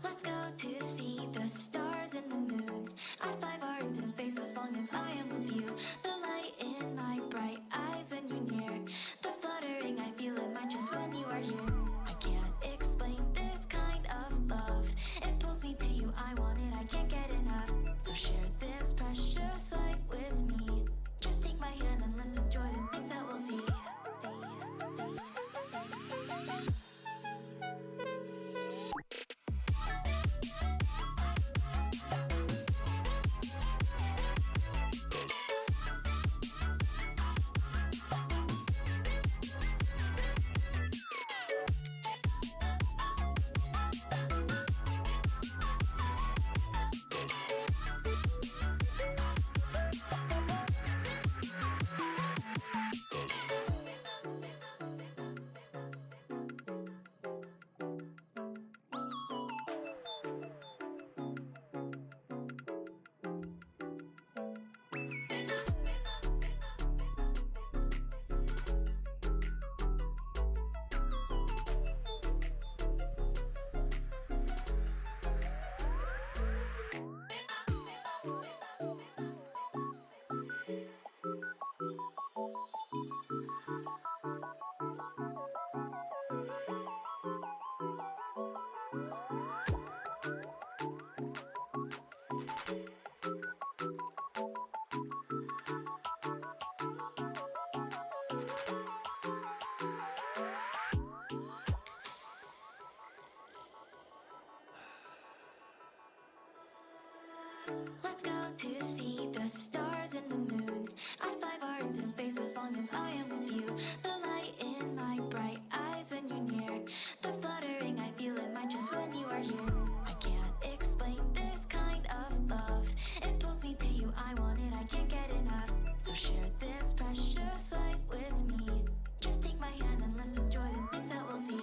Let's go to see the stars and the moon. I'd fly far into space as long as I am with you. The light in my bright eyes when you're near. The fluttering I feel in my chest when you are here. I can't explain this kind of love. It pulls me to you, I want it, I can't get enough. So share this precious light with me. Just take my hand and let's enjoy the things that we'll see. Let's go to see the stars and the moon. I'd fly far into space as long as I am with you. The light in my bright eyes when you're near. The fluttering I feel in my chest when you are here. I can't explain this kind of love. It pulls me to you, I want it, I can't get enough. So share this precious light with me. Just take my hand and let's enjoy the things that we'll see.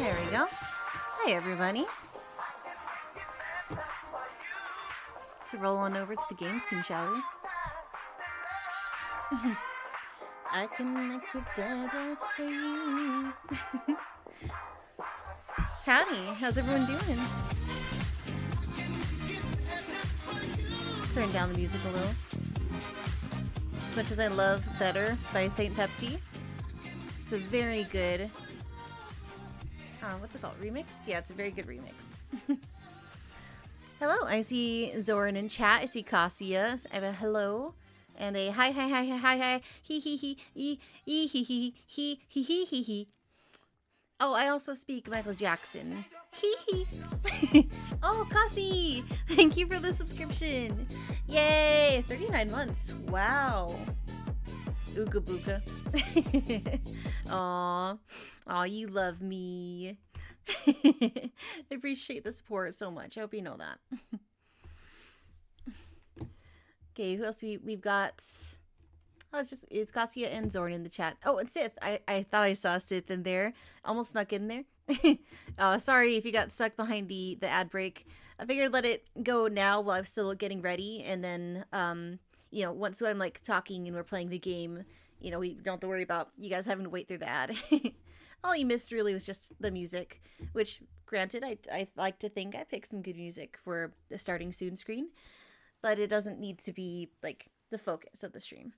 There we go. Hi, everybody. Let's roll on over to the game scene, shall we? I can make it better for you. Howdy, how's everyone doing? Turn down the music a little. As much as I love Better by Saint Pepsi, it's a very good, what's it called, remix? Yeah, it's a very good remix. Hello, I see Zoran in chat, I see Cassia, I have a hello, and a hi, he, he. Oh, I also speak Michael Jackson. Hee. Oh, Cassie! Thank you for the subscription. Yay! 39 months. Wow. Ooga booga. Aw. Aw, you love me. I appreciate the support so much. I hope you know that. Okay, who else we've got? Oh, it's Cassia and Zorn in the chat. Oh, and Sith. I thought I saw Sith in there. Almost snuck in there. Sorry if you got stuck behind the ad break. I figured let it go now while I'm still getting ready, and then you know, once I'm like talking and we're playing the game, you know, we don't have to worry about you guys having to wait through the ad. All you missed really was just the music, which granted I like to think I picked some good music for the starting soon screen, but it doesn't need to be like the focus of the stream.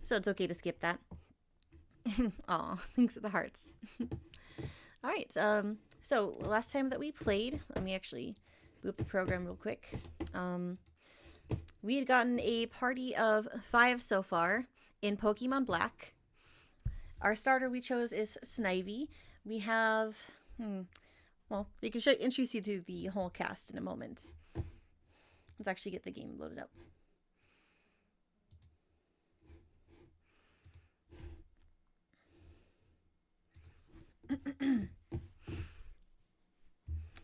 So it's okay to skip that. Aw, thanks for the hearts. Alright, so last time that we played, let me actually boot up the program real quick. We had gotten a party of 5 so far in Pokemon Black. Our starter we chose is Snivy. We have, well, we can introduce you to the whole cast in a moment. Let's actually get the game loaded up.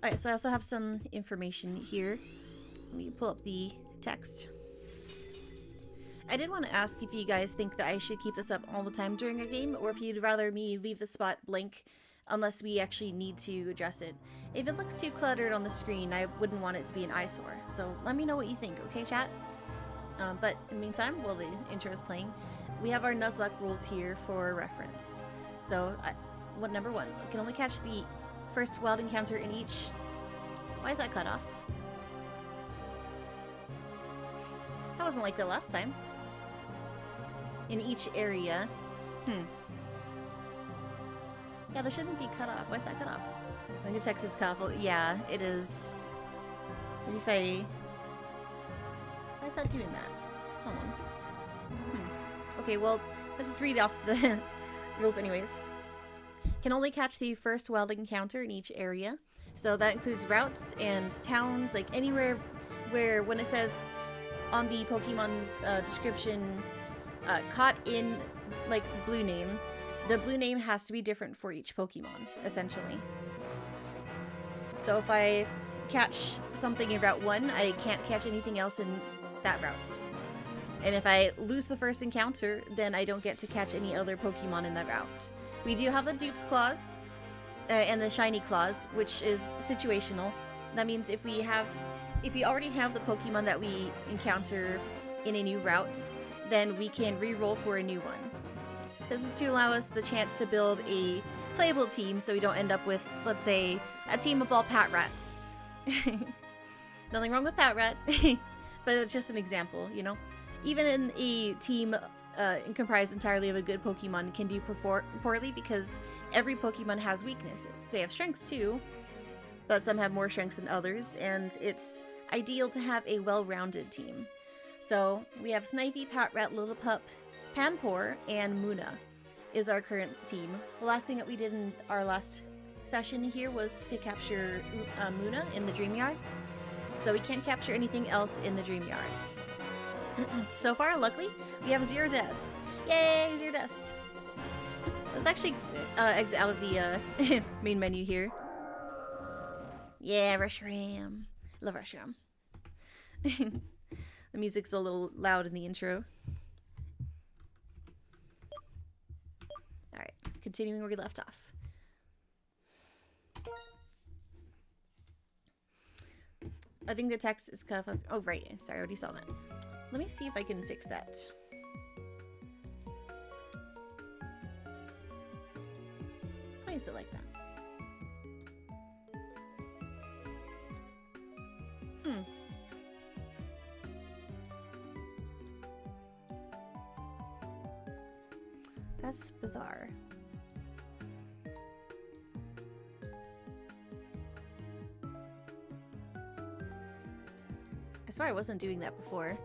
Alright, so I also have some information here. Let me pull up the text. I did want to ask if you guys think that I should keep this up all the time during a game, or if you'd rather me leave the spot blank unless we actually need to address it. If it looks too cluttered on the screen, I wouldn't want it to be an eyesore. So let me know what you think, okay, chat? But in the meantime, while the intro is playing, we have our Nuzlocke rules here for reference. So, number 1, I can only catch the first wild encounter in each... Why is that cut off? That wasn't like that last time. In each area. Yeah, there shouldn't be cut off. Why is that cut off? I think the text is cut off. Yeah, it is. Maybe if I... Why is that doing that? Hold on. Okay, well, let's just read off the rules anyways. Can only catch the first wild encounter in each area. So that includes routes and towns, like anywhere where when it says on the Pokemon's description, caught in like blue name, the blue name has to be different for each Pokemon, essentially. So if I catch something in Route 1, I can't catch anything else in that route. And if I lose the first encounter, then I don't get to catch any other Pokemon in that route. We do have the Dupes Clause and the Shiny Clause, which is situational. That means if we already have the Pokemon that we encounter in a new route, then we can re-roll for a new one. This is to allow us the chance to build a playable team so we don't end up with, let's say, a team of all Patrats. Nothing wrong with Patrat, but it's just an example, you know? Even in a team comprised entirely of a good Pokemon can do poorly because every Pokemon has weaknesses. They have strengths too, but some have more strengths than others, and it's ideal to have a well-rounded team. So we have Snivy, Patrat, Lillipup, Panpour, and Munna is our current team. The last thing that we did in our last session here was to capture Munna in the Dream Yard. So we can't capture anything else in the Dream Yard. So far, luckily, we have 0 deaths. Yay, 0 deaths. Let's actually exit out of the main menu here. Yeah, Reshiram. Love Reshiram. The music's a little loud in the intro. Alright, continuing where we left off. I think the text is cut off. Oh, right. Sorry, I already saw that. Let me see if I can fix that. Why is it like that? That's bizarre. I swear I wasn't doing that before.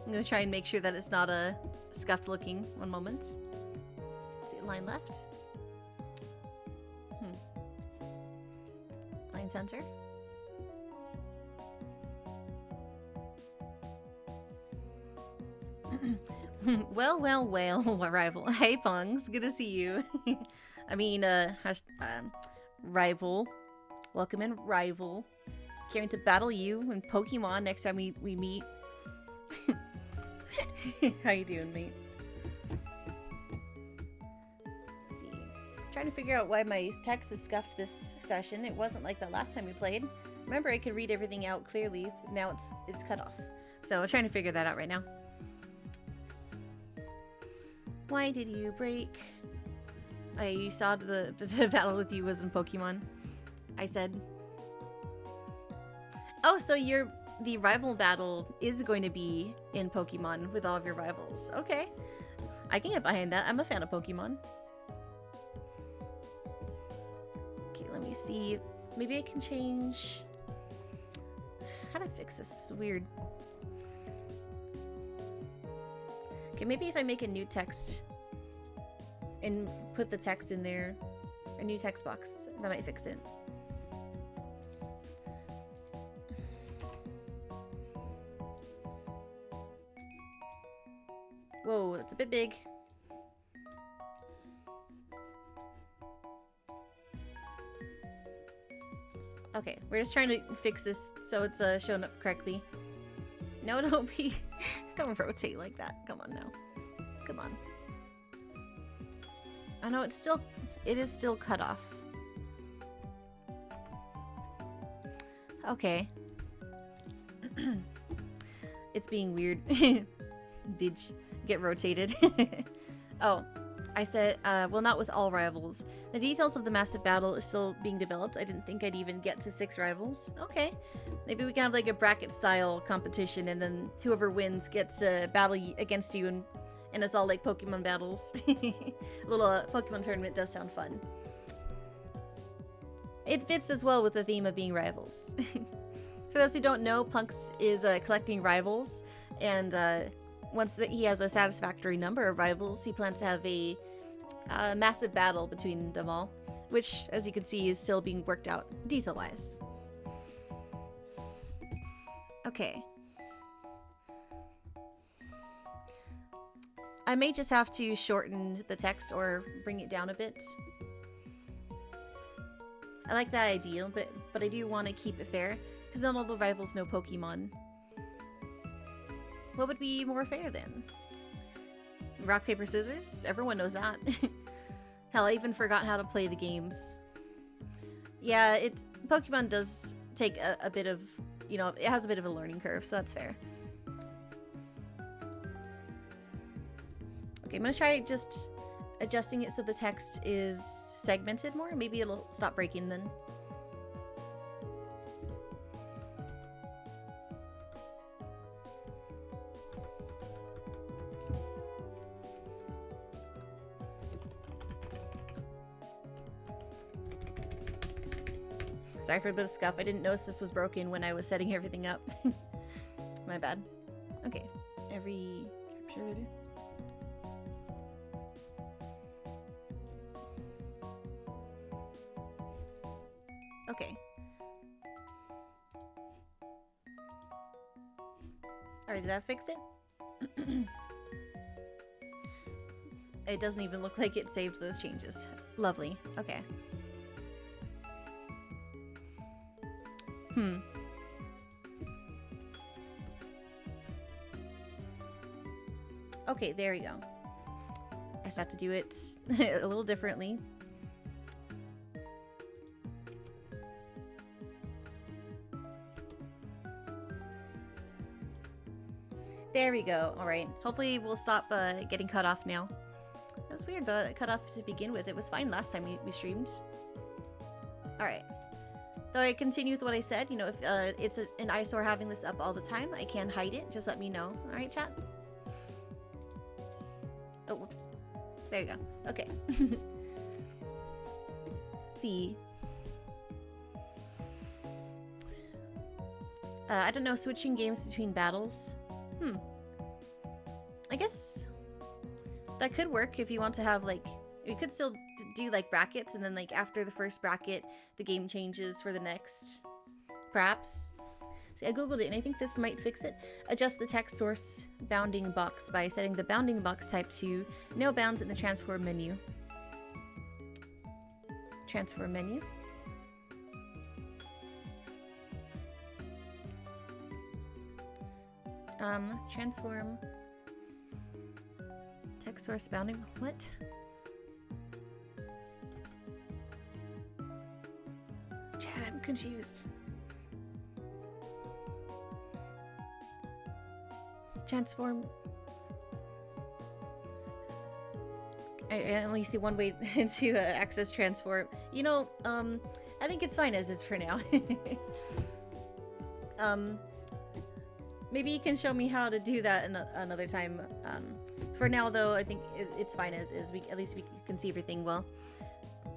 I'm gonna try and make sure that it's not a scuffed looking. One moment. Let's see, line left. Line center. well, rival. Hey, Pungs, good to see you. I mean, rival. Welcome in, rival. Can't wait to battle you in Pokemon next time we meet. How you doing, mate? Let's see. Trying to figure out why my text is scuffed this session. It wasn't like that last time we played. Remember, I could read everything out clearly. Now it's cut off. So I'm trying to figure that out right now. Why did you break? I saw the battle with you was in Pokemon. I said. Oh, so the rival battle is going to be in Pokemon with all of your rivals. Okay. I can get behind that. I'm a fan of Pokemon. Okay, let me see. Maybe I can change... How to fix this? This is weird. Okay, maybe if I make a new text and put the text in there, a new text box, that might fix it. Whoa, that's a bit big. Okay, we're just trying to fix this so it's shown up correctly. No, don't be... Don't rotate like that. Come on now. Come on. I know it is still cut off. Okay. It's being weird. Bitch. Get rotated. Oh, I said, well, not with all rivals. The details of the massive battle is still being developed. I didn't think I'd even get to 6 rivals. Okay. Maybe we can have like a bracket style competition and then whoever wins gets a battle against you and it's all like Pokemon battles. A little Pokemon tournament does sound fun. It fits as well with the theme of being rivals. For those who don't know, Punks is collecting rivals and once he has a satisfactory number of rivals, he plans to have a massive battle between them all, which, as you can see, is still being worked out detail-wise. Okay. I may just have to shorten the text or bring it down a bit. I like that idea, but I do want to keep it fair, because not all the rivals know Pokemon. What would be more fair then? Rock, paper, scissors? Everyone knows that. Hell, I even forgot how to play the games. Yeah, Pokemon does take a bit of, you know, it has a bit of a learning curve, so that's fair. Okay, I'm gonna try just adjusting it so the text is segmented more. Maybe it'll stop breaking then. Sorry for the scuff. I didn't notice this was broken when I was setting everything up. My bad. Okay. Every captured. Okay. Alright, did that fix it? It doesn't even look like it saved those changes. Lovely. Okay. Okay, there we go. I just have to do it a little differently. There we go. Alright. Hopefully we'll stop getting cut off now. That was weird though, it cut off to begin with. It was fine last time we streamed. Alright. Though I continue with what I said, you know, if it's an eyesore having this up all the time, I can hide it. Just let me know. Alright, chat? Oh, whoops. There you go. Okay. Let's see. I don't know, switching games between battles. I guess that could work if you want to have, like, you could still do, like, brackets, and then, like, after the first bracket, the game changes for the next. Perhaps. See, I googled it, and I think this might fix it. Adjust the text source bounding box by setting the bounding box type to no bounds in the transform menu. Transform menu. Transform text source bounding. What? Chat, I'm confused. Transform. I only see one way to access transform. You know, I think it's fine as is for now. Maybe you can show me how to do that another time. For now, though, I think it's fine as is. At least we can see everything well.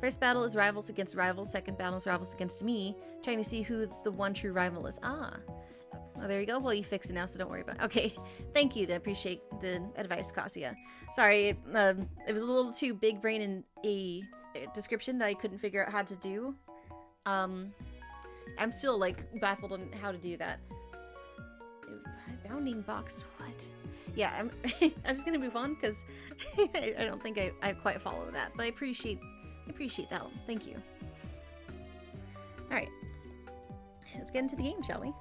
First battle is rivals against rivals. Second battle is rivals against me. Trying to see who the one true rival is. Ah. Oh, there you go. Well, you fixed it now, so don't worry about it. Okay. Thank you. I appreciate the advice, Cassia. Sorry, it was a little too big brain in a description that I couldn't figure out how to do. I'm still, like, baffled on how to do that. Bounding box, what? Yeah, I'm just gonna move on because I don't think I quite follow that, but I appreciate that one. Thank you. Alright. Let's get into the game, shall we?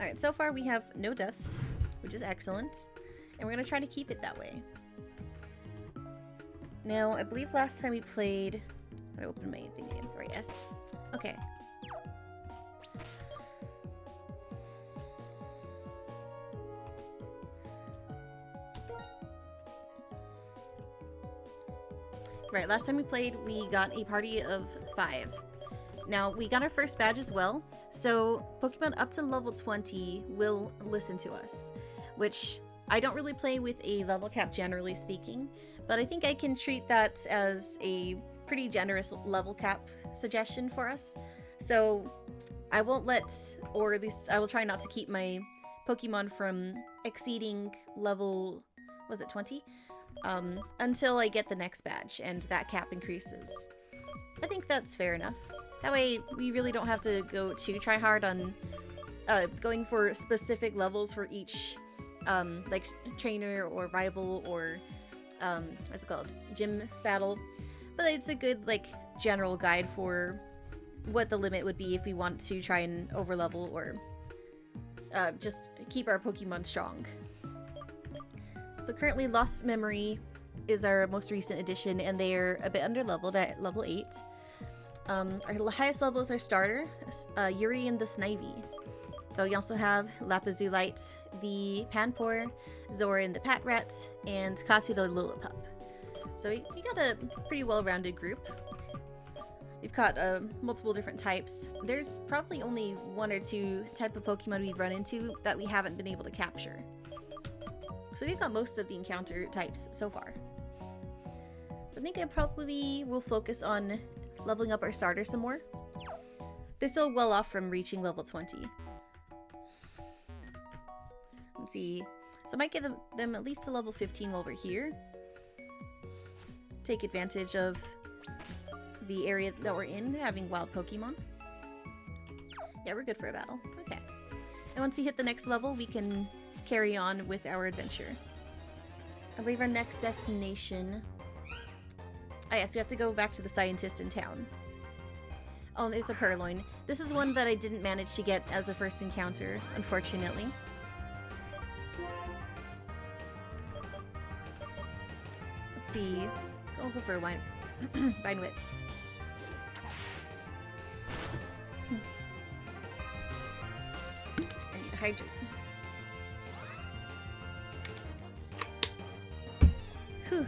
Alright, so far we have no deaths, which is excellent. And we're gonna try to keep it that way. Now, I believe last time we played... I opened my thing again. Right, yes. Okay. Right, last time we played, we got a party of 5. Now, we got our first badge as well, so Pokemon up to level 20 will listen to us, which I don't really play with a level cap generally speaking, but I think I can treat that as a pretty generous level cap suggestion for us. So I won't let, or at least I will try not to keep my Pokemon from exceeding level, was it 20? Until I get the next badge and that cap increases. I think that's fair enough. That way we really don't have to go too try hard on going for specific levels for each like trainer or rival or what's it called? Gym battle. But it's a good like general guide for what the limit would be if we want to try and overlevel or just keep our Pokemon strong. So currently Lost Memory is our most recent addition, and they are a bit under-leveled at level 8. Our highest level is our starter, Yuri and the Snivy. But we also have Lapazulite, the Panpour, Zorin the Patrat, and Cassie the Lillipup. So we got a pretty well-rounded group. We've got multiple different types. There's probably only 1 or 2 type of Pokemon we've run into that we haven't been able to capture. So we've got most of the encounter types so far. So I think I probably will focus on leveling up our starter some more. They're still well off from reaching level 20. Let's see. So I might get them at least to level 15 while we're here. Take advantage of the area that we're in, having wild Pokemon. Yeah, we're good for a battle. Okay. And once we hit the next level, we can carry on with our adventure. I believe our next destination... Oh yes, we have to go back to the scientist in town. Oh, it's a purloin. This is one that I didn't manage to get as a first encounter, unfortunately. Let's see. I'll go for a wine. Vine Whip. I need to hydrate. Whew.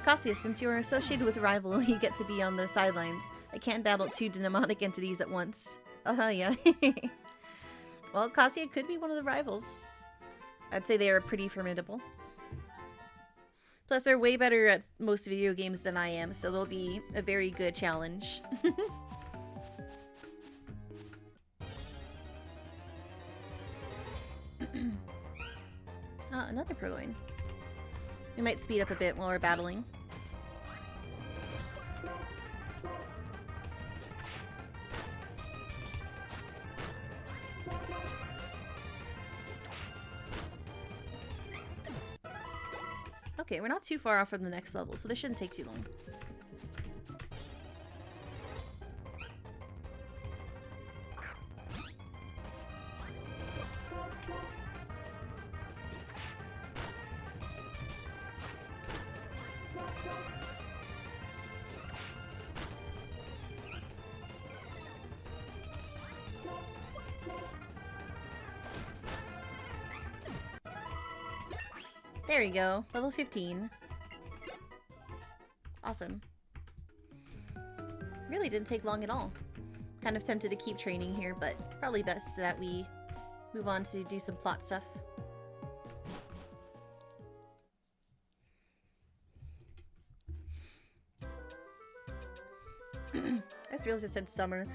Cassia, since you are associated with a rival, you get to be on the sidelines. I can't battle two demonic entities at once. Oh, yeah. Well, Cassia could be one of the rivals. I'd say they are pretty formidable. Plus, they're way better at most video games than I am, so they'll be a very good challenge. Another purloin. We might speed up a bit while we're battling. Okay, we're not too far off from the next level, so this shouldn't take too long. There we go, level 15. Awesome. Really didn't take long at all. Kind of tempted to keep training here, but probably best that we move on to do some plot stuff. I just realized it said summer.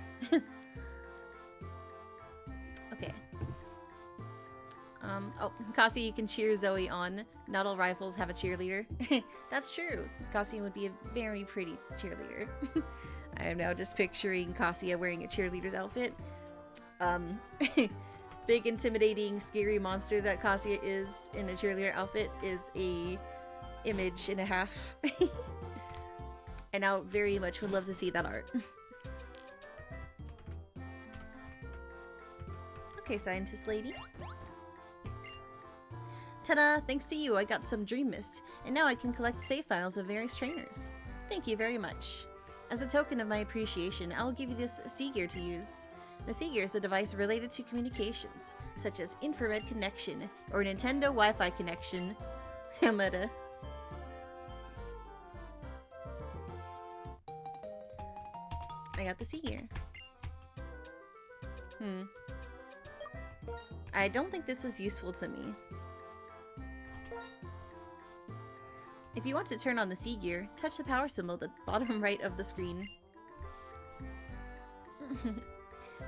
Okay. Oh, Cassie, you can cheer Zoe on. Not all rivals have a cheerleader. That's true. Cassie would be a very pretty cheerleader. I am now just picturing Cassia wearing a cheerleader's outfit. Big, intimidating, scary monster that Cassia is in a cheerleader outfit is a image and a half. I now very much would love to see that art. Okay, scientist lady. Ta-da! Thanks to you, I got some Dream Mist, and now I can collect save files of various trainers. Thank you very much. As a token of my appreciation, I will give you this Sea-Gear to use. The Sea-Gear is a device related to communications, such as infrared connection or Nintendo Wi-Fi connection. Hamada. I got the Sea-Gear. I don't think this is useful to me. If you want to turn on the Sea-Gear, touch the power symbol at the bottom right of the screen.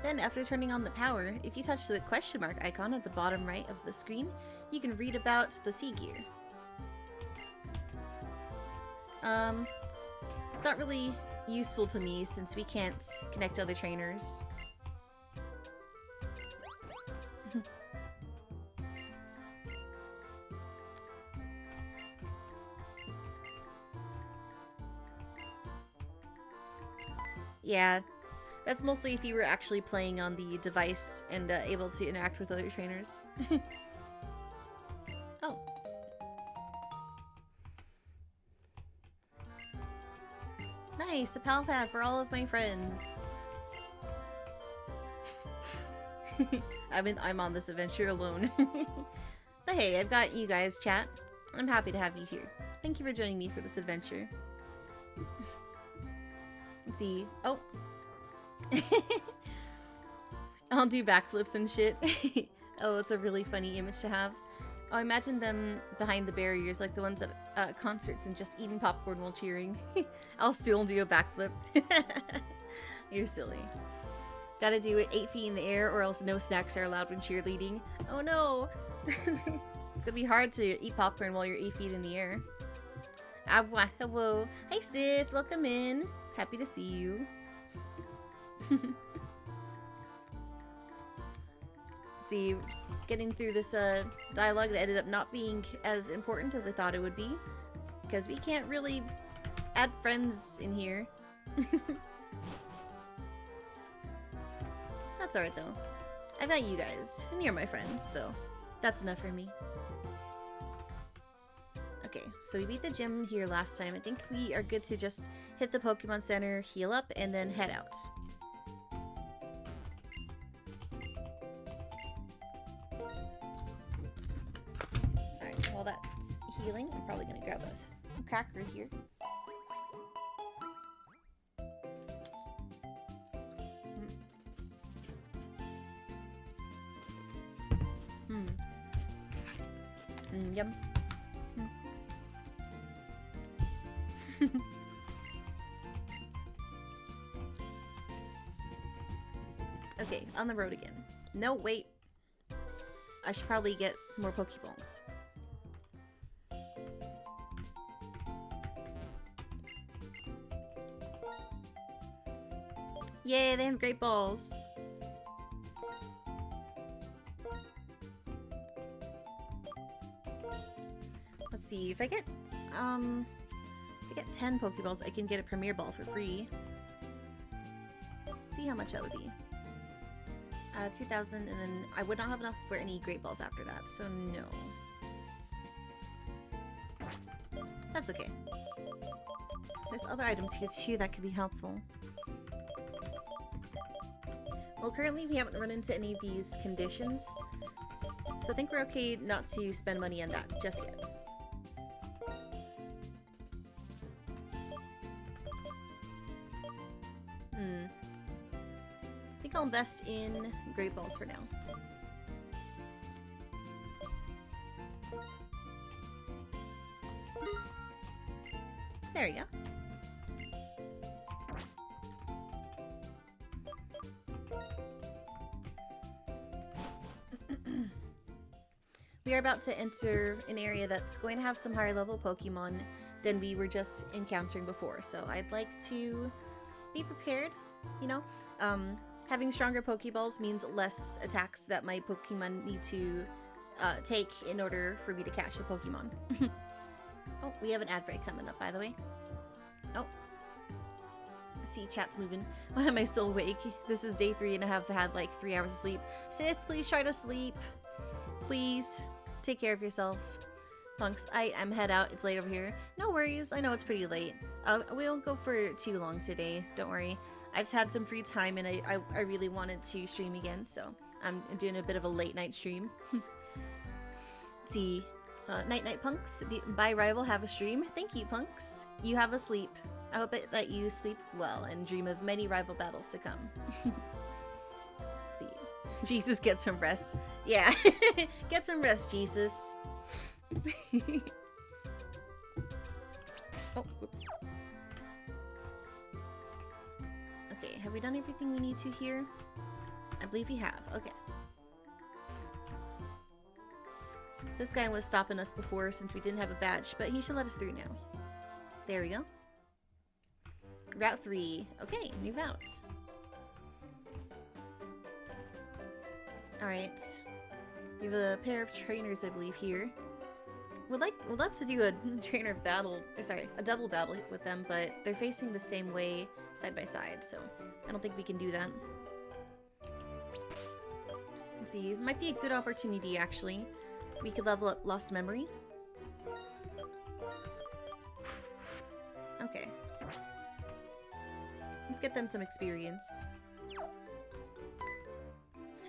Then, after turning on the power, if you touch the question mark icon at the bottom right of the screen, you can read about the Sea-Gear. It's not really useful to me since we can't connect to other trainers. Yeah, that's mostly if you were actually playing on the device and able to interact with other trainers. Oh. Nice, a pal pad for all of my friends. I'm on this adventure alone. But hey, I've got you guys, chat. I'm happy to have you here. Thank you for joining me for this adventure. Let's see. Oh. I'll do backflips and shit. Oh, it's a really funny image to have. Oh, imagine them behind the barriers like the ones at concerts and just eating popcorn while cheering. I'll still do a backflip. You're silly. Gotta do it 8 feet in the air or else no snacks are allowed when cheerleading. Oh no! It's gonna be hard to eat popcorn while you're 8 feet in the air. Hello. Hi Sith, welcome in. Happy to see you. See, getting through this dialogue that ended up not being as important as I thought it would be, because we can't really add friends in here. That's alright though. I've got you guys, and you're my friends, so that's enough for me. Okay, so we beat the gym here last time. I think we are good to just hit the Pokemon Center, heal up, and then head out. Alright, while that's healing, I'm probably gonna grab a cracker here. Yum. Okay, on the road again. No, wait. I should probably get more Pokeballs. Yay, they have great balls. Let's see, if I get 10 Pokeballs, I can get a Premier Ball for free. Let's see how much that would be. 2,000, and then I would not have enough for any Great Balls after that, so no. That's okay. There's other items here too that could be helpful. Well, currently we haven't run into any of these conditions, so I think we're okay not to spend money on that just yet. I think I'll invest in Great Balls for now. There you go. We are about to enter an area that's going to have some higher level Pokemon than we were just encountering before, so I'd like to be prepared, you know? Having stronger Pokeballs means less attacks that my Pokemon need to take in order for me to catch a Pokemon. Oh, we have an ad break coming up, by the way. Oh. I see chat's moving. Why am I still awake? This is day 3 and I have had like 3 hours of sleep. Sith, please try to sleep. Please. Take care of yourself. Punks, I'm head out. It's late over here. No worries. I know it's pretty late. We won't go for too long today. Don't worry. I just had some free time and I really wanted to stream again, so I'm doing a bit of a late night stream. Let's see. Night night, Punks. Bye, Rival. Have a stream. Thank you, Punks. You have a sleep. I hope that you sleep well and dream of many rival battles to come. Let's see. Jesus, get some rest. Yeah. Get some rest, Jesus. Oh, whoops. Okay, have we done everything we need to here? I believe we have. Okay. This guy was stopping us before since we didn't have a badge, but he should let us through now. There we go. Route 3. Okay, new route. Alright. We have a pair of trainers, I believe, here. We'd love to do a trainer battle, or sorry, a double battle with them, but they're facing the same way side by side, so I don't think we can do that. Let's see, it might be a good opportunity, actually. We could level up Lost Memory. Okay. Let's get them some experience.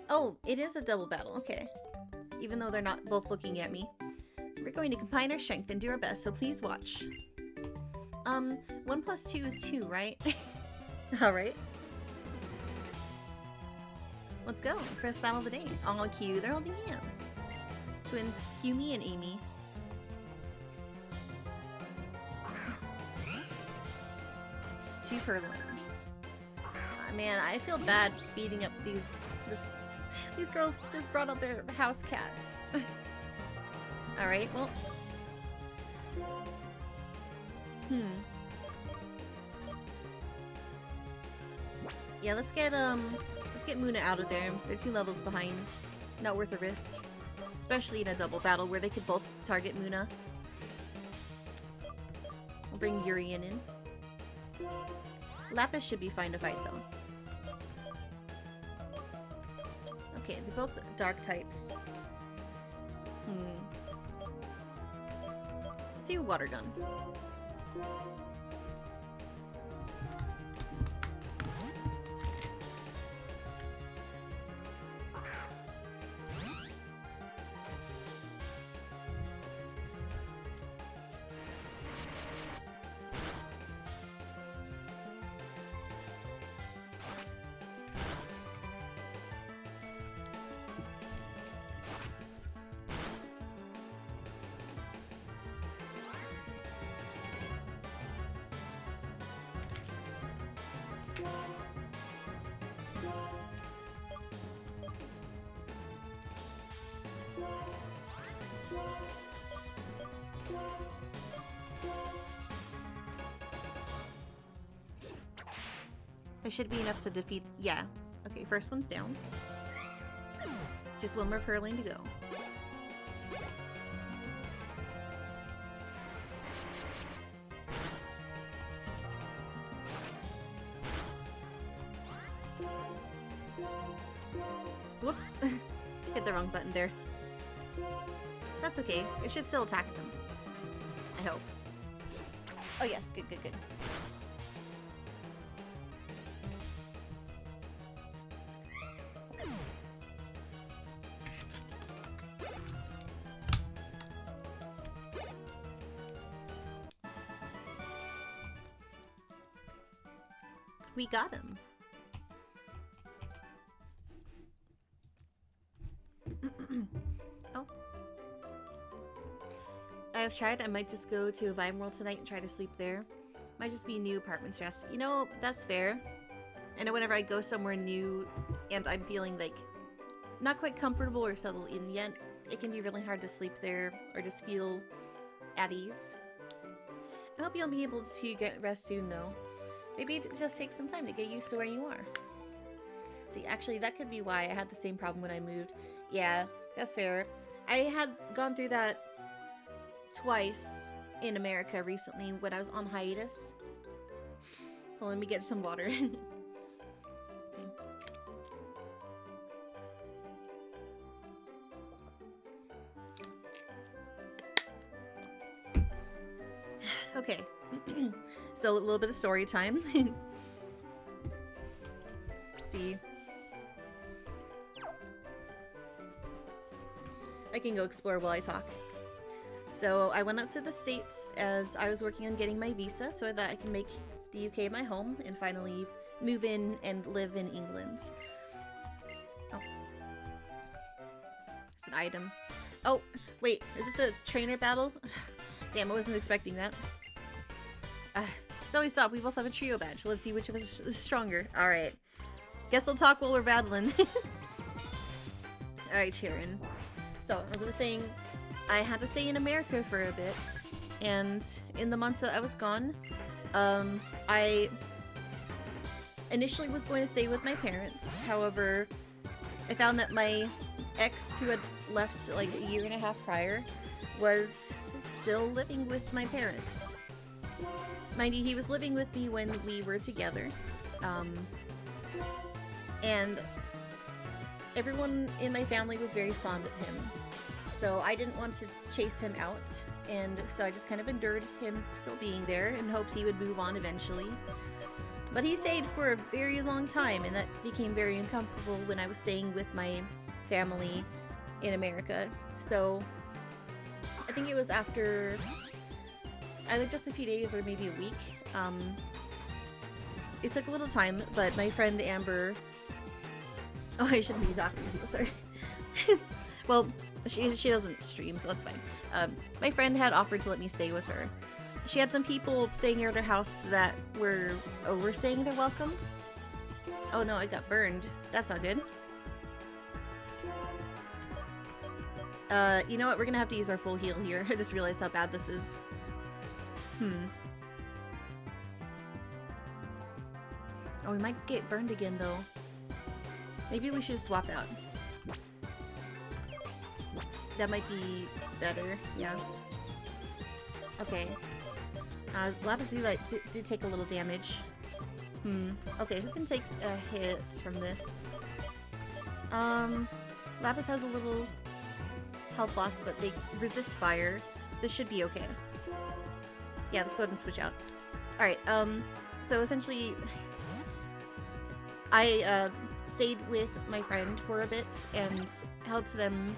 Oh, it is a double battle, okay. Even though they're not both looking at me. We're going to combine our strength and do our best, so please watch. 1 plus 2 is 2, right? Alright. Let's go. First battle of the day. Oh, cute. They're holding hands. Twins Humi and Amy. Two Purloins. Man, I feel bad beating up these girls just brought out their house cats. Alright, well. Yeah, let's get Muna out of there. They're 2 levels behind. Not worth the risk. Especially in a double battle where they could both target Muna. We'll bring Urian in. Lapis should be fine to fight though. Okay, they're both dark types. Let's do water gun. There should be enough to defeat. Yeah. Okay, first one's down. Just one more Purrling to go. Whoops. Hit the wrong button there. That's okay. It should still attack them. I hope. Oh yes, good, good, good. We got him. Oh. I've tried. I might just go to a Vibe World tonight and try to sleep there. Might just be new apartment stress. You know, that's fair. I know whenever I go somewhere new and I'm feeling like not quite comfortable or settled in yet, it can be really hard to sleep there or just feel at ease. I hope you'll be able to get rest soon though. Maybe it just takes some time to get used to where you are. See, actually, that could be why I had the same problem when I moved. Yeah, that's fair. I had gone through that twice in America recently when I was on hiatus. Well, let me get some water. Okay. So a little bit of story time. See. I can go explore while I talk. So I went up to the States as I was working on getting my visa so that I can make the UK my home and finally move in and live in England. Oh. It's an item. Oh, wait, is this a trainer battle? Damn, I wasn't expecting that. So we stop. We both have a trio badge. Let's see which of us is stronger. Alright. Guess I'll talk while we're battling. Alright, Sharon. So, as I was saying, I had to stay in America for a bit. And in the months that I was gone, I initially was going to stay with my parents. However, I found that my ex, who had left like a year and a half prior, was still living with my parents. Mind you, he was living with me when we were together. And everyone in my family was very fond of him. So I didn't want to chase him out. And so I just kind of endured him still being there and hoped he would move on eventually. But he stayed for a very long time, and that became very uncomfortable when I was staying with my family in America. So I think it was after either just a few days or maybe a week. It took a little time, but my friend Amber... Oh, I shouldn't be talking to people, sorry. Well, she doesn't stream, so that's fine. My friend had offered to let me stay with her. She had some people staying at her house that were overstaying their welcome. Oh no, I got burned. That's not good. You know what? We're gonna have to use our full heal here. I just realized how bad this is. Oh, we might get burned again, though. Maybe we should swap out. That might be better, yeah. Okay. Lapis do take a little damage. Okay, who can take hits from this? Lapis has a little health loss, but they resist fire. This should be okay. Yeah, let's go ahead and switch out. Alright, so essentially, I stayed with my friend for a bit and helped them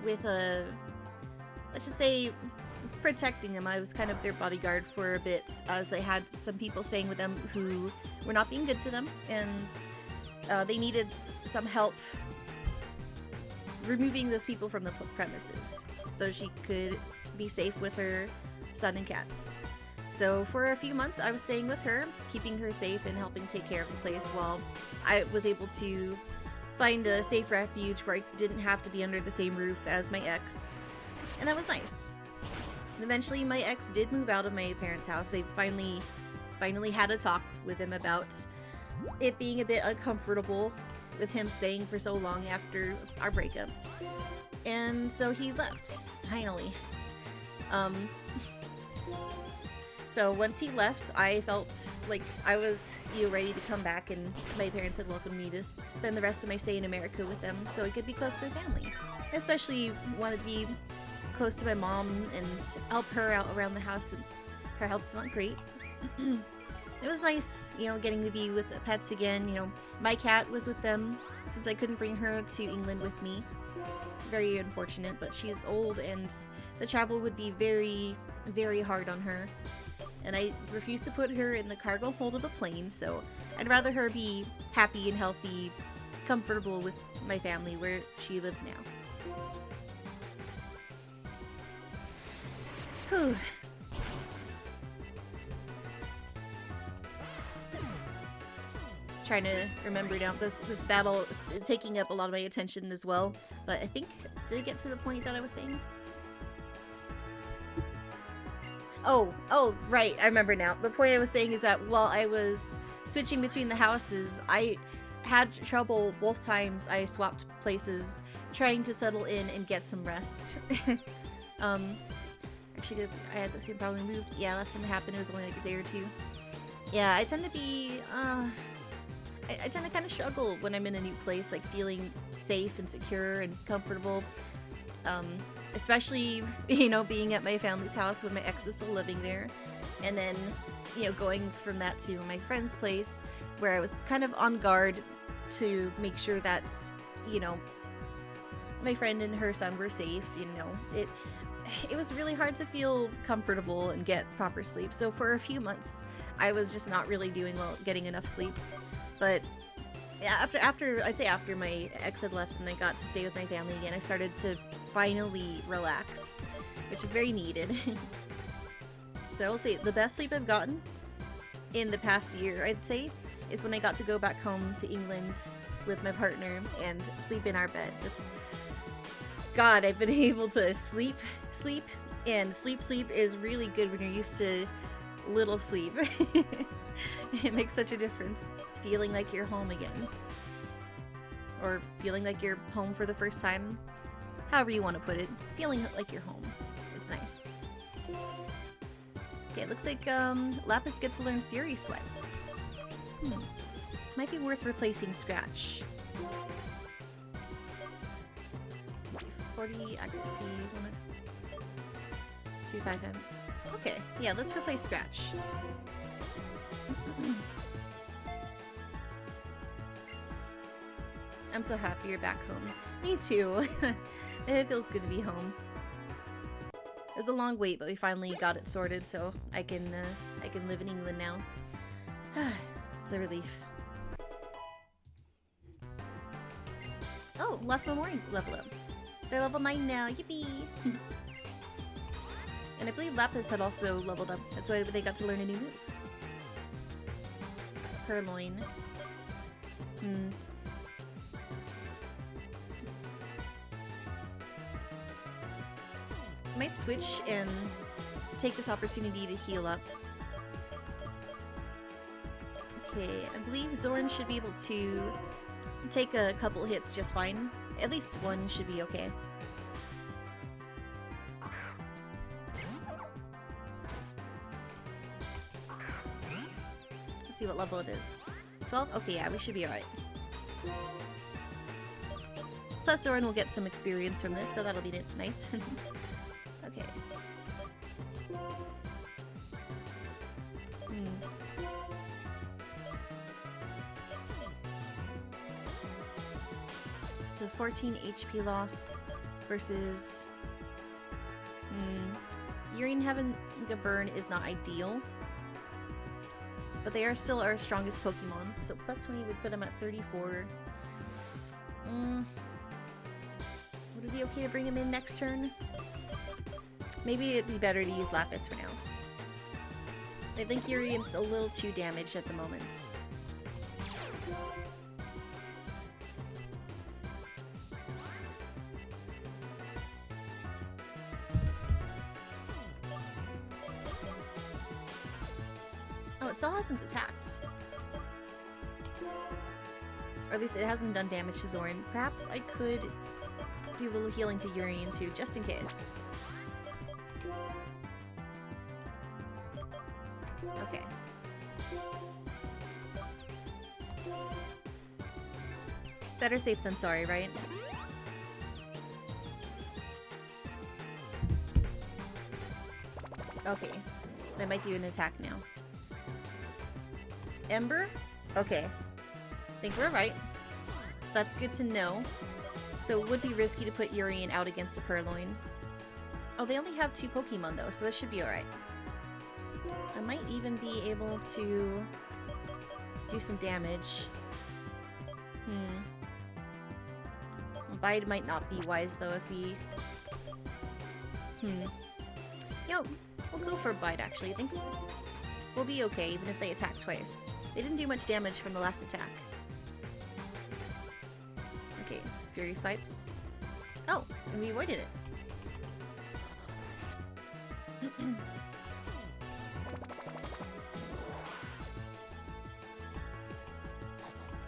with let's just say, protecting them. I was kind of their bodyguard for a bit, as they had some people staying with them who were not being good to them, and they needed some help removing those people from the premises so she could be safe with her son and cats. So for a few months I was staying with her, keeping her safe and helping take care of the place while I was able to find a safe refuge where I didn't have to be under the same roof as my ex. And that was nice. And eventually my ex did move out of my parents' house. They finally had a talk with him about it being a bit uncomfortable with him staying for so long after our breakup. And so he left, finally. So once he left, I felt like I was ready to come back, and my parents had welcomed me to spend the rest of my stay in America with them so I could be close to my family. I especially wanted to be close to my mom and help her out around the house since her health's not great. It was nice, getting to be with the pets again. My cat was with them since I couldn't bring her to England with me. Very unfortunate, but she's old and the travel would be very, very hard on her. And I refuse to put her in the cargo hold of a plane, so I'd rather her be happy and healthy, comfortable with my family where she lives now. Whew. Trying to remember now. This battle is taking up a lot of my attention as well, but I think, did it get to the point that I was saying? Oh, right, I remember now. The point I was saying is that while I was switching between the houses, I had trouble both times I swapped places, trying to settle in and get some rest. Actually, I had the same problem moved. Yeah, last time it happened, it was only like a day or two. Yeah, I tend to be, I tend to kind of struggle when I'm in a new place, like feeling safe and secure and comfortable. Especially, being at my family's house when my ex was still living there. And then, going from that to my friend's place, where I was kind of on guard to make sure that, my friend and her son were safe, It was really hard to feel comfortable and get proper sleep. So for a few months, I was just not really doing well getting enough sleep. But yeah, after my ex had left and I got to stay with my family again, I started to finally relax, which is very needed. But I will say, the best sleep I've gotten in the past year, I'd say, is when I got to go back home to England with my partner and sleep in our bed. Just, God, I've been able to sleep, and sleep is really good when you're used to little sleep. It makes such a difference, feeling like you're home again. Or feeling like you're home for the first time. However you want to put it. Feeling like you're home. It's nice. Okay, it looks like Lapis gets to learn Fury Swipes. Might be worth replacing Scratch. 40 accuracy, 2 5 times. Okay, yeah, let's replace Scratch. I'm so happy you're back home. Me too. It feels good to be home. It was a long wait, but we finally got it sorted, so I can live in England now. It's a relief. Oh, lost my mooring level up. They're level 9 now. Yippee! And I believe Lapis had also leveled up. That's why they got to learn a new move. Purloin. I might switch and take this opportunity to heal up. Okay, I believe Zorn should be able to take a couple hits just fine. At least one should be okay. see what level it is. 12? Okay, yeah, we should be alright. Plus, Zoran will get some experience from this, so that'll be nice. Okay. So 14 HP loss versus... Urine having a burn is not ideal. But they are still our strongest Pokemon. So plus 20 would put them at 34. Would it be okay to bring him in next turn? Maybe it'd be better to use Lapis for now. I think Urian's a little too damaged at the moment. Oh, it still hasn't attacked. Or at least it hasn't done damage to Zoran. Perhaps I could do a little healing to Urian too, just in case. Okay. Better safe than sorry, right? Okay. That might do an attack now. Ember? Okay. Think we're right. That's good to know. So it would be risky to put Urian out against a Purloin. Oh, they only have 2 Pokemon though, so this should be alright. I might even be able to do some damage. Bide might not be wise though if he... Yo, we'll go for a Bide actually. I think we'll be okay even if they attack twice. They didn't do much damage from the last attack. Okay, Fury Swipes. Oh, and we avoided it.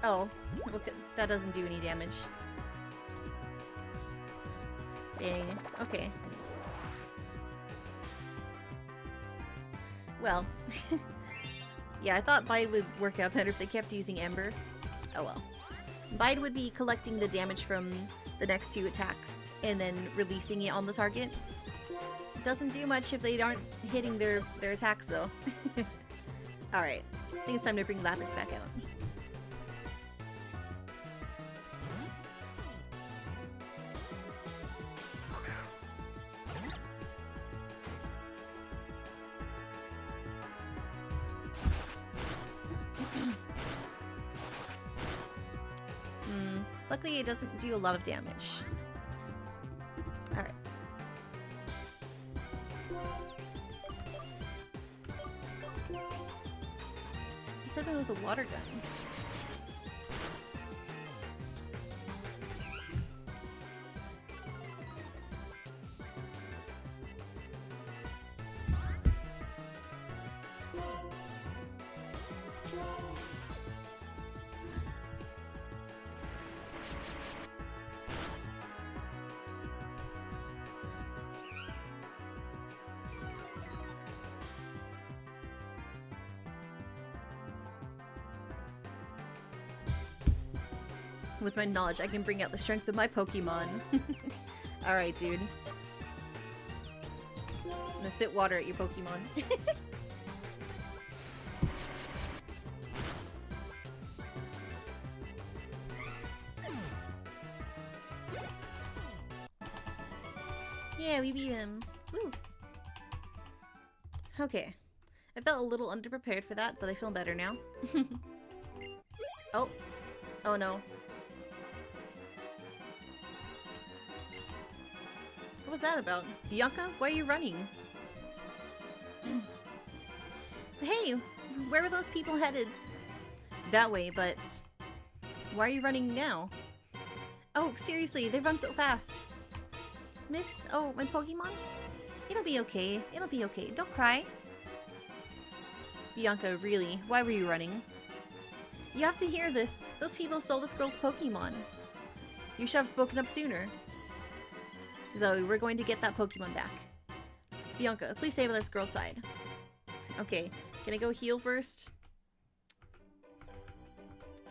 Oh, look, that doesn't do any damage. Dang, okay. Well, yeah, I thought Bide would work out better if they kept using Ember. Oh well. Bide would be collecting the damage from the next 2 attacks and then releasing it on the target. Doesn't do much if they aren't hitting their attacks though. Alright, I think it's time to bring Lapis back out. Luckily, it doesn't do a lot of damage. Alright. Let's hit him with a water gun. With my knowledge, I can bring out the strength of my Pokemon. Alright, dude. I'm gonna spit water at your Pokemon. Yeah, we beat him. Woo. Okay. I felt a little underprepared for that, but I feel better now. Oh. Oh no. What was that about? Bianca, why are you running? Hey, where were those people headed? That way, but why are you running now? Oh, seriously, they run so fast. Miss, oh, my Pokemon? It'll be okay. It'll be okay. Don't cry. Bianca, really? Why were you running? You have to hear this. Those people stole this girl's Pokemon. You should have spoken up sooner. Zoe, we're going to get that Pokemon back. Bianca, please stay by this girl's side. Okay, can I go heal first?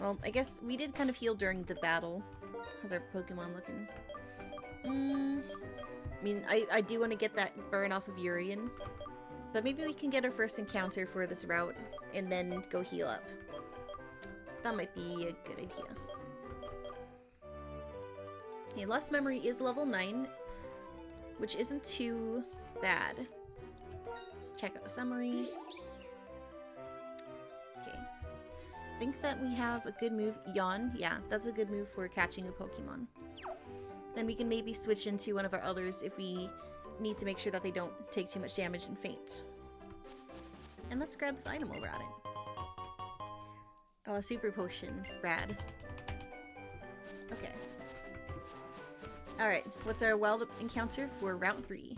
Well, I guess we did kind of heal during the battle. How's our Pokemon looking? I mean, I do want to get that burn off of Urian. But maybe we can get our first encounter for this route and then go heal up. That might be a good idea. Okay, Lost Memory is level 9, which isn't too bad. Let's check out the summary. Okay. I think that we have a good move. Yawn. Yeah, that's a good move for catching a Pokemon. Then we can maybe switch into one of our others if we need to make sure that they don't take too much damage and faint. And let's grab this item while we're at it. Oh, a super potion. Rad. Okay. Alright, what's our wild encounter for Route 3?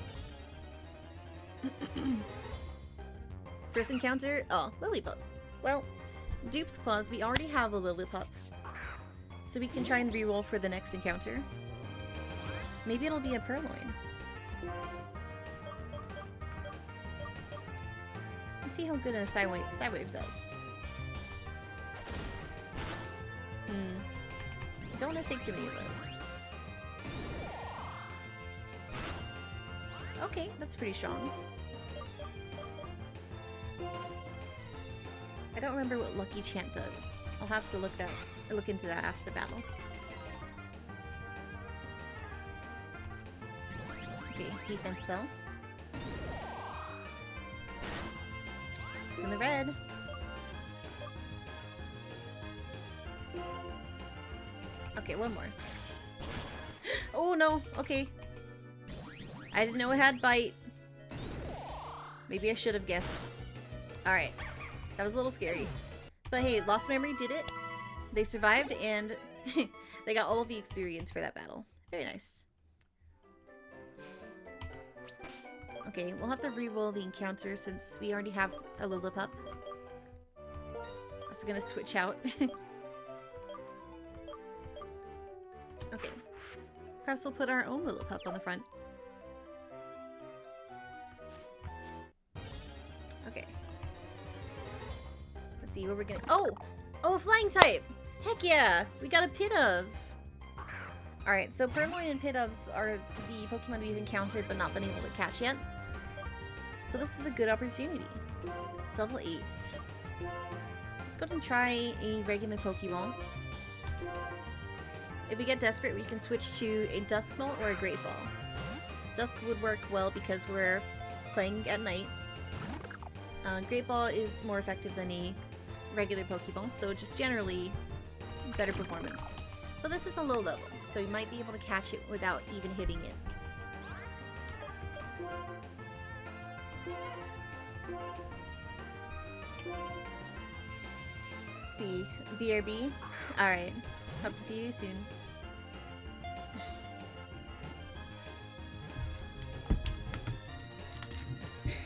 First encounter? Oh, Lillipup. Well, Dupe's Claws, we already have a Lillipup. So we can try and reroll for the next encounter. Maybe it'll be a Purloin. Let's see how good a Psywave does. I don't want to take too many of those. Okay, that's pretty strong. I don't remember what Lucky Chant does. I'll have to look into that after the battle. Okay, defense spell. It's in the red. Okay, one more. Oh no, okay. I didn't know it had bite. Maybe I should have guessed. Alright. That was a little scary. But hey, Lost Memory did it. They survived and they got all of the experience for that battle. Very nice. Okay, we'll have to re-roll the encounter since we already have a Lillipup. Also gonna switch out. Okay. Perhaps we'll put our own Lillipup on the front. Okay. Let's see what we're gonna... Oh! Oh, flying type! Heck yeah! We got a Pidove! Alright, so Purloin and Pidoves are the Pokemon we've encountered but not been able to catch yet. So this is a good opportunity. It's level 8. Let's go ahead and try a regular Pokeball. If we get desperate, we can switch to a Dusk Ball or a Great Ball. Dusk would work well because we're playing at night. Great Ball is more effective than a regular Pokeball, so just generally better performance. But this is a low level, so you might be able to catch it without even hitting it. Let's see, BRB. Alright, hope to see you soon.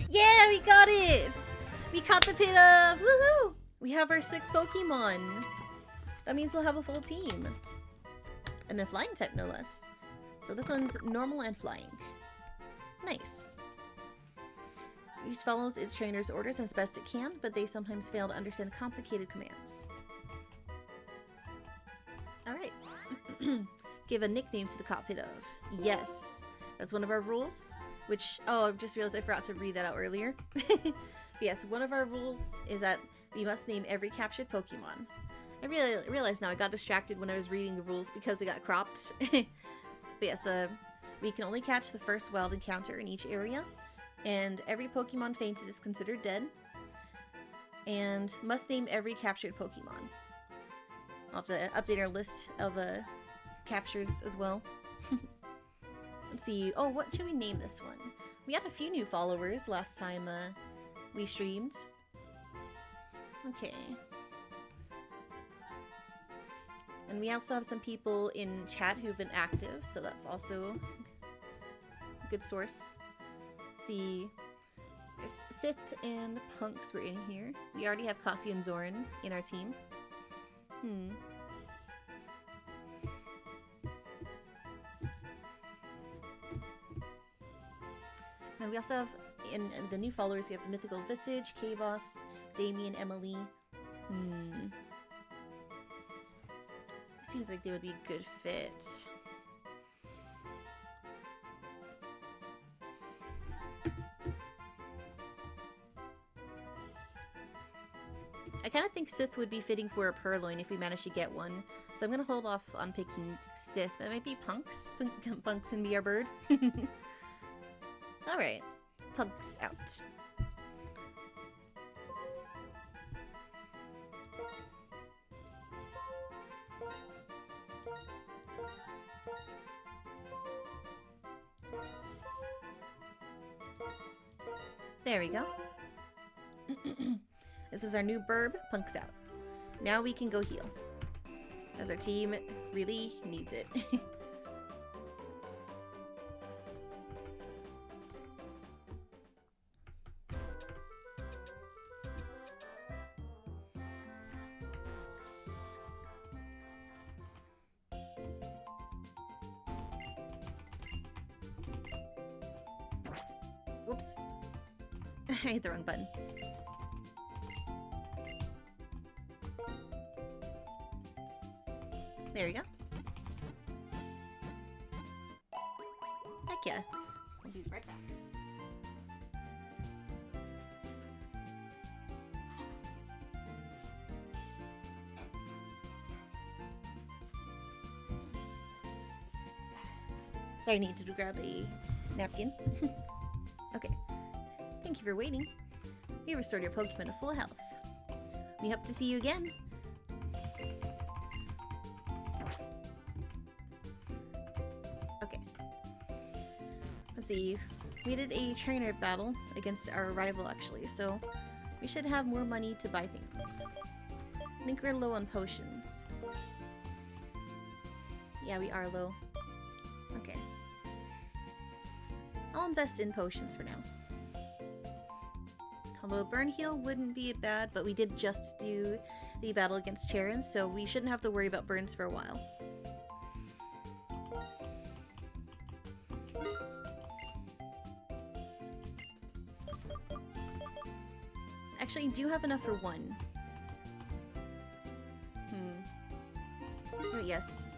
Yeah, we got it! We caught the Pidove! Woohoo! We have our 6th Pokemon. That means we'll have a full team. And a flying type, no less. So this one's normal and flying. Nice. Each follows its trainer's orders as best it can, but they sometimes fail to understand complicated commands. Alright. Give a nickname to the caught Pidove. Yes. That's one of our rules. Which, oh, I've just realized I forgot to read that out earlier. Yes, one of our rules is that we must name every captured Pokemon. I realized now I got distracted when I was reading the rules because it got cropped. But yes, we can only catch the first wild encounter in each area, and every Pokemon fainted is considered dead, and must name every captured Pokemon. I'll have to update our list of captures as well. Let's see. Oh, what should we name this one? We had a few new followers last time we streamed. Okay. And we also have some people in chat who've been active, so that's also a good source. Let's see. Sith and Punks were in here. We already have Cassie and Zoran in our team. And we also have, in the new followers, we have Mythical Visage, Kavos, Damien, Emily. seems like they would be a good fit. I kind of think Sith would be fitting for a Purloin if we manage to get one. So I'm going to hold off on picking Sith, but it might be Punks. Punks and be our bird. Alright. Punks out. There we go. This is our new burb, Punk's out. Now we can go heal, as our team really needs it. Whoops. I hit the wrong button. There we go. Heck yeah. I'll be right back. Sorry, I need to grab a napkin. Okay. Thank you for waiting. You restored your Pokemon to full health. We hope to see you again. Okay. Let's see. We did a trainer battle against our rival, actually, so we should have more money to buy things. I think we're low on potions. Yeah, we are low. Okay. I'll invest in potions for now. Although Burn Heal wouldn't be bad, but we did just do the battle against Charon, so we shouldn't have to worry about burns for a while. Actually, I do have enough for one. Oh, yes.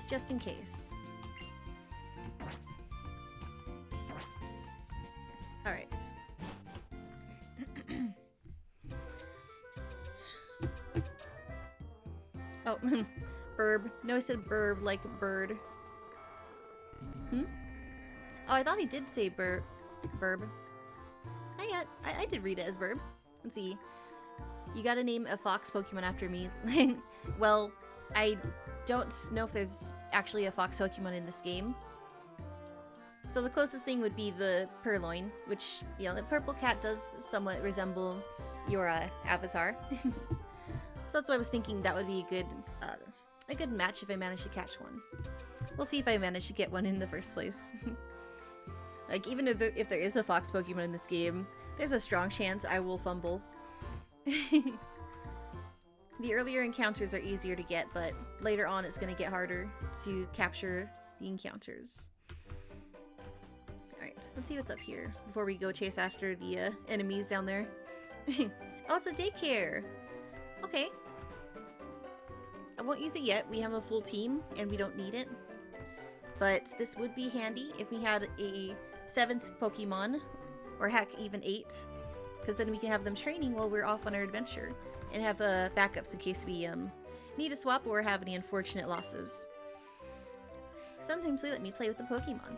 Just in case. Alright. Oh, burb. No, I said burb like bird. Oh, I thought he did say burb. Not yet. I did read it as burb. Let's see. You gotta name a fox Pokemon after me. Well, I don't know if there's actually a fox Pokemon in this game. So the closest thing would be the Purloin, which, you know, the purple cat does somewhat resemble your avatar. So that's why I was thinking that would be a good match if I manage to catch one. We'll see if I manage to get one in the first place. Like, even if there is a fox Pokemon in this game, there's a strong chance I will fumble. The earlier encounters are easier to get, but later on it's going to get harder to capture the encounters. Alright, let's see what's up here before we go chase after the enemies down there. Oh, it's a daycare! Okay. I won't use it yet. We have a full team and we don't need it. But this would be handy if we had a 7th Pokemon, or heck, even 8. Because then we can have them training while we're off on our adventure. And have backups in case we need to swap or have any unfortunate losses. Sometimes they let me play with the Pokemon.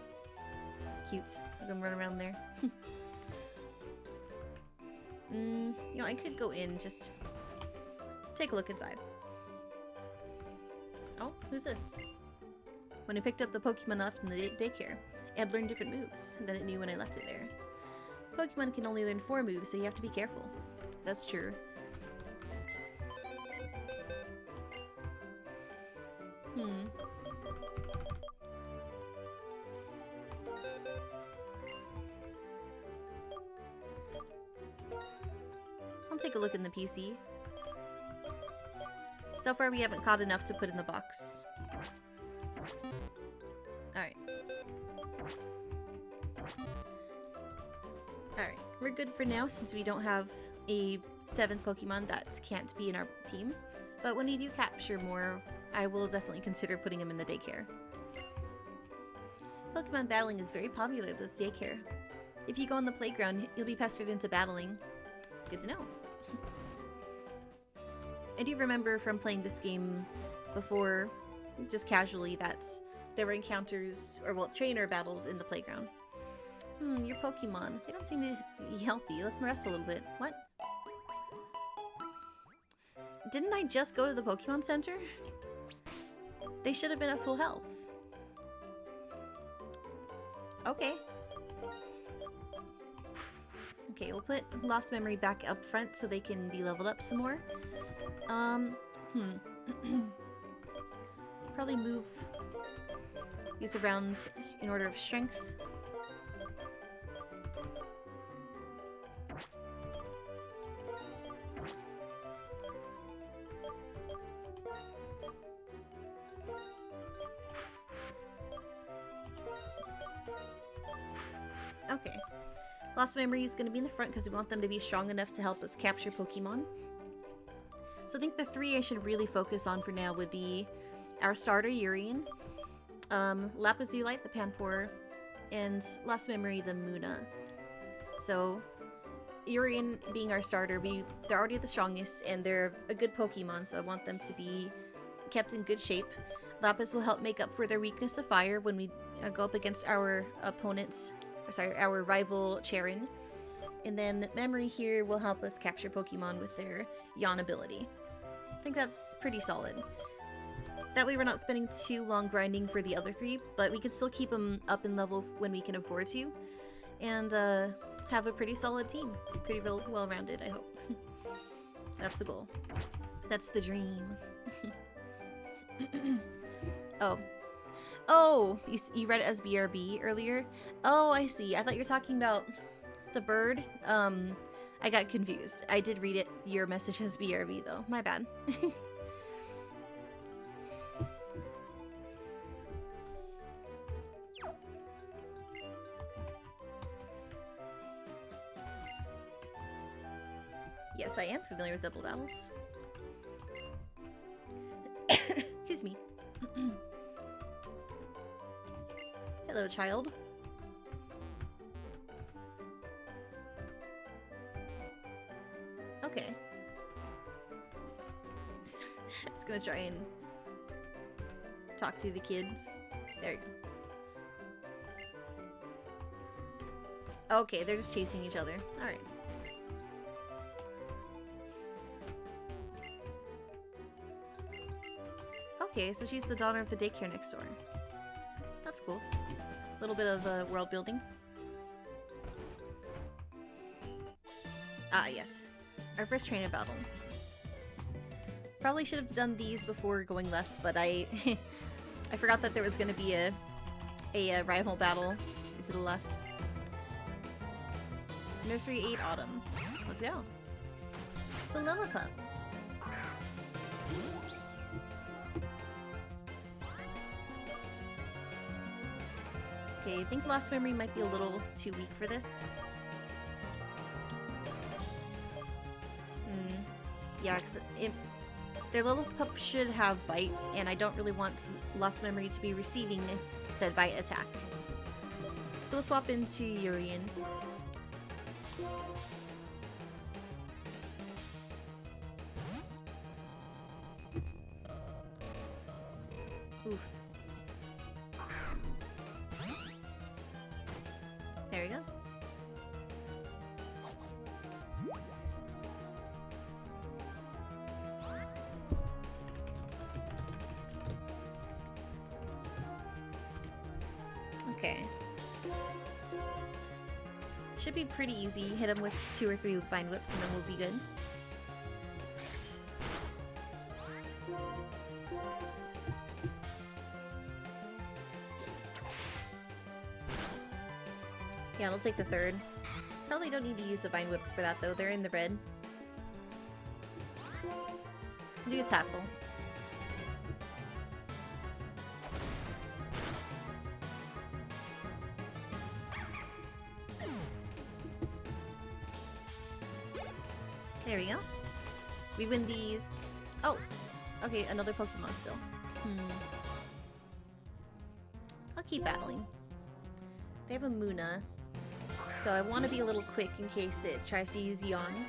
Cute. Let them run around there. You know, I could go in, just take a look inside. Oh, who's this? When I picked up the Pokemon left in the daycare, it had learned different moves than it knew when I left it there. Pokemon can only learn 4 moves, so you have to be careful. That's true. I'll take a look in the PC. So far we haven't caught enough to put in the box. Alright. Alright, we're good for now since we don't have a 7th Pokemon that can't be in our team. But when we do capture more, I will definitely consider putting him in the daycare. Pokemon battling is very popular at this daycare. If you go on the playground, you'll be pestered into battling. Good to know. I do remember from playing this game before, just casually, that there were encounters, or well, trainer battles in the playground. Your Pokemon. They don't seem to be healthy. Let them rest a little bit. What? Didn't I just go to the Pokemon Center? They should have been at full health. Okay. Okay, we'll put Lost Memory back up front so they can be leveled up some more. Probably move these around in order of strength. Okay. Lost Memory is going to be in the front because we want them to be strong enough to help us capture Pokemon. So I think the three I should really focus on for now would be our starter, Urian, Lapazulite, the Panpour, and Lost Memory, the Muna. So Urian being our starter, they're already the strongest and they're a good Pokemon, so I want them to be kept in good shape. Lapis will help make up for their weakness to fire when we go up against our our rival Charon. And then Memory here will help us capture Pokemon with their Yawn ability. I think that's pretty solid. That way we're not spending too long grinding for the other three, but we can still keep them up in level when we can afford to. And have a pretty solid team. Pretty well-rounded, I hope. That's the goal. That's the dream. Oh, you read it as BRB earlier? Oh, I see. I thought you were talking about the bird. I got confused. I did read it, your message as BRB though. My bad. Yes, I am familiar with double battles. Excuse me. Hello, child. Okay. It's gonna try and talk to the kids. There you go. Okay, they're just chasing each other. Alright. Okay, so she's the daughter of the daycare next door. That's cool. A little bit of world building. Ah, yes. Our first trainer battle. Probably should have done these before going left, but I I forgot that there was going to be a rival battle to the left. Nursery 8 Autumn. Let's go. It's a level cup. Okay, I think Lost Memory might be a little too weak for this. Yeah, because their little pup should have bites, and I don't really want Lost Memory to be receiving said bite attack. So we'll swap into Urian. Oof. There we go. Okay. Should be pretty easy. Hit him with 2 or 3 Vine Whips and then we'll be good. Yeah, let's take the 3rd. Probably don't need to use the Vine Whip for that though. They're in the red. Do a tackle. There we go. We win these. Oh, okay, another Pokemon still. I'll keep battling. They have a Muna, so I want to be a little quick in case it tries to use Yawn.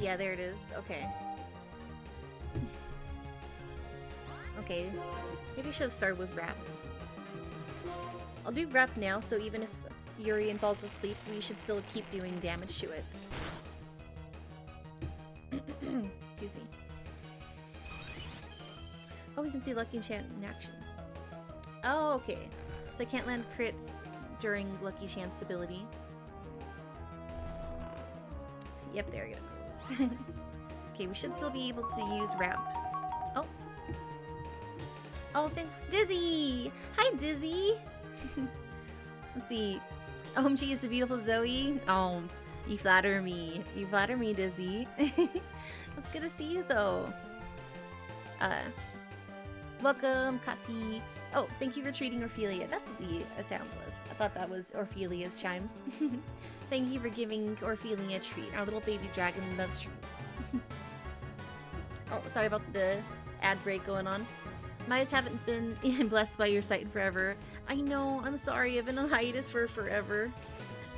Yeah, there it is. Okay. Okay. Maybe I should have started with Wrap. I'll do Wrap now, so even if Urian falls asleep, we should still keep doing damage to it. Excuse me. Oh, we can see Lucky Enchant in action. Oh, okay. So I can't land crits during Lucky Enchant's ability. Yep, there it goes. Okay, we should still be able to use Wrap. Oh. Oh, Dizzy! Hi, Dizzy! Let's see. Oh, geez, the beautiful Zoe. Oh, you flatter me. You flatter me, Dizzy. It's good to see you, though. Welcome, Cassie. Oh, thank you for treating Ophelia. That's what the sound was. I thought that was Ophelia's chime. Thank you for giving Ophelia a treat. Our little baby dragon loves treats. Oh, sorry about the ad break going on. My eyes haven't been blessed by your sight forever. I know, I'm sorry, I've been on hiatus for forever.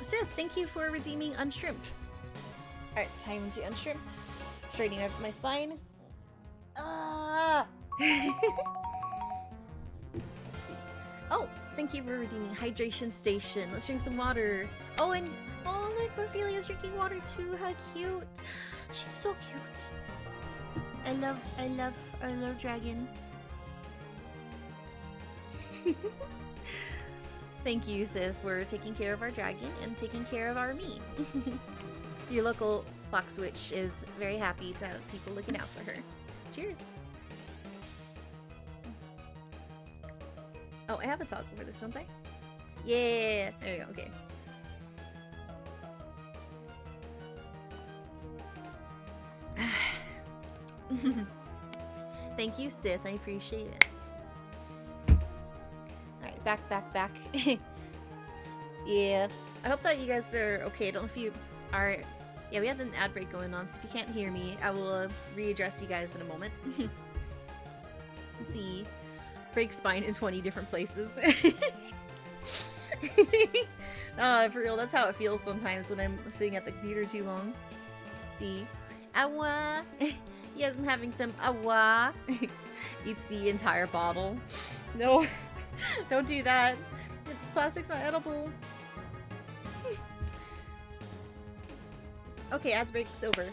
Sith, thank you for redeeming Unshrimped. Alright, time to unshrimp. Straightening up my spine. Ah! Oh, thank you for redeeming Hydration Station. Let's drink some water. Oh, and oh, look, Ophelia's drinking water too. How cute. She's so cute. I love our little dragon. Thank you, Sith, for taking care of our dragon and taking care of our me. Your local fox witch is very happy to have people looking out for her. Cheers. Oh, I have a talk over this, don't I? Yeah! There we go, okay. Thank you, Sith. I appreciate it. Alright, back. Yeah. I hope that you guys are okay. I don't know if you are... Yeah, we have an ad break going on, so if you can't hear me, I will readdress you guys in a moment. Let's see. Break spine in 20 different places. For real, that's how it feels sometimes when I'm sitting at the computer too long. Let's see. Awa! Yes, I'm having some awa. Eats the entire bottle. No, don't do that. It's plastic's not edible. Okay, ads break's over.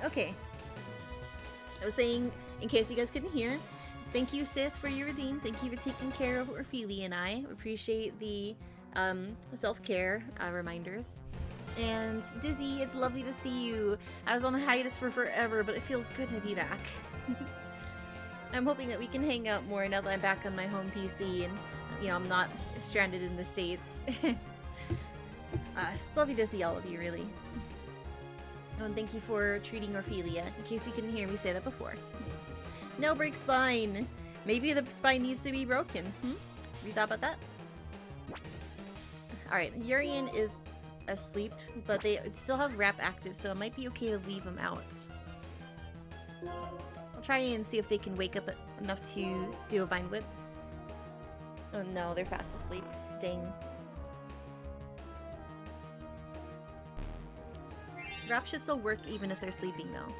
Okay. I was saying, in case you guys couldn't hear, thank you, Sith, for your redeems. Thank you for taking care of Ophelia and I. Appreciate the self-care reminders. And Dizzy, it's lovely to see you. I was on a hiatus for forever, but it feels good to be back. I'm hoping that we can hang out more now that I'm back on my home PC and, you know, I'm not stranded in the States. It's lovely to see all of you, really. Oh, and thank you for treating Ophelia, in case you couldn't hear me say that before. No, break spine! Maybe the spine needs to be broken. Have you thought about that? Alright, Urian is asleep, but they still have Wrap active, so it might be okay to leave them out. I'll try and see if they can wake up enough to do a Vine Whip. Oh no, they're fast asleep. Dang. Wrap should still work even if they're sleeping, though.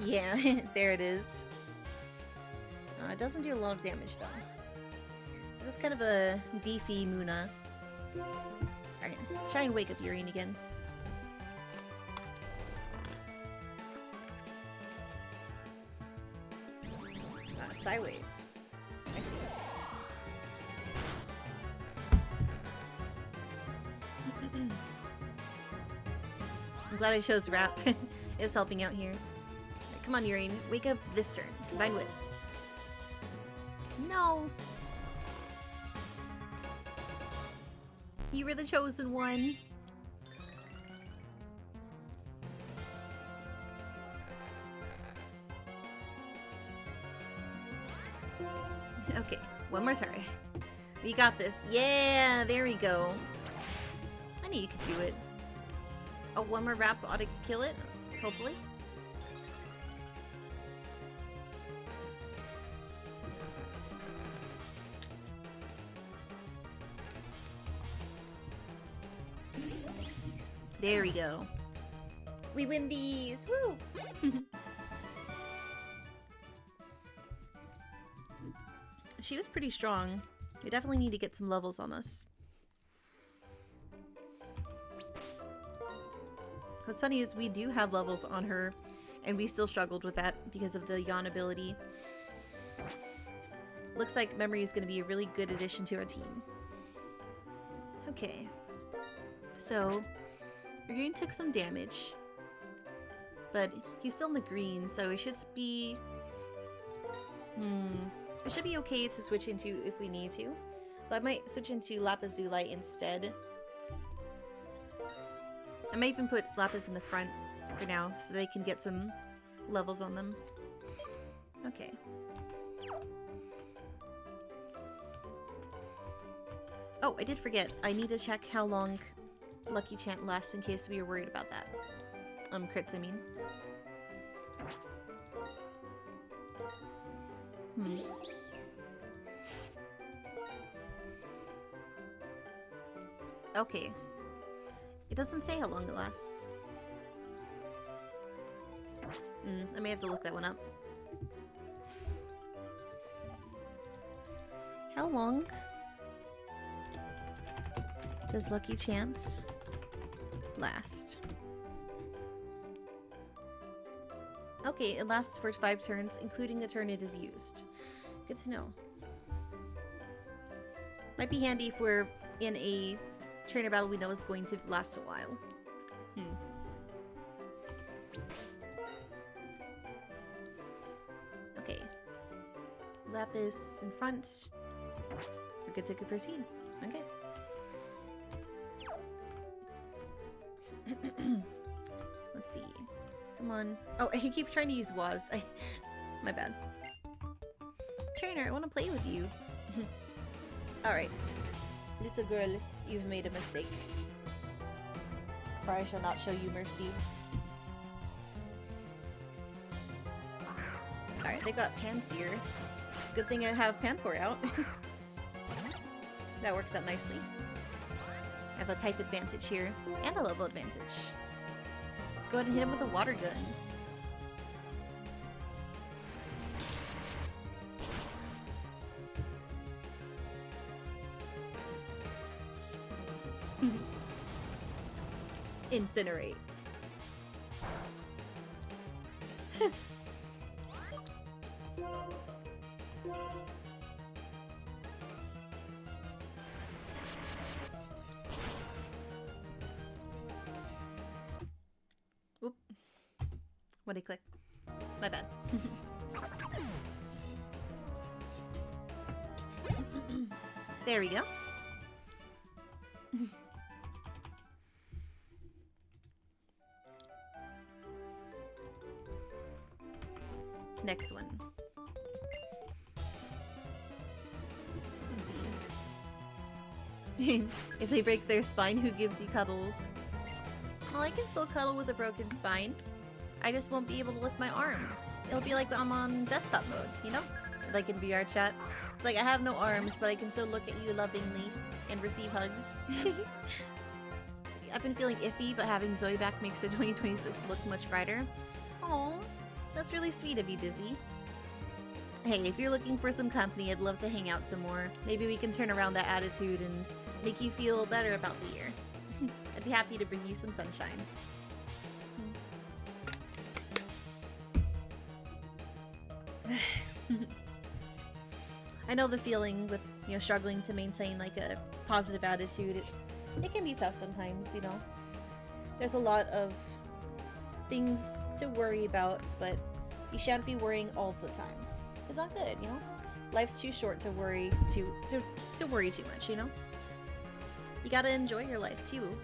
Yeah, there it is. It doesn't do a lot of damage, though. This is kind of a beefy Muna. Alright, let's try and wake up Urian again. Psywave. I see. I'm glad I chose Wrap. It's helping out here. Right, come on, Urian. Wake up this turn. Vine Whip. No! You were the chosen one. Okay, One more try. We got this. Yeah, there we go. I knew you could do it. Oh, one more wrap ought to kill it, hopefully. There we go. We win these! Woo! She was pretty strong. We definitely need to get some levels on us. What's funny is we do have levels on her, and we still struggled with that because of the yawn ability. Looks like Memory is going to be a really good addition to our team. Okay. So, Green took some damage, but he's still in the green, so it should be... It should be okay to switch into if we need to. But I might switch into Lapis Lazuli instead. I might even put Lapis in the front for now, so they can get some levels on them. Okay. Oh, I did forget. I need to check how long Lucky Chant lasts in case we were worried about that. Crits, I mean. Okay. It doesn't say how long it lasts. I may have to look that one up. How long does Lucky Chance last? Okay, it lasts for 5 turns, including the turn it is used. Good to know. Might be handy if we're in a trainer battle we know is going to last a while. Okay. Lapis in front. We're good to proceed. Okay. Let's see. Come on. Oh, I keep trying to use WASD. My bad. Trainer, I want to play with you. Alright. Little girl, you've made a mistake. For I shall not show you mercy. Alright, they got Panseer. Good thing I have Panpour out. That works out nicely. I have a type advantage here, and a level advantage. So let's go ahead and hit him with a water gun. Incinerate. Oop. What'd he click? My bad. There we go. Next one. Let's see. If they break their spine, who gives you cuddles? Well, I can still cuddle with a broken spine. I just won't be able to lift my arms. It'll be like I'm on desktop mode, you know? Like in VR chat. It's like I have no arms, but I can still look at you lovingly and receive hugs. I've been feeling iffy, but having Zoe back makes the 2026 look much brighter. Aww. That's really sweet of you, Dizzy. Hey, if you're looking for some company, I'd love to hang out some more. Maybe we can turn around that attitude and make you feel better about the year. I'd be happy to bring you some sunshine. I know the feeling with, you know, struggling to maintain like a positive attitude. It can be tough sometimes, you know. There's a lot of things to worry about, but you shan't be worrying all the time. It's not good, you know? Life's too short to worry to worry too much, you know? You gotta enjoy your life too.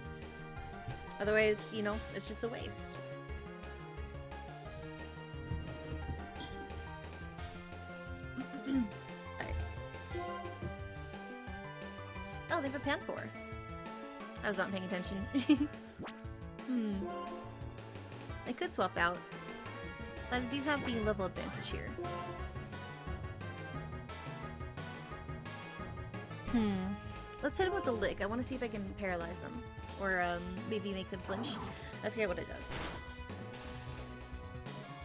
Otherwise, you know, it's just a waste. Alright. pan for? I was not paying attention. I could swap out, but I do have the level advantage here. Let's hit him with the lick. I want to see if I can paralyze him. Or maybe make them flinch. I forget what it does.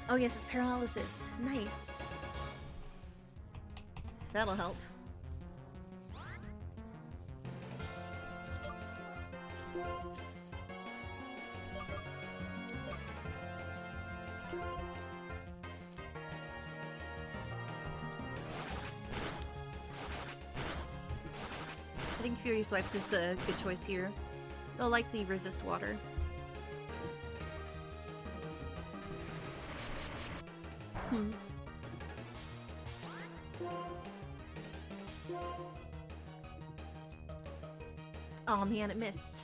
Oh yes, it's paralysis. Nice. That'll help. I think Fury Swipes is a good choice here. They'll likely resist water. Oh man, it missed.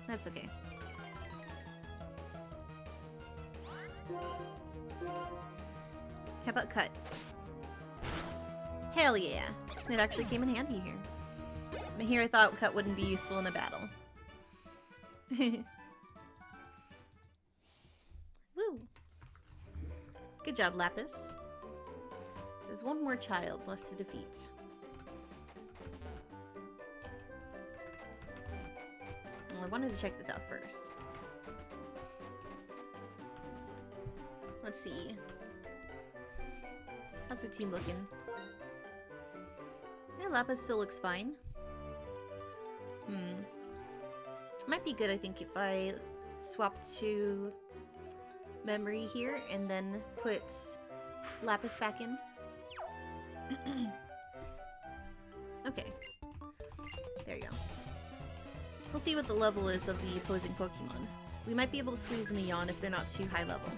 That's okay. How about cuts? Hell yeah! It actually came in handy here. But here I thought cut wouldn't be useful in a battle. Woo! Good job, Lapis. There's one more child left to defeat. Well, I wanted to check this out first. Let's see. How's your team looking? Yeah, Lapis still looks fine. Might be good, I think, if I swap to memory here and then put Lapis back in. Okay. There you go. We'll see what the level is of the opposing Pokemon. We might be able to squeeze in a yawn if they're not too high level.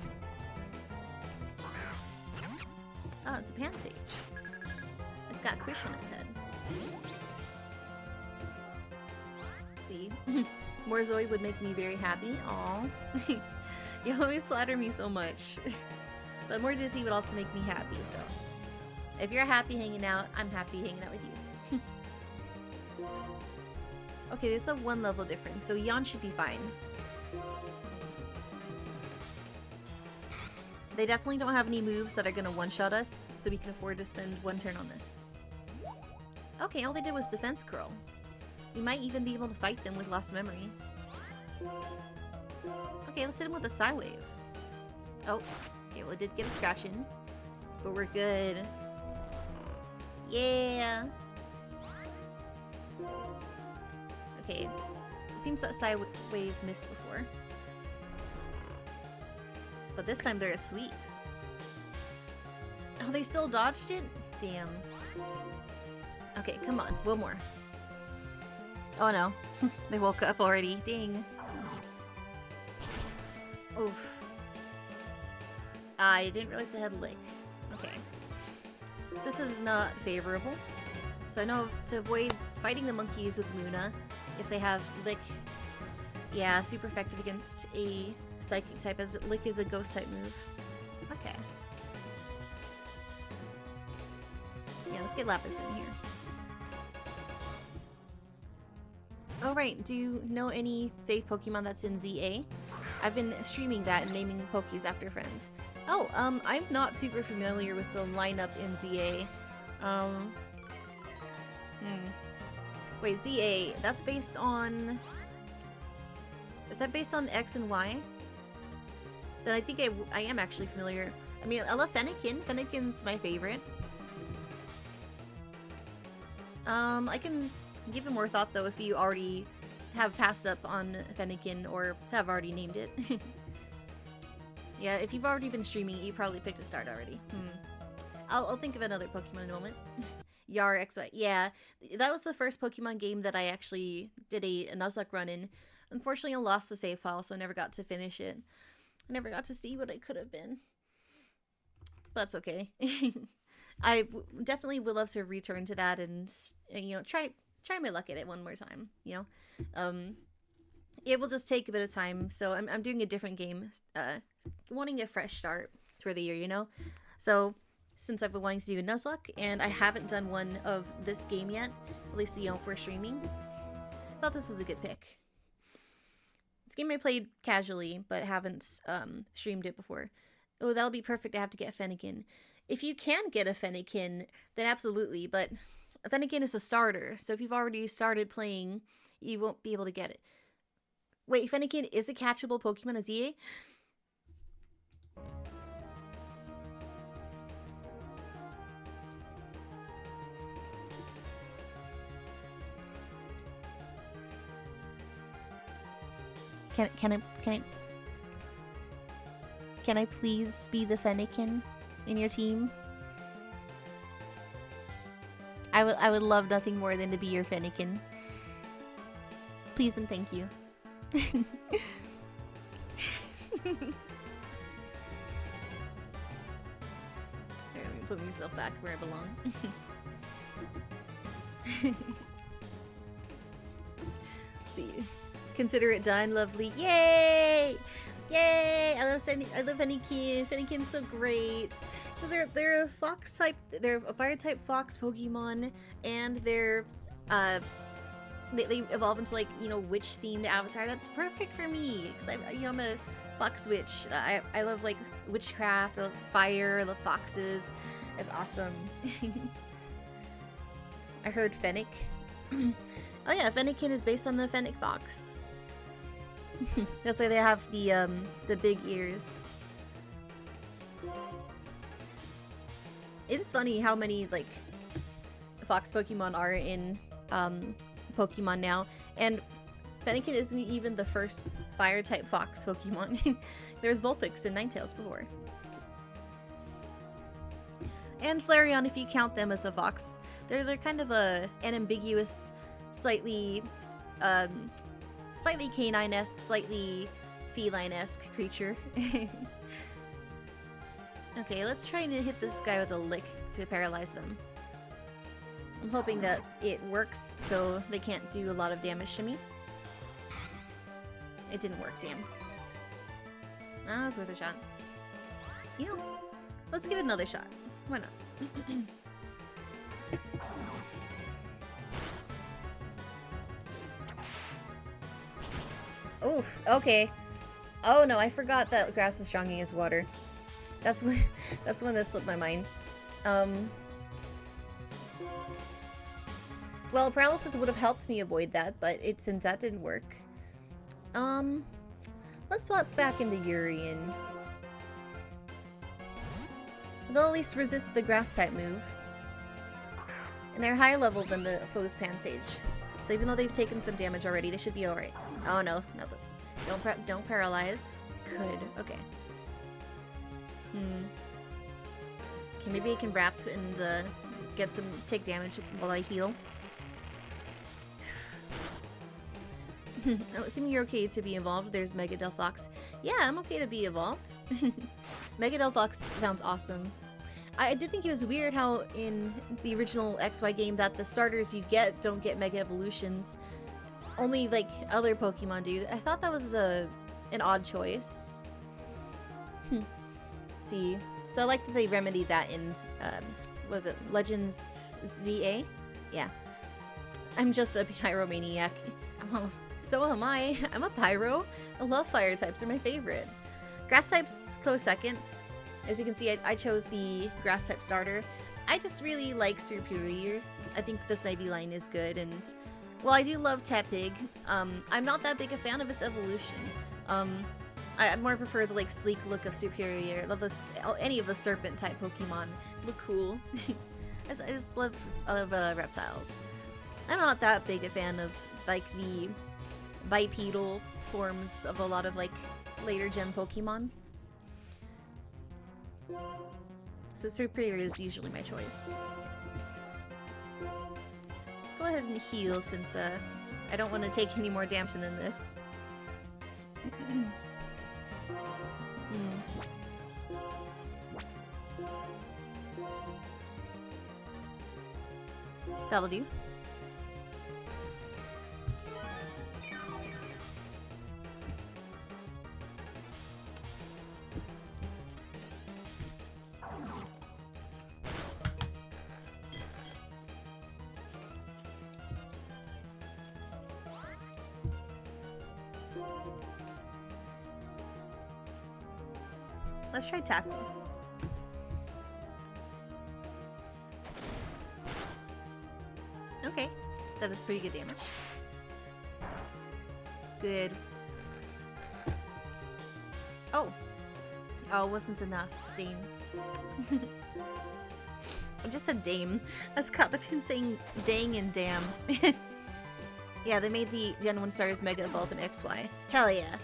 Oh, it's a Pansage. It's got Krish on its head. See? More Zoe would make me very happy. Aww. You always flatter me so much. But more Dizzy would also make me happy, so. If you're happy hanging out, I'm happy hanging out with you. Okay, it's a 1 level difference, so Yawn should be fine. They definitely don't have any moves that are gonna one-shot us, so we can afford to spend 1 turn on this. Okay, all they did was defense curl. We might even be able to fight them with lost memory. Okay, let's hit him with a Psy Wave. Oh, okay, well it did get a scratch in, but we're good. Yeah! Okay, it seems that Psy Wave missed before. But this time they're asleep. Oh, they still dodged it? Damn. Okay, come on, one more. Oh no, they woke up already, dang. Oof. I didn't realize they had Lick. Okay. This is not favorable. So I know to avoid fighting the monkeys with Luna, if they have Lick, yeah, super effective against a Psychic type, as Lick is a Ghost type move. Okay. Yeah, let's get Lapis in here. Oh right, do you know any fake Pokemon that's in ZA? I've been streaming that and naming Pokies after friends. Oh, I'm not super familiar with the lineup in ZA. Wait, ZA, that's based on... Is that based on X and Y? Then I think I am actually familiar. I mean, I love Fennekin. Fennekin's my favorite. I can give it more thought though if you already have passed up on Fennekin or have already named it. Yeah, if you've already been streaming, you probably picked a start already. I'll think of another Pokemon in a moment. Yar XY. Yeah, that was the first Pokemon game that I actually did a Nuzlocke run in. Unfortunately, I lost the save file, so I never got to finish it. I never got to see what I could have been. But that's okay. I definitely would love to return to that and you know, try my luck at it one more time, you know. It will just take a bit of time, so I'm doing a different game, wanting a fresh start for the year, you know. So since I've been wanting to do a Nuzlocke, and I haven't done one of this game yet, at least, you know, for streaming. Thought this was a good pick. It's a game I played casually, but haven't streamed it before. Oh, that'll be perfect to have to get a Fennekin. If you can get a Fennekin, then absolutely, but a Fennekin is a starter, so if you've already started playing, you won't be able to get it. Wait, Fennekin is a catchable Pokemon as EA? Can I please be the Fennekin in your team? I would love nothing more than to be your Fennekin. Please and thank you. Let me put myself back where I belong. Let's see. Consider it done. Lovely. Yay! Yay! I love Fennekin. Fennekin's so great. They're a fox type. They're a fire type fox Pokemon, and they're they evolve into, like, you know, witch themed avatar. That's perfect for me because I'm a fox witch. I love, like, witchcraft. I love fire. I love foxes. It's awesome. I heard Fennec. Oh yeah, Fennekin is based on the Fennec fox. That's why they have the big ears. It is funny how many, like, fox Pokemon are in Pokemon now, and Fennekin isn't even the first fire type fox Pokemon. There's Vulpix and Ninetales before. And Flareon, if you count them as a fox. They're kind of an ambiguous, slightly canine-esque, slightly feline-esque creature. Okay, let's try and hit this guy with a lick to paralyze them. I'm hoping that it works so they can't do a lot of damage to me. It didn't work, damn. Ah, it was worth a shot. You know, let's give it another shot. Why not? Oof, okay. Oh no, I forgot that grass is strong against water. That's when that slipped my mind. Well, paralysis would have helped me avoid that, but since that didn't work. Let's swap back into Urian. They'll at least resist the grass type move. And they're higher level than the foe's Pansage. So even though they've taken some damage already, they should be alright. Oh no, don't paralyze. Good, okay. Okay, maybe I can wrap and take damage while I heal. Assuming you're okay to be involved, there's Mega Delphox. Yeah, I'm okay to be involved. Mega Delphox sounds awesome. I did think it was weird how in the original XY game that the starters you get don't get Mega Evolutions. Only, like, other Pokemon do. I thought that was an odd choice. Let's see. So I like that they remedied that in, was it Legends ZA? Yeah. I'm just a Pyromaniac. Oh, so am I. I'm a Pyro. I love fire types. They're my favorite. Grass types close second. As you can see, I chose the grass type starter. I just really like Superior. I think the Snivy line is good, and well, I do love Tepig. I'm not that big a fan of its evolution. I more prefer the, like, sleek look of Superior. I love any of the serpent type Pokemon. Look cool. I just love reptiles. I'm not that big a fan of, like, the bipedal forms of a lot of, like, later gen Pokemon. So Superior is usually my choice. Let's go ahead and heal since I don't want to take any more damage than this. That'll do. Let's try tackle. Okay, that is pretty good damage. Good. Oh! Oh, it wasn't enough. Dame. I just said dame. I was caught between saying dang and damn. Yeah, they made the Gen 1 Stars Mega Evolve in XY. Hell yeah.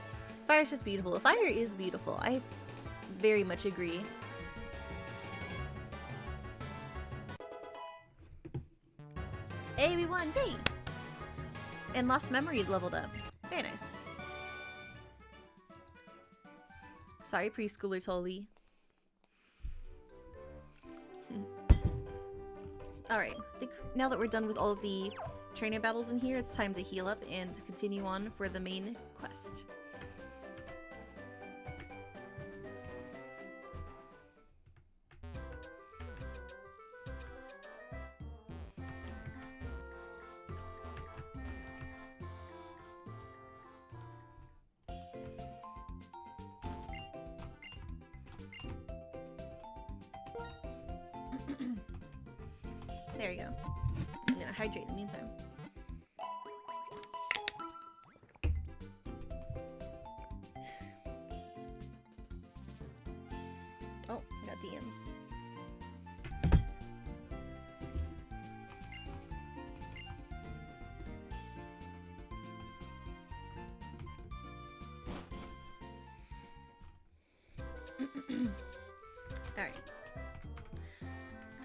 Fire's just beautiful. Fire is beautiful. I very much agree. Hey, we won! Yay! And Lost Memory leveled up. Very nice. Sorry, preschooler Tolly. Alright, I think now that we're done with all of the trainer battles in here, it's time to heal up and continue on for the main quest. There you go. I'm gonna hydrate in the meantime. Oh, I got DMs. Alright.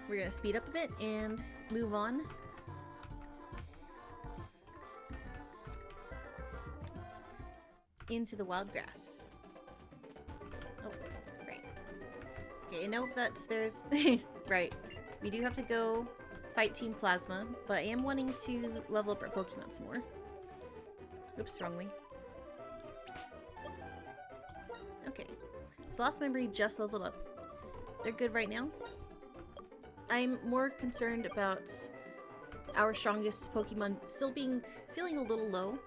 We're gonna speed up a bit and move on. Into the wild grass. Oh, right. Okay, I know there's right. We do have to go fight Team Plasma, but I am wanting to level up our Pokemon some more. Oops, wrong way. Okay. So Lost Memory just leveled up. They're good right now. I'm more concerned about our strongest Pokemon still feeling a little low.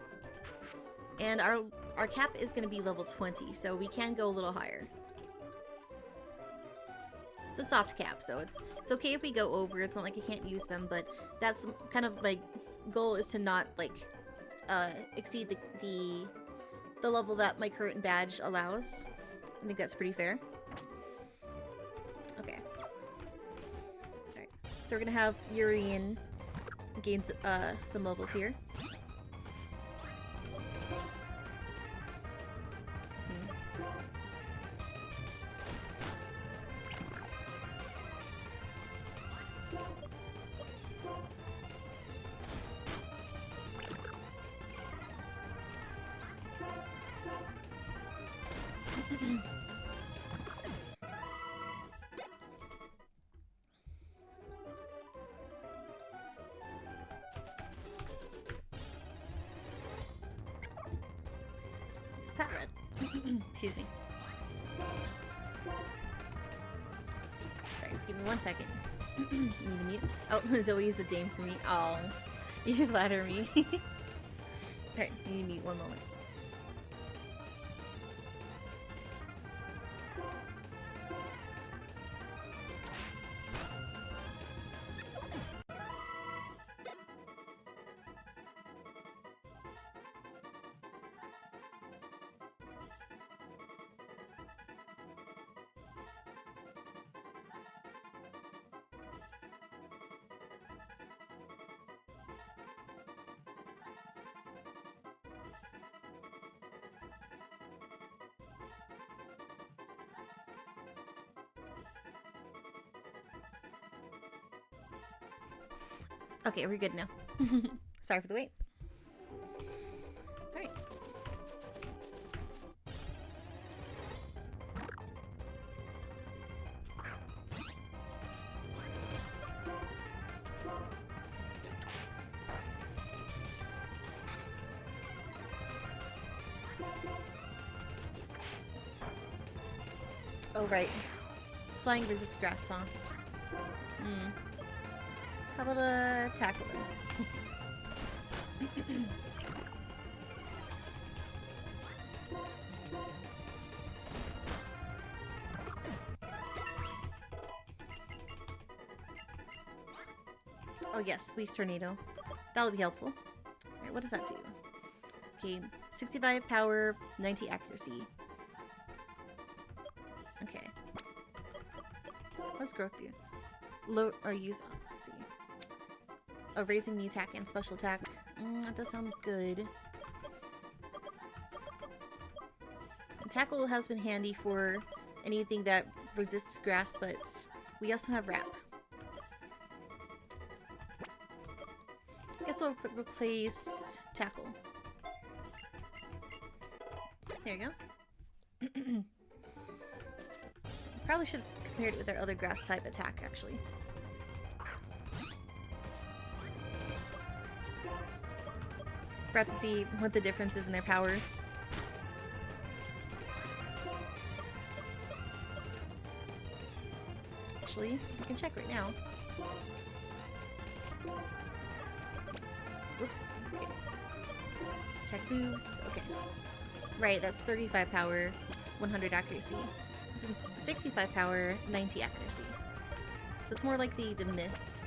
And our cap is going to be level 20, so we can go a little higher. It's a soft cap, so it's okay if we go over. It's not like I can't use them, but that's kind of my goal, is to not like exceed the level that my current badge allows. I think that's pretty fair. Okay. Alright. So we're gonna have Urian gain some levels here. It's Pat Red. Excuse me. Sorry, give me 1 second. Need to mute. Oh, Zoe's the dame for me. Oh, you flatter me. Alright, need to mute 1 moment. Okay, we're good now. Sorry for the wait. Alright. Oh, right. Flying resist grass, huh? Hmm. How about a tackle then? Oh yes, Leaf Tornado. That'll be helpful. Alright, what does that do? Okay, 65 power, 90 accuracy. Okay. What does growth do? Low or use. Let's see. Oh, raising the attack and special attack. That does sound good. And tackle has been handy for anything that resists grass, but we also have wrap. Guess we'll replace tackle. There you go. Probably should have compared it with our other grass type attack, actually. Forgot to see what the difference is in their power. Actually, we can check right now. Whoops. Okay. Check moves. Okay. Right, that's 35 power, 100 accuracy. Since 65 power, 90 accuracy. So it's more likely to miss.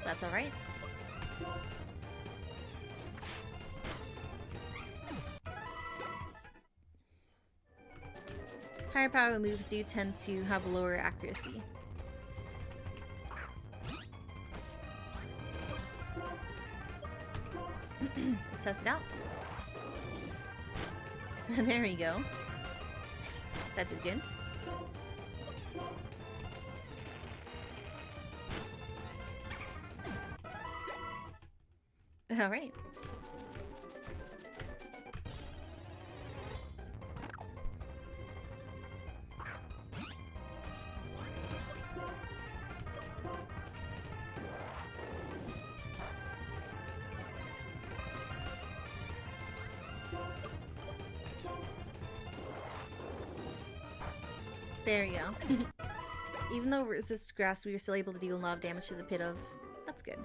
That's alright. Higher power moves do tend to have lower accuracy. Let's test it out. There we go. That did good. Alright. There we go. Even though resist grass, we were still able to deal a lot of damage to the pit of. That's good.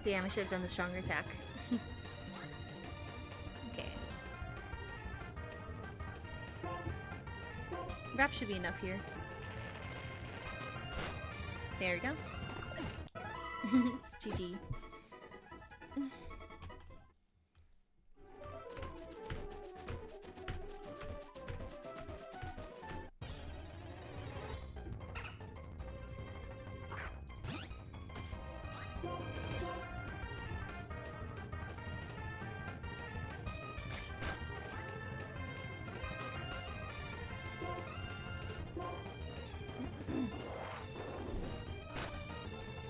Damn, I should have done the stronger attack. Okay. Wrap should be enough here. There we go. GG.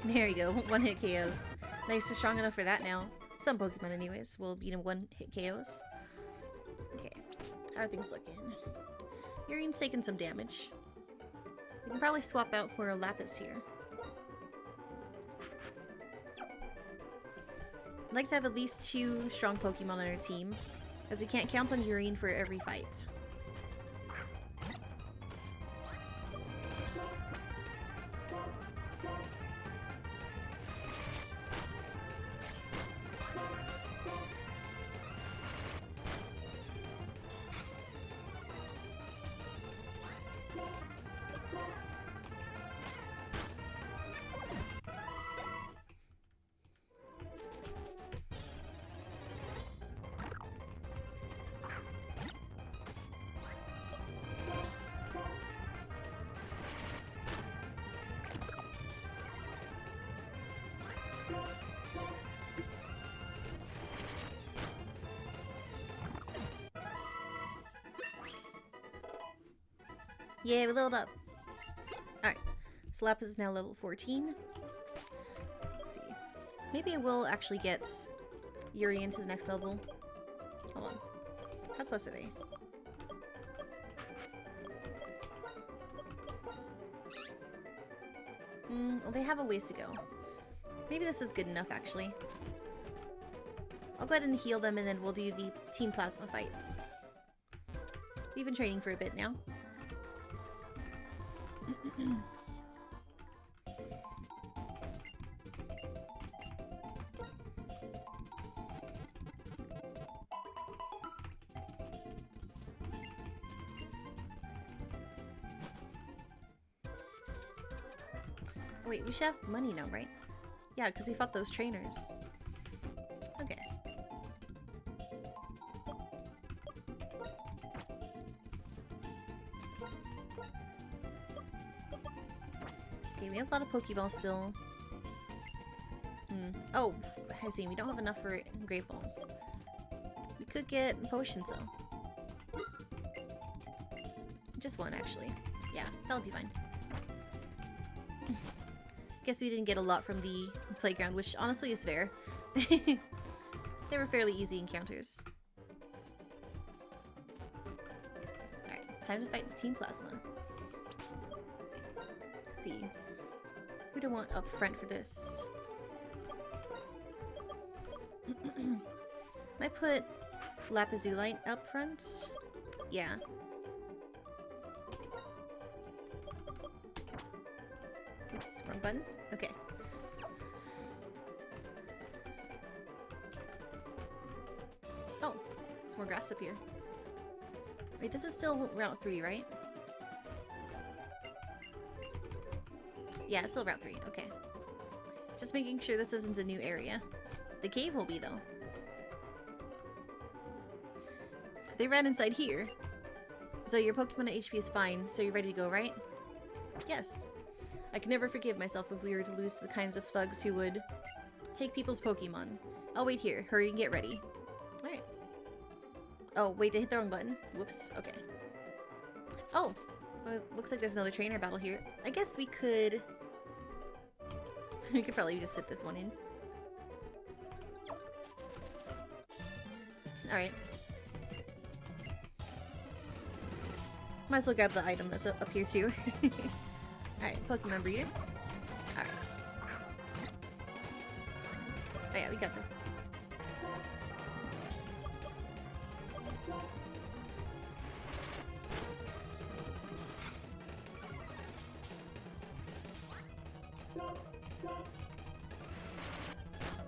There you go, one-hit KOs. Nice, we're strong enough for that now. Some Pokemon anyways will beat in one-hit KOs. Okay, how are things looking? Urine's taking some damage. We can probably swap out for a Lapis here. I'd like to have at least 2 strong Pokemon on our team, as we can't count on Urine for every fight. Yeah, we leveled up. Alright, so Lapis is now level 14. Let's see. Maybe I will actually get Yuri into the next level. Hold on. How close are they? Well, they have a ways to go. Maybe this is good enough, actually. I'll go ahead and heal them, and then we'll do the Team Plasma fight. We've been training for a bit now. Wait, we should have money now, right? Yeah, because we fought those trainers. Okay. Okay, we have a lot of Pokeballs still. Oh, I see. We don't have enough for Great Balls. We could get potions, though. Just one, actually. Yeah, that'll be fine. Guess we didn't get a lot from the playground, which honestly is fair. They were fairly easy encounters. Alright, time to fight Team Plasma. Let's see. Who do I want up front for this? Might put Lapazulite up front. Yeah. Oops, wrong button. Okay. Oh, there's more grass up here. Wait, this is still Route 3, right? Yeah, it's still Route 3. Okay. Just making sure this isn't a new area. The cave will be, though. They ran inside here. So your Pokemon HP is fine, so you're ready to go, right? Yes. I could never forgive myself if we were to lose the kinds of thugs who would take people's Pokemon. I'll wait here. Hurry and get ready. Alright. Oh, wait, I hit the wrong button. Whoops. Okay. Oh! Well, looks like there's another trainer battle here. I guess we could... we could probably just fit this one in. Alright. Might as well grab the item that's up here too. Alright, Pokemon Breeder. Alright. Oh yeah, we got this.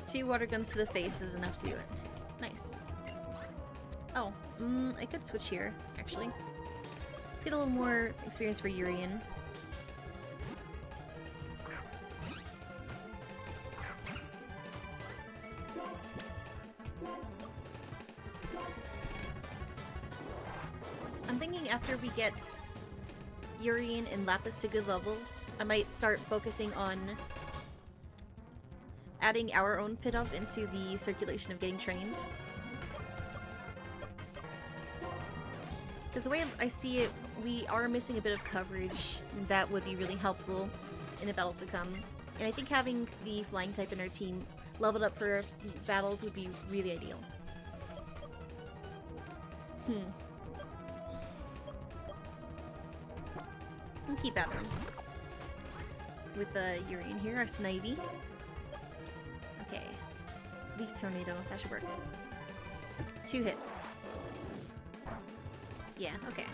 Two water guns to the face is enough to do it. Nice. Oh, I could switch here, actually. Let's get a little more experience for Urian. I'm thinking after we get Urian and Lapis to good levels, I might start focusing on adding our own Pidove into the circulation of getting trained. Because the way I see it, we are missing a bit of coverage that would be really helpful in the battles to come. And I think having the flying type in our team leveled up for battles would be really ideal. We'll keep at them. With the Urian here, our Snivy. Okay. Leaf Tornado, that should work. 2 hits. Yeah, okay.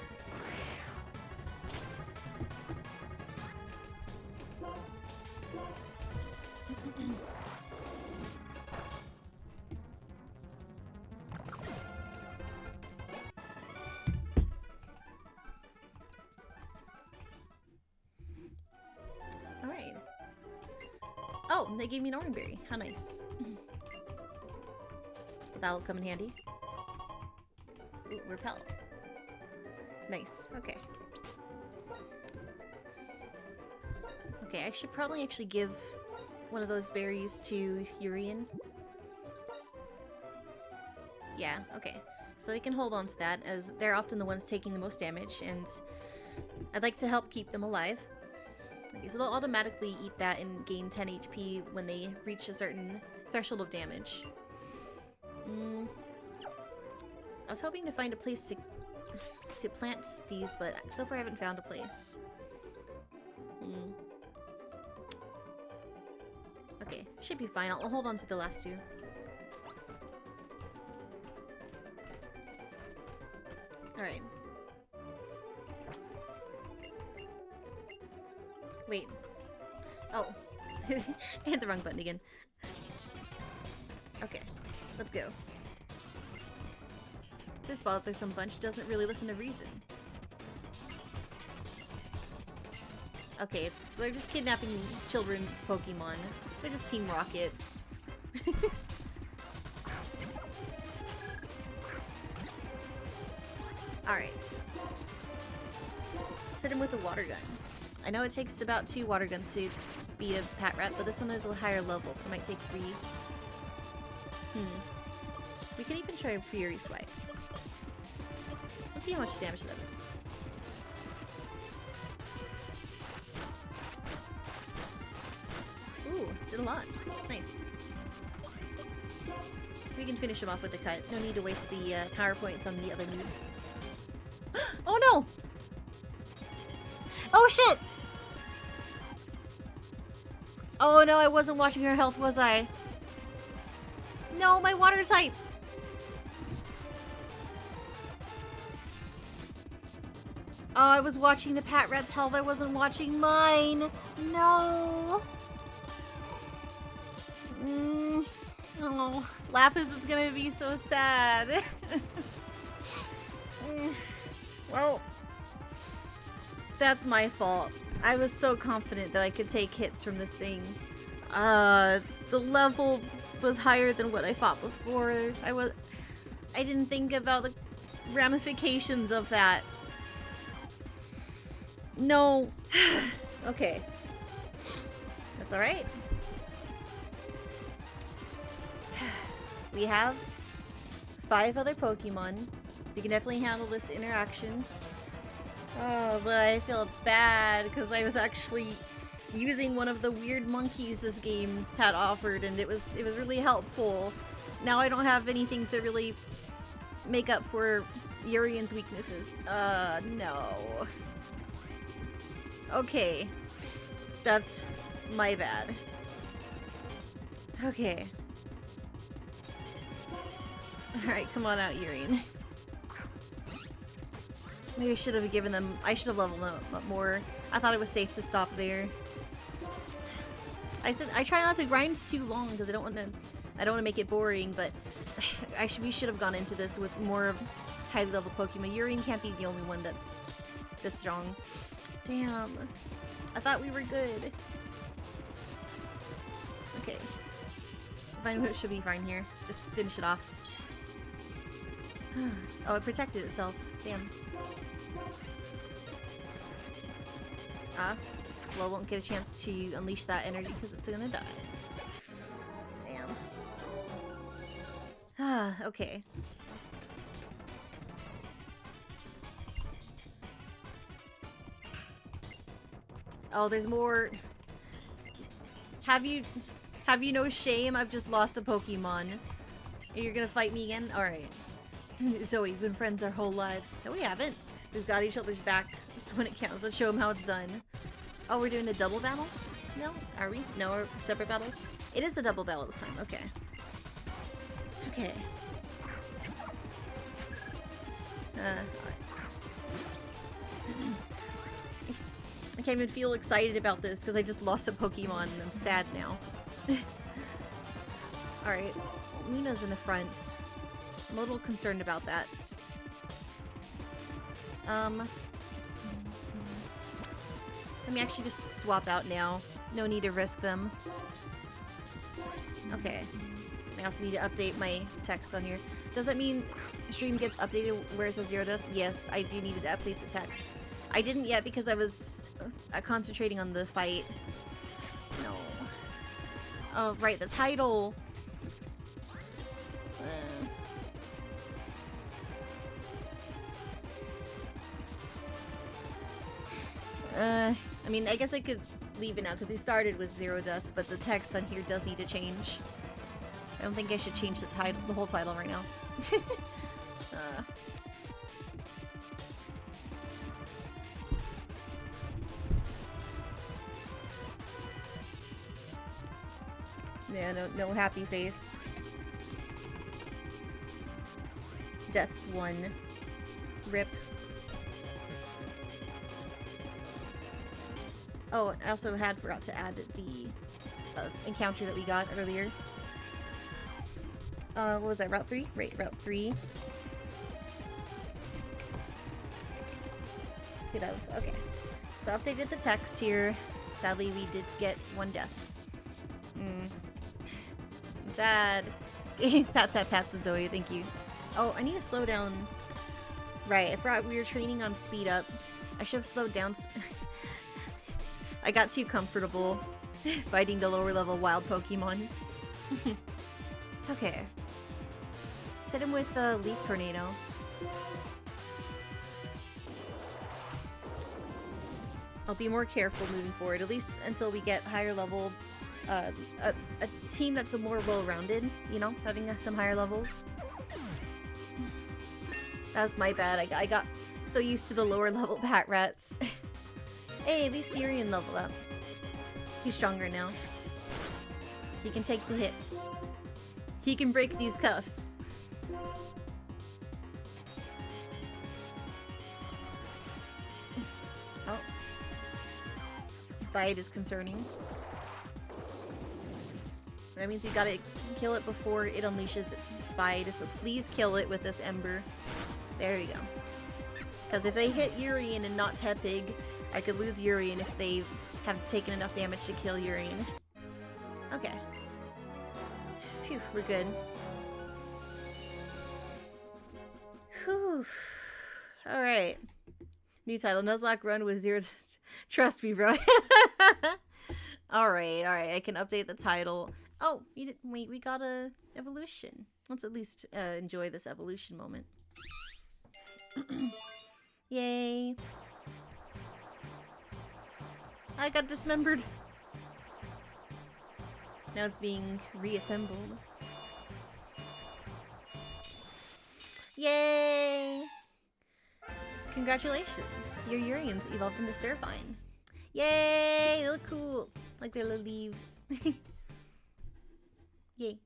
Alright. Oh, they gave me an orange berry. How nice. That'll come in handy. Ooh, repel. Nice. Okay. Okay, I should probably actually give one of those berries to Urian. Yeah, okay. So they can hold on to that, as they're often the ones taking the most damage, and I'd like to help keep them alive. Okay, so they'll automatically eat that and gain 10 HP when they reach a certain threshold of damage. I was hoping to find a place to plant these, but so far I haven't found a place. Should be fine. I'll hold on to the last two. Alright. Wait. Oh. I hit the wrong button again. Okay. Let's go. This bothersome bunch doesn't really listen to reason. Okay, so they're just kidnapping children's Pokemon. They're just Team Rocket. Alright. Hit him with a water gun. I know it takes about 2 water guns to beat a Pat Rat, but this one is a higher level, so it might take 3. We can even try Fury Swipes. Let's see how much damage that is. Ooh, did a lot. Nice. We can finish him off with a cut. No need to waste the power points on the other moves. Oh no! Oh shit! Oh no, I wasn't watching her health, was I? No, my water type! Oh, I was watching the Pat Rat's health, I wasn't watching mine! No! Oh, Lapis is gonna be so sad. Well, that's my fault. I was so confident that I could take hits from this thing. The level was higher than what I fought before. I didn't think about the ramifications of that. No. Okay. That's alright. We have 5 other Pokemon. We can definitely handle this interaction. Oh, but I feel bad because I was actually using one of the weird monkeys this game had offered, and it was really helpful. Now I don't have anything to really make up for Urian's weaknesses. No. Okay. That's my bad. Okay. Alright, come on out, Urian. Maybe I should have given them... I should have leveled them up more. I thought it was safe to stop there. I said I try not to grind too long because I don't want to make it boring, but we should have gone into this with more highly level Pokemon. Urian can't be the only one that's this strong. Damn. I thought we were good. Okay. Vine should be fine here. Just finish it off. Oh, it protected itself. Damn. Well, it won't get a chance to unleash that energy because it's gonna die. Damn. Okay. Oh, there's more. Have you no shame? I've just lost a Pokemon. And you're gonna fight me again? Alright. Zoe, we've been friends our whole lives. No, we haven't. We've got each other's back, so when it counts, let's show them how it's done. Oh, we're doing a double battle? No? Are we? No, we're separate battles? It is a double battle this time, okay. Okay. I can't even feel excited about this because I just lost a Pokemon and I'm sad now. Alright, Luna's in the front. I'm a little concerned about that. Let me actually just swap out now. No need to risk them. Okay. I also need to update my text on here. Does that mean stream gets updated where it says 0 deaths? Yes, I do need to update the text. I didn't yet because I was concentrating on the fight. No. Oh, right, the title. I mean, I guess I could leave it now because we started with 0 deaths, but the text on here does need to change. I don't think I should change the title, the whole title right now. Yeah, no happy face. Death's 1. Rip. Oh, I also forgot to add the encounter that we got earlier. What was that? Route 3? Right, Route 3. Get out. Okay. So updated the text here. Sadly, we did get 1 death. I'm sad. Pat to Zoe, thank you. Oh, I need to slow down. Right, I forgot we were training on speed up. I should have slowed down. I got too comfortable fighting the lower level wild Pokemon. Okay. Set him with the Leaf Tornado. I'll be more careful moving forward, at least until we get higher level, a team that's more well-rounded, you know, having some higher levels. That was my bad. I got so used to the lower level Pat Rats. Hey, at least Urian leveled up. He's stronger now. He can take the hits. He can break these cuffs. Oh. Bite is concerning. That means we gotta kill it before it unleashes Bite, so please kill it with this Ember. There you go. Because if they hit Urian and not Tepig, I could lose Urian if they have taken enough damage to kill Urian. Okay. Phew, we're good. Whew. Alright. New title, Nuzlocke run with 0 trust me, bro. Alright, I can update the title. Oh, we got a evolution. Let's at least enjoy this evolution moment. Yay. I got dismembered. Now it's being reassembled. Yay! Congratulations! Your Urians evolved into Surfine. Yay! They look cool. Like their little leaves. Yay.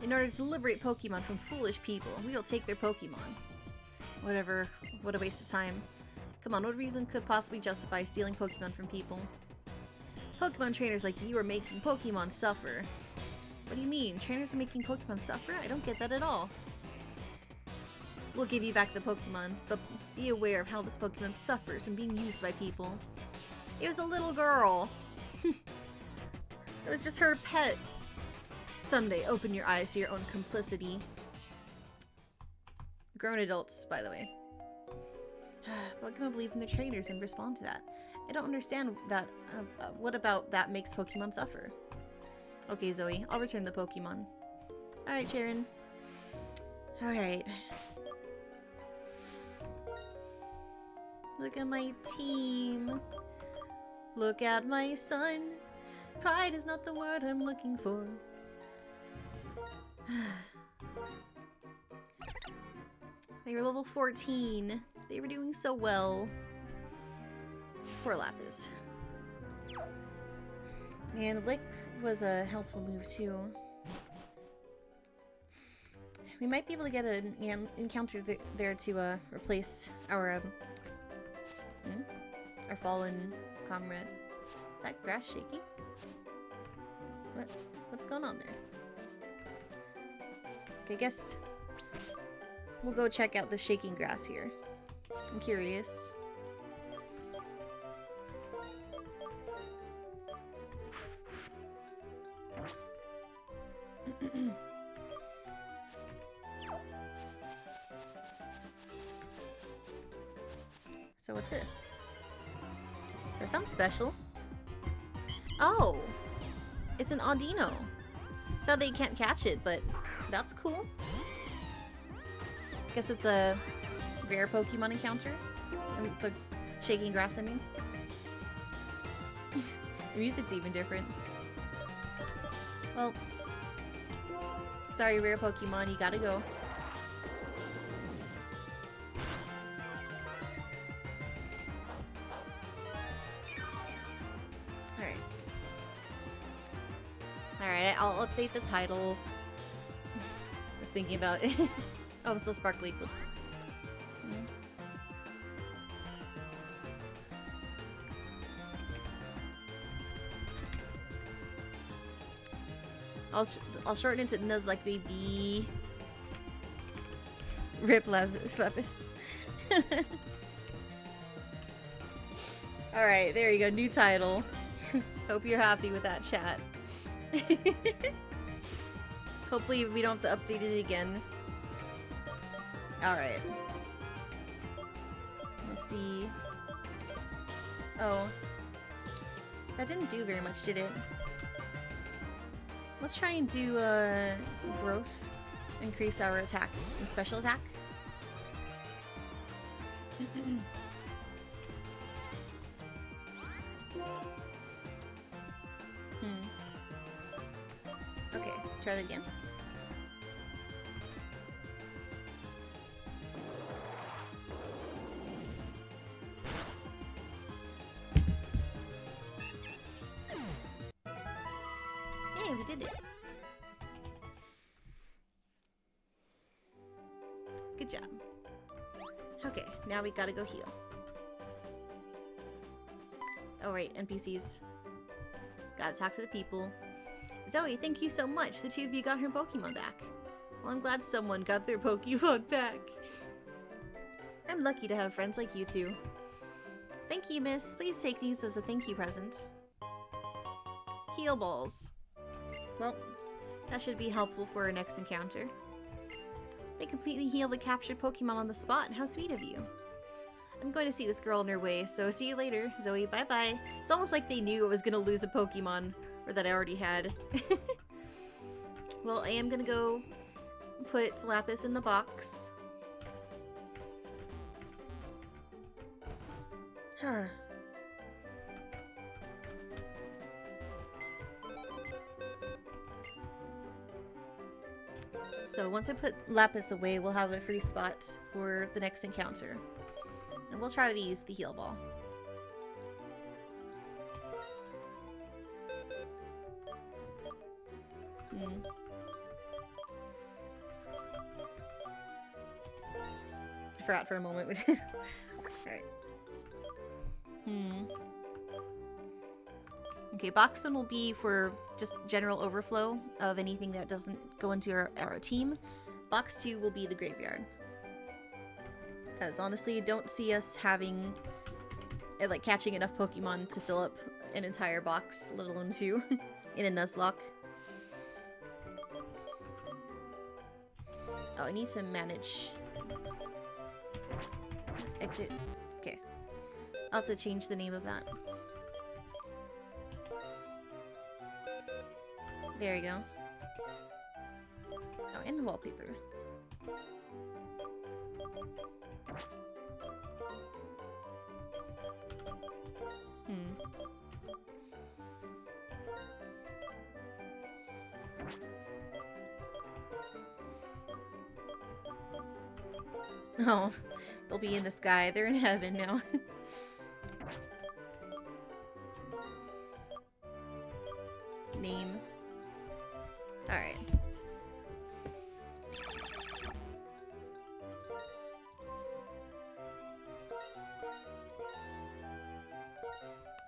In order to liberate Pokemon from foolish people, we will take their Pokemon. Whatever, what a waste of time. Come on, what reason could possibly justify stealing Pokemon from people? Pokemon trainers like you are making Pokemon suffer. What do you mean? Trainers are making Pokemon suffer? I don't get that at all. We'll give you back the Pokemon, but be aware of how this Pokemon suffers from being used by people. It was a little girl. It was just her pet. Someday, open your eyes to your own complicity. Grown adults, by the way. Pokemon believe in their trainers and respond to that. I don't understand that. What about that makes Pokemon suffer? Okay, Zoe, I'll return the Pokemon. Alright, Sharon. Alright. Look at my team. Look at my son. Pride is not the word I'm looking for. They were level 14. They were doing so well. Poor Lapis. Man, the Lick was a helpful move too. We might be able to get an encounter there to replace our fallen comrade. Is that grass shaking? What's going on there? Okay, I guess we'll go check out the shaking grass here. I'm curious. So what's this? That sounds special. Oh! It's an Audino. So they can't catch it, but that's cool. Guess it's a rare Pokemon encounter. I mean, the shaking grass, I mean. The music's even different. Well, sorry, rare Pokemon, you gotta go. update the title. I was thinking about it. Oh, I'm still sparkly. Whoops. I'll shorten it to Nuzlocke, baby. Rip Lapis. Alright, there you go. New title. Hope you're happy with that, chat. Hopefully we don't have to update it again. Alright. Let's see. Oh. That didn't do very much, did it? Let's try and do growth. Increase our attack and special attack. Okay, try that again. Hey, we did it. Good job. Okay, now we gotta go heal. Oh right, NPCs. Gotta talk to the people. Zoe, thank you so much. The two of you got her Pokemon back. Well, I'm glad someone got their Pokemon back. I'm lucky to have friends like you two. Thank you, miss. Please take these as a thank you present. Heal balls. Well, that should be helpful for our next encounter. They completely heal the captured Pokemon on the spot. How sweet of you. I'm going to see this girl on her way, so see you later. Zoe, bye-bye. It's almost like they knew I was going to lose a Pokemon, or that I already had. Well, I am going to go put Lapis in the box. Huh. So once I put Lapis away, we'll have a free spot for the next encounter. And we'll try to use the heal ball. I forgot for a moment. Alright. Okay, box 1 will be for just general overflow of anything that doesn't go into our team. Box 2 will be the graveyard. As honestly, I don't see us having, like, catching enough Pokemon to fill up an entire box, let alone 2, in a Nuzlocke. Oh, I need to manage. Exit. Okay. I'll have to change the name of that. There you go. Oh, and wallpaper. Oh, they'll be in the sky. They're in heaven now. Name. Alright.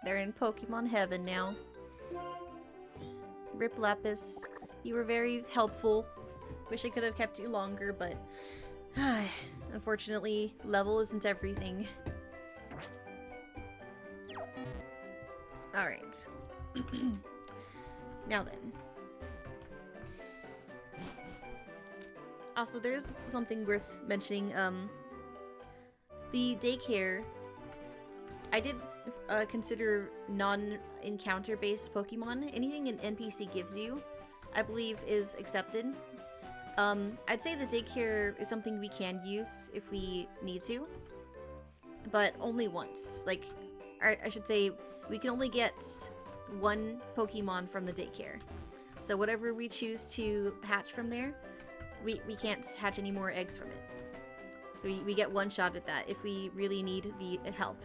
They're in Pokemon heaven now. Rip Lapis, you were very helpful. Wish I could have kept you longer, but unfortunately, level isn't everything. Alright. Now then. Also, there's something worth mentioning. The daycare, I did consider non-encounter based Pokemon. Anything an NPC gives you, I believe, is accepted. I'd say the daycare is something we can use if we need to, but only once. Like, I should say, we can only get one Pokemon from the daycare. So whatever we choose to hatch from there, we can't hatch any more eggs from it. So we get one shot at that if we really need the help.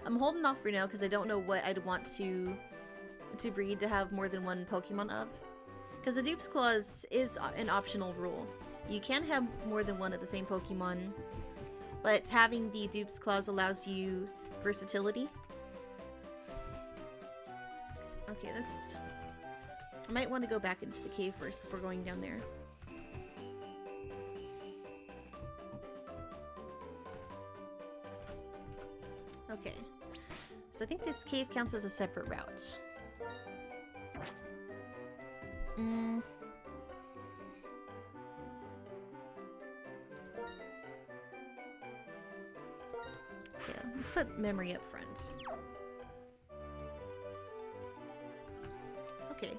I'm holding off for now because I don't know what I'd want to breed to have more than one Pokemon of. Because the Dupe's Claws is an optional rule. You can have more than one of the same Pokemon, but having the Dupe's Claws allows you versatility. Okay, this... I might want to go back into the cave first before going down there. Okay. So I think this cave counts as a separate route. Yeah, let's put memory up front. Okay.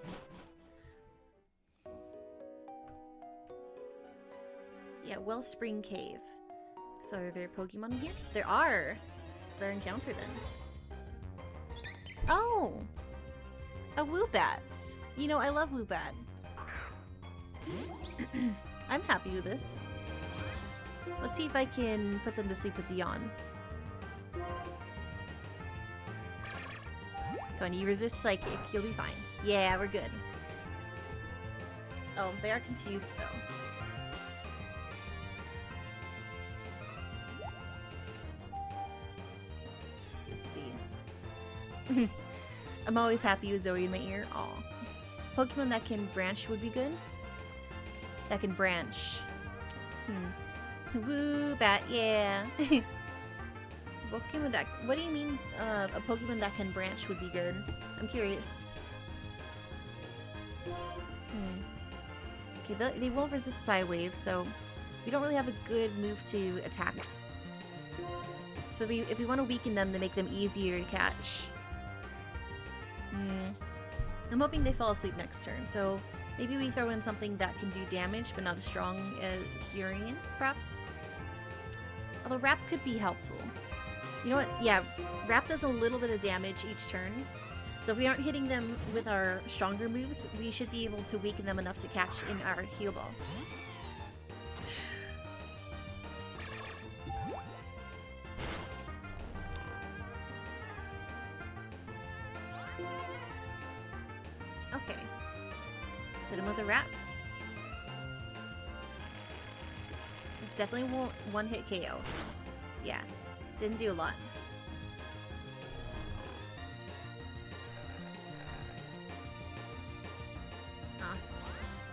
Yeah, Wellspring Cave. So are there Pokemon in here? There are! It's our encounter then. Oh! A Woobat! You know, I love Woobat. I'm happy with this. Let's see if I can put them to sleep with Yawn. Come on, you resist Psychic. You'll be fine. Yeah, we're good. Oh, they are confused though. Let's see. I'm always happy with Zoe in my ear. Aw. Pokemon that can branch would be good. That can branch. Woobat, yeah. Pokemon that... What do you mean a Pokemon that can branch would be good? I'm curious. Okay, they won't resist Psywave, so we don't really have a good move to attack. So if we want to weaken them to make them easier to catch. I'm hoping they fall asleep next turn, so maybe we throw in something that can do damage, but not as strong as Urian, perhaps? Although Wrap could be helpful. You know what? Yeah, Wrap does a little bit of damage each turn, so if we aren't hitting them with our stronger moves, we should be able to weaken them enough to catch in our Heal Ball. Okay. Let's hit him with a Wrap. It's definitely one-hit KO. Yeah. Didn't do a lot.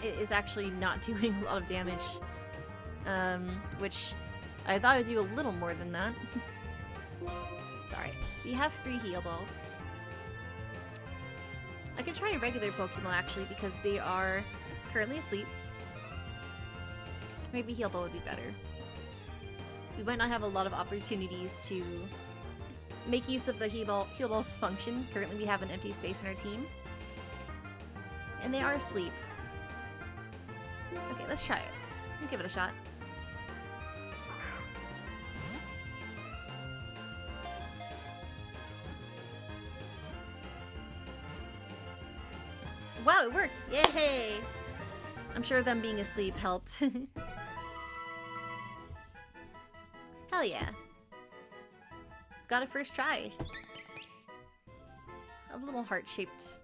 It is actually not doing a lot of damage. Which I thought it would do a little more than that. It's alright. We have 3 Heal Balls. I could try a regular Pokemon actually because they are currently asleep. Maybe Heal Ball would be better. We might not have a lot of opportunities to make use of the Heal Ball's function. Currently we have an empty space in our team. And they are asleep. Okay, let's try it. We'll give it a shot. Wow, it worked! Yay! I'm sure them being asleep helped. Hell yeah. Got a first try. A little heart-shaped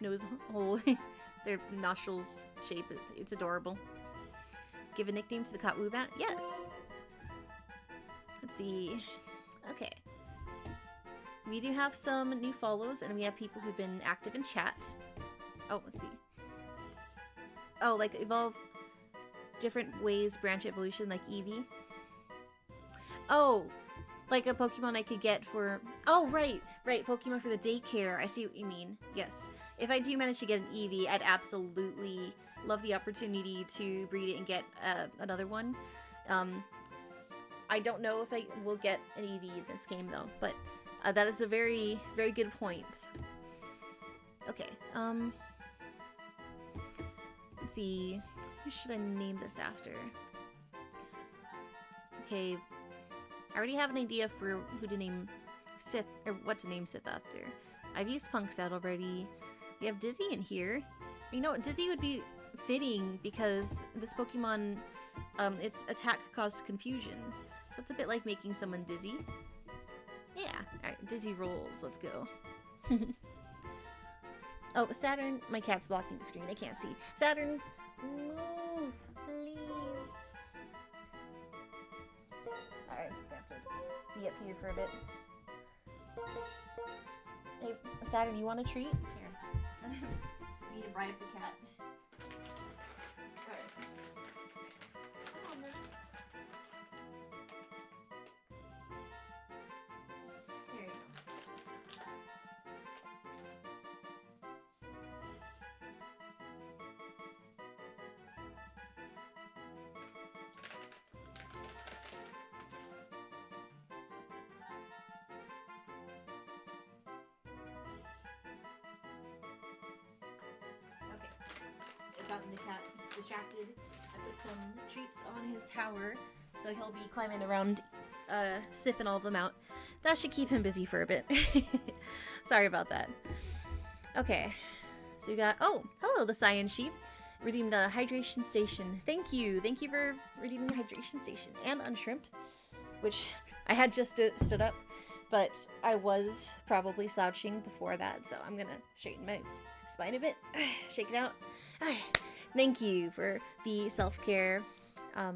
nose hole. Their nostrils shape. It's adorable. Give a nickname to the cat Woobat? Yes! Let's see. Okay. We do have some new follows, and we have people who've been active in chat. Oh, let's see. Oh, like evolve different ways, branch evolution, like Eevee. Oh, like a Pokemon I could get for... Oh, right, Pokemon for the daycare. I see what you mean. Yes. If I do manage to get an Eevee, I'd absolutely love the opportunity to breed it and get another one. I don't know if I will get an Eevee in this game, though, but that is a very, very good point. Okay, let's see. Who should I name this after? Okay, I already have an idea for who to name Sith, or what to name Sith after. I've used Punk's out already. We have Dizzy in here. You know, Dizzy would be fitting because this Pokemon, its attack caused confusion. So it's a bit like making someone dizzy. Yeah, alright, Dizzy rolls. Let's go. Oh, Saturn, my cat's blocking the screen. I can't see. Saturn, move, please. Alright, I'm just gonna have to be up here for a bit. Hey, Saturn, you want a treat? Here. I need to bribe the cat. Alright. Come on, then. There you go. Okay. I've gotten the cat distracted. I put some treats on his tower, so he'll be climbing around, sniffing all of them out. That should keep him busy for a bit. Sorry about that. Okay. So we got, oh, hello, the Cyan Sheep. Redeemed a hydration station. Thank you. Thank you for redeeming the hydration station. And Unshrimp, which I had just stood up, but I was probably slouching before that, so I'm gonna straighten my spine a bit. Shake it out. Alright. Thank you for the self-care. How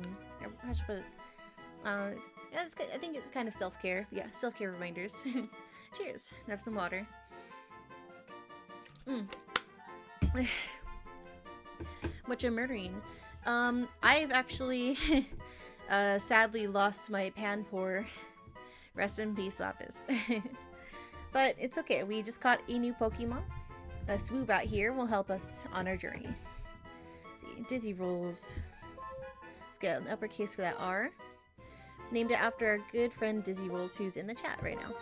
should I put this? Yeah, I think it's kind of self-care. Yeah, self-care reminders. Cheers. Have some water. What you murdering? I've actually sadly lost my Panpour. Rest in peace, Lapis. But it's okay. We just caught a new Pokemon. A Swoobat here will help us on our journey. Let's see, Dizzy Rolls. Let's get an uppercase for that R. Named it after our good friend Dizzy Rolls, who's in the chat right now.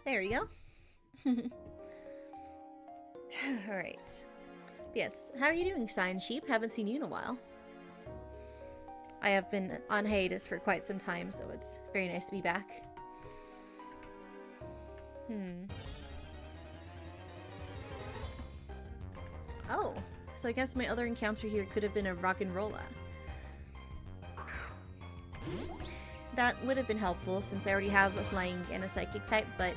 There we go. Alright. Yes, how are you doing, Cyan Sheep? Haven't seen you in a while. I have been on hiatus for quite some time, so it's very nice to be back. Oh, so I guess my other encounter here could have been a Rock'n'Rolla. That would have been helpful since I already have a flying and a psychic type, but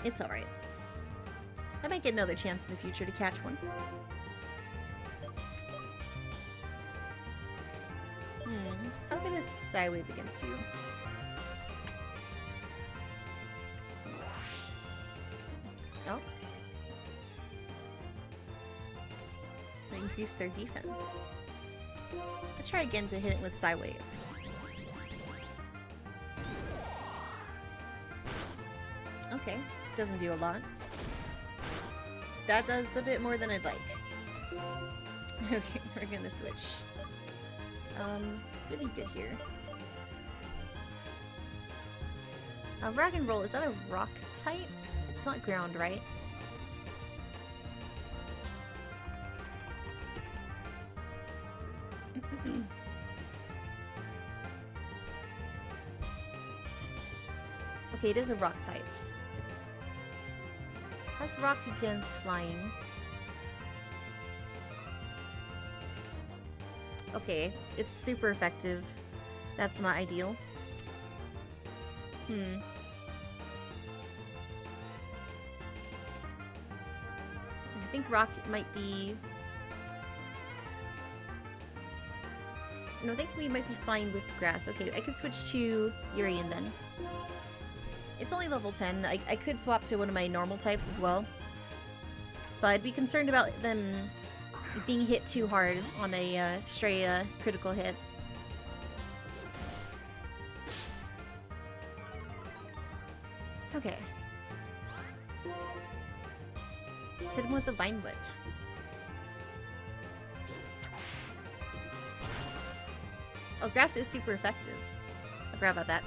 it's alright. I might get another chance in the future to catch one. How good is Psywave against you? Oh. Increase their defense. Let's try again to hit it with Psywave. Okay, doesn't do a lot. That does a bit more than I'd like. Okay, we're gonna switch. Pretty good here. Rock'n'Roll, is that a rock type? It's not ground, right? Okay, it is a rock type. How's rock against flying? Okay, it's super effective. That's not ideal. I think rock might be... No, I think we might be fine with grass. Okay, I could switch to Urian then. It's only level 10. I could swap to one of my normal types as well. But I'd be concerned about them being hit too hard on a stray critical hit. Okay. Let's hit him with the Vine Whip. Oh, grass is super effective. I forgot about that.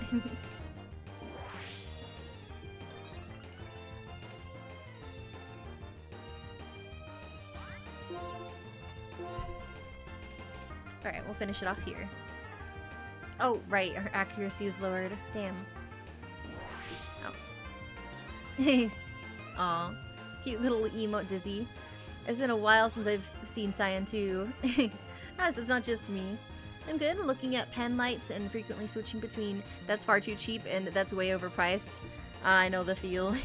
Alright, we'll finish it off here. Oh, right, her accuracy is lowered. Damn. Oh. Aw. Cute little emote Dizzy. It's been a while since I've seen Cyan too. Yes, it's not just me. I'm good looking at pen lights and frequently switching between that's far too cheap and that's way overpriced. I know the feel.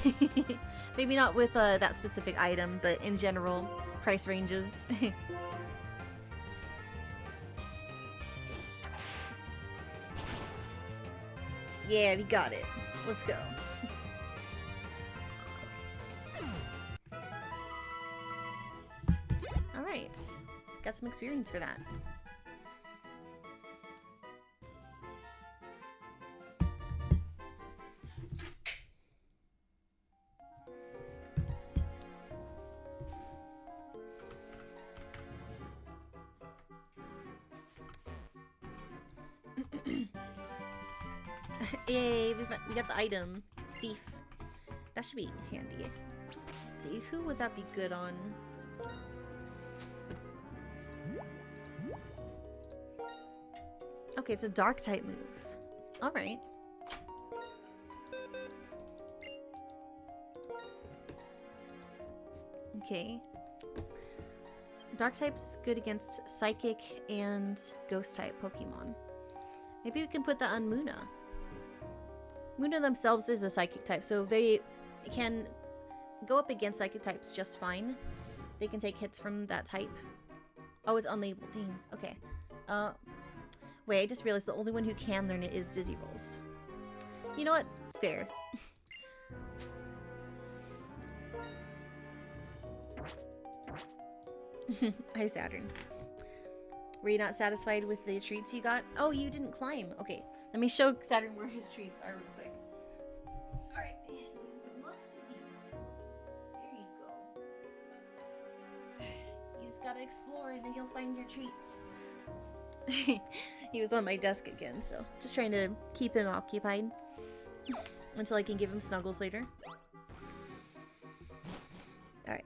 Maybe not with that specific item, but in general, price ranges. Yeah, we got it. Let's go. Alright. Got some experience for that. Yay, we got the item. Thief. That should be handy. Let's see, who would that be good on? Okay, it's a dark type move. Alright. Okay. Dark type's good against psychic and ghost type Pokemon. Maybe we can put that on Muna. Muna themselves is a psychic type, so they can go up against psychic types just fine. They can take hits from that type. Oh, it's unlabeled. Dang. Okay. Wait, I just realized the only one who can learn it is Dizzy Rolls. You know what? Fair. Hi, Saturn. Were you not satisfied with the treats you got? Oh, you didn't climb. Okay, let me show Saturn where his treats are real quick. Alright. Look to me. There you go. You just gotta explore and then you'll find your treats. He was on my desk again, so just trying to keep him occupied until I can give him snuggles later. Alright.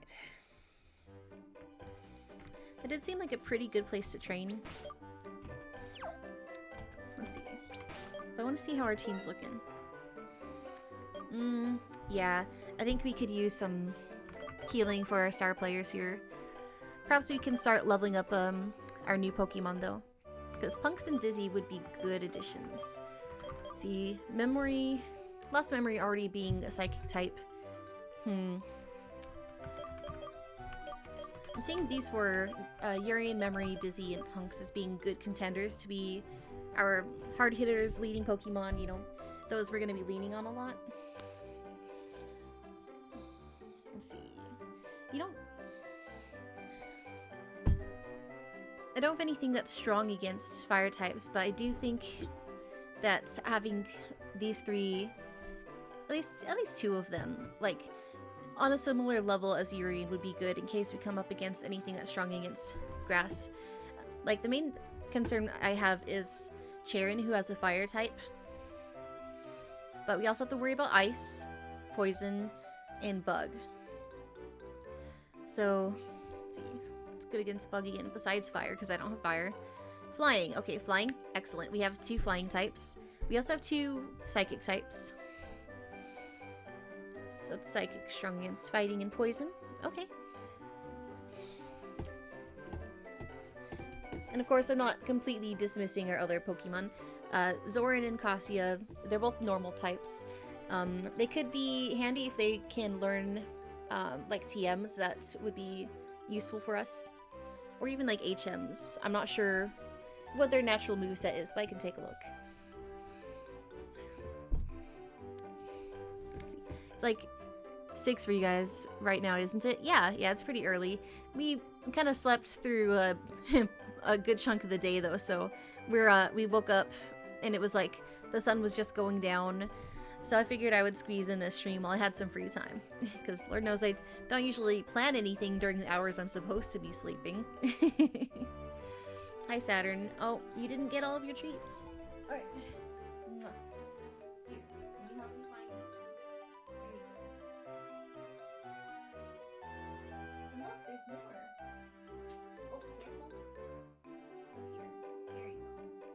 It did seem like a pretty good place to train. Let's see. I want to see how our team's looking. Yeah. I think we could use some healing for our star players here. Perhaps we can start leveling up our new Pokemon though. Because Punks and Dizzy would be good additions. Let's see. Memory. Lost Memory already being a psychic type. I'm seeing these for Urian, Memory, Dizzy, and Punks as being good contenders to be our hard hitters, leading Pokemon, you know, those we're going to be leaning on a lot. Let's see. You don't... I don't have anything that's strong against fire types, but I do think that having these three, at least two of them, like, on a similar level as Urian would be good in case we come up against anything that's strong against grass. Like, the main concern I have is Charon, who has a fire type. But we also have to worry about ice, poison, and bug. So, let's see. It's good against bug again, besides fire, because I don't have fire. Flying. Okay, flying. Excellent. We have 2 flying types. We also have 2 psychic types. So it's psychic, strong against fighting and poison. Okay. And of course, I'm not completely dismissing our other Pokemon. Zoran and Cassia, they're both normal types. They could be handy if they can learn like TMs that would be useful for us. Or even like HMs. I'm not sure what their natural moveset is, but I can take a look. Let's see. It's like 6 for you guys right now, isn't it? Yeah, it's pretty early. We kind of slept through a good chunk of the day though, so we woke up and it was like the sun was just going down. So I figured I would squeeze in a stream while I had some free time. Because Lord knows I don't usually plan anything during the hours I'm supposed to be sleeping. Hi, Saturn. Oh, you didn't get all of your treats. Alright. Here, let me help you find... There you go. And look, there's more. Oh, careful. It's up here. There you go.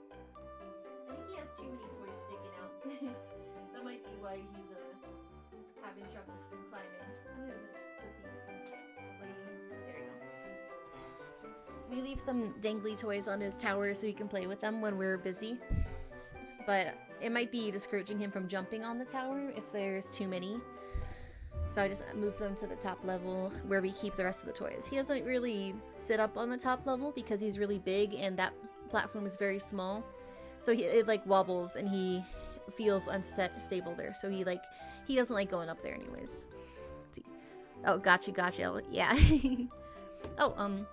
I think he has too many toys sticking out. That might be why he's having trouble climbing. I'm gonna just put these away. There you go. We leave some dangly toys on his tower so he can play with them when we're busy. But it might be discouraging him from jumping on the tower if there's too many. So I just moved them to the top level where we keep the rest of the toys. He doesn't really sit up on the top level because he's really big and that platform is very small. So it like wobbles and he feels unstable there. So he doesn't like going up there anyways. Let's see. Oh, gotcha. Yeah. Oh,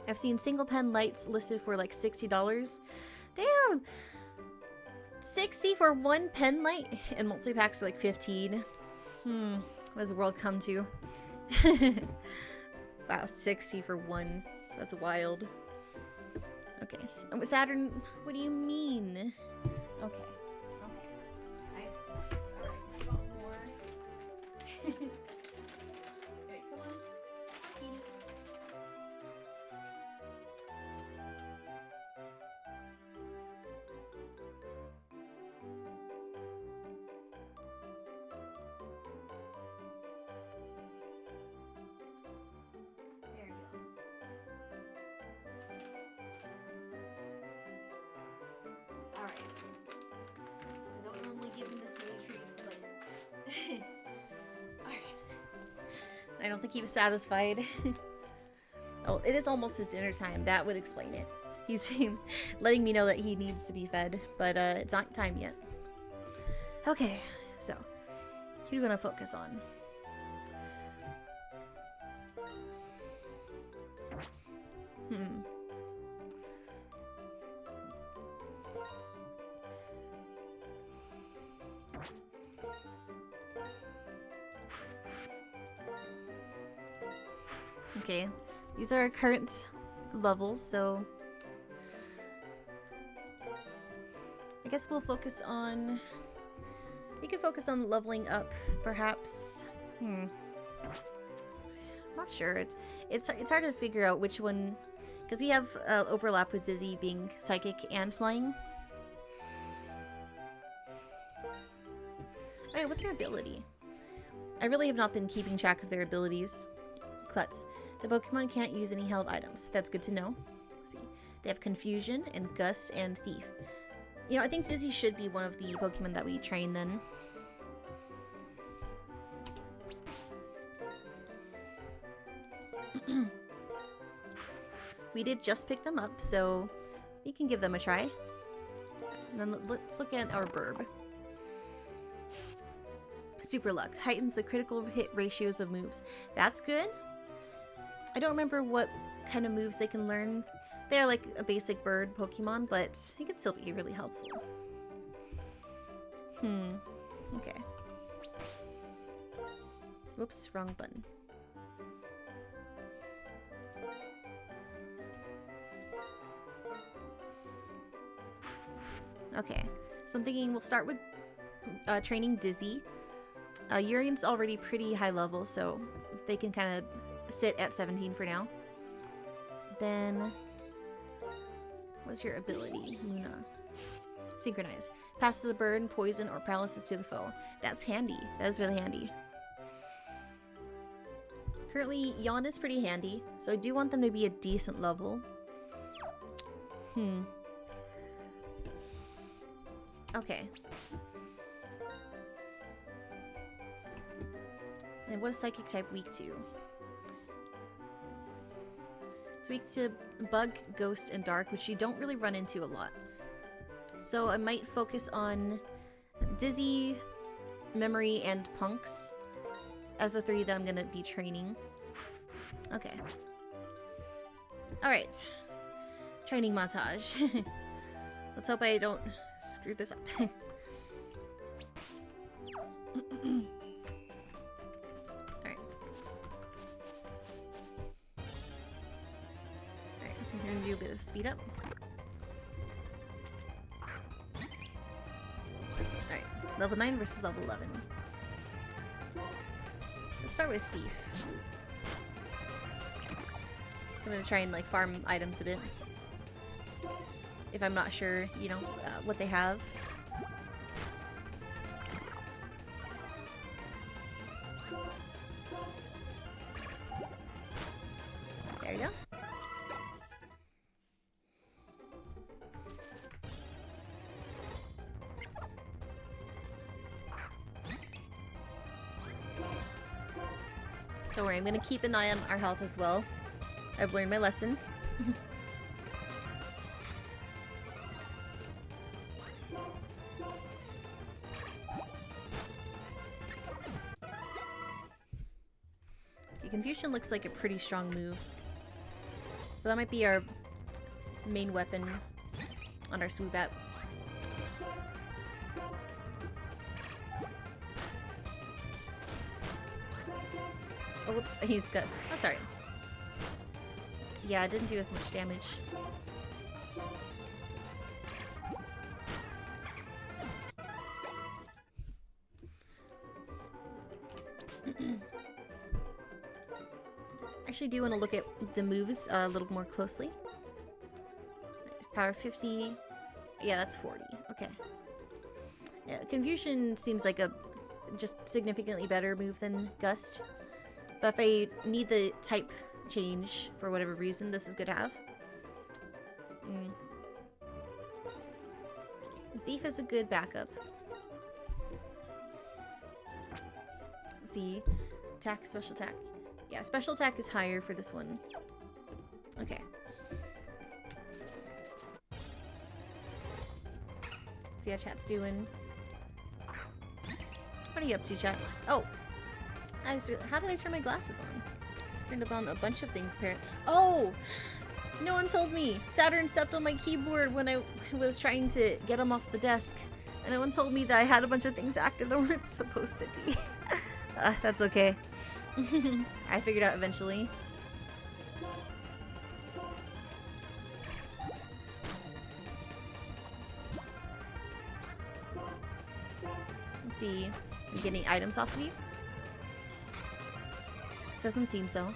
I've seen single pen lights listed for like $60. Damn! 60 for one pen light and multi-packs for like 15. What does the world come to? Wow, 60 for one. That's wild. Okay. Saturn, what do you mean? Okay. Nice. Alright, I got more. Alright, come on. Eat it. There you go. Alright. I don't normally give him this many treats, but... Alright. I don't think he was satisfied. Oh, it is almost his dinner time. That would explain it. He's letting me know that he needs to be fed, but it's not time yet. Okay, so who are you gonna focus on? Okay, these are our current levels, so I guess we'll focus on... We can focus on leveling up, perhaps. Not sure. It's hard to figure out which one, because we have overlap with Zizzy being psychic and flying. Okay, what's their ability? I really have not been keeping track of their abilities. Klutz. The Pokemon can't use any held items. That's good to know. Let's see. They have Confusion and Gust and Thief. You know, I think Zizzy should be one of the Pokemon that we train then. We did just pick them up, so we can give them a try. And then let's look at our Burb. Super Luck. Heightens the critical hit ratios of moves. That's good. I don't remember what kind of moves they can learn. They're like a basic bird Pokemon, but it can still be really helpful. Okay. Whoops, wrong button. Okay, so I'm thinking we'll start with training Dizzy. Urian's already pretty high level, so they can kind of sit at 17 for now. Then, what's your ability, Luna? Synchronize. Passes a burn, poison, or paralysis to the foe. That's handy. That is really handy. Currently, Yawn is pretty handy, so I do want them to be a decent level. Okay. And what is Psychic type weak to? It's weak to Bug, Ghost, and Dark, which you don't really run into a lot. So I might focus on Dizzy, Memory, and Punks as the three that I'm gonna be training. Okay. Alright. Training montage. Let's hope I don't screw this up. Alright, we're gonna do a bit of speed up. Alright, level 9 versus level 11. Let's start with Thief. I'm gonna try and like farm items a bit. If I'm not sure, you know, what they have. There you go. Don't worry, I'm gonna keep an eye on our health as well. I've learned my lesson. Okay, Confusion looks like a pretty strong move. So that might be our main weapon on our swoop app. Oh, whoops, I used Gus. That's alright. Yeah, it didn't do as much damage. Actually do want to look at the moves a little more closely. Power 50. Yeah, that's 40. Okay. Yeah, Confusion seems like a just significantly better move than Gust. But if I need the type change for whatever reason, this is good to have. Thief is a good backup. Let's see. Attack, special attack. Yeah, special attack is higher for this one. Okay. Let's see how chat's doing. What are you up to, chat? Oh! How did I turn my glasses on? Turned up on a bunch of things, apparently. Oh! No one told me! Saturn stepped on my keyboard when I was trying to get him off the desk. And no one told me that I had a bunch of things active that weren't supposed to be. That's okay. I figured out eventually. Let's see. Are you getting items off of you? Doesn't seem so.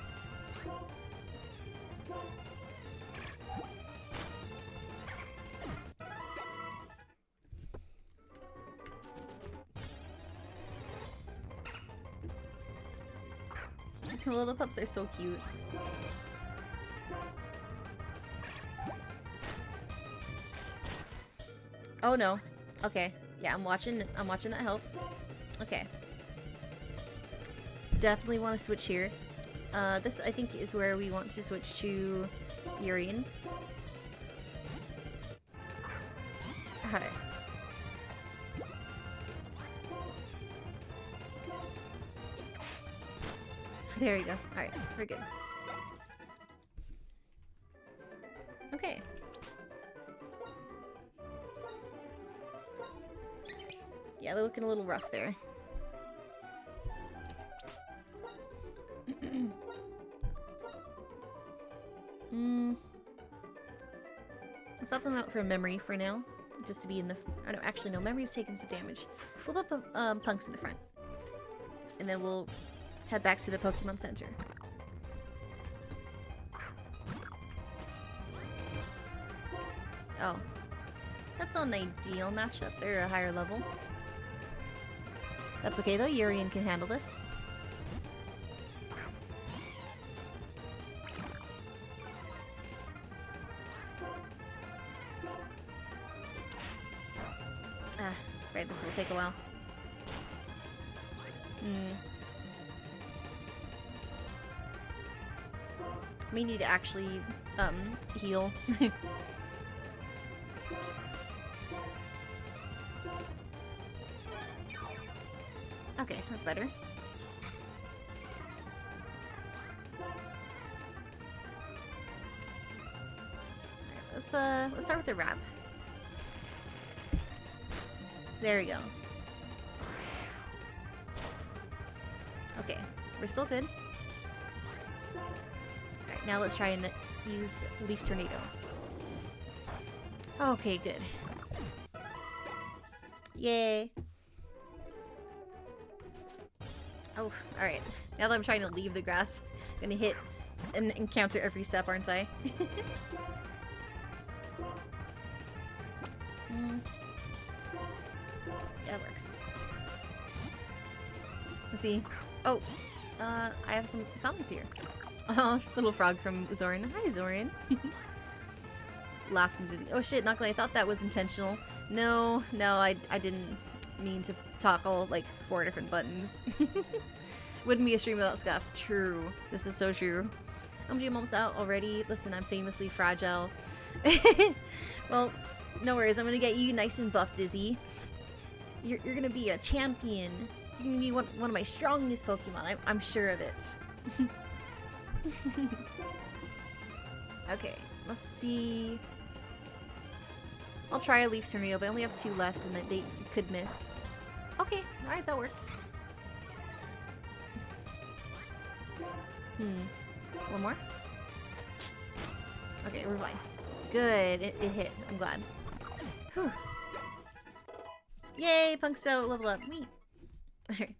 The little pups are so cute. Oh no. Okay. Yeah, I'm watching that health. Okay. Definitely want to switch here. This I think is where we want to switch to Urian. Alright. There you go. Alright, we're good. Okay. Yeah, they're looking a little rough there. I'll swap them out for memory for now. Just to be in the... Oh no, actually no, memory's taking some damage. We'll put punks in the front. And then we'll head back to the Pokemon Center. Oh. That's not an ideal matchup. They're a higher level. That's okay though, Urian can handle this. Ah, right, this will take a while. We need to actually, heal. Okay, that's better. Alright, let's start with the wrap. There we go. Okay, we're still good. Alright, now let's try and use Leaf Tornado. Okay, good. Yay. Oh, alright. Now that I'm trying to leave the grass, I'm gonna hit and encounter every step, aren't I? Yeah, it works. Let's see. Oh, I have some comments here. Oh, little frog from Zoran. Hi, Zoran. Laugh from Zizzy. Oh shit, Knuckly, I thought that was intentional. No, I didn't mean to toggle like 4 different buttons. Wouldn't be a stream without Scuff. True. This is so true. I'm almost out already. Listen, I'm famously fragile. Well, no worries. I'm gonna get you nice and buff, Dizzy. You're gonna be a champion. You're gonna be one of my strongest Pokemon. I'm sure of it. Okay, let's see. I'll try a Leaf Tornado, but I only have 2 left, and they could miss. Okay, alright, that works. One more? Okay, we're fine. Good, it hit. I'm glad. Whew. Yay, Punkso, level up. Me. Alright.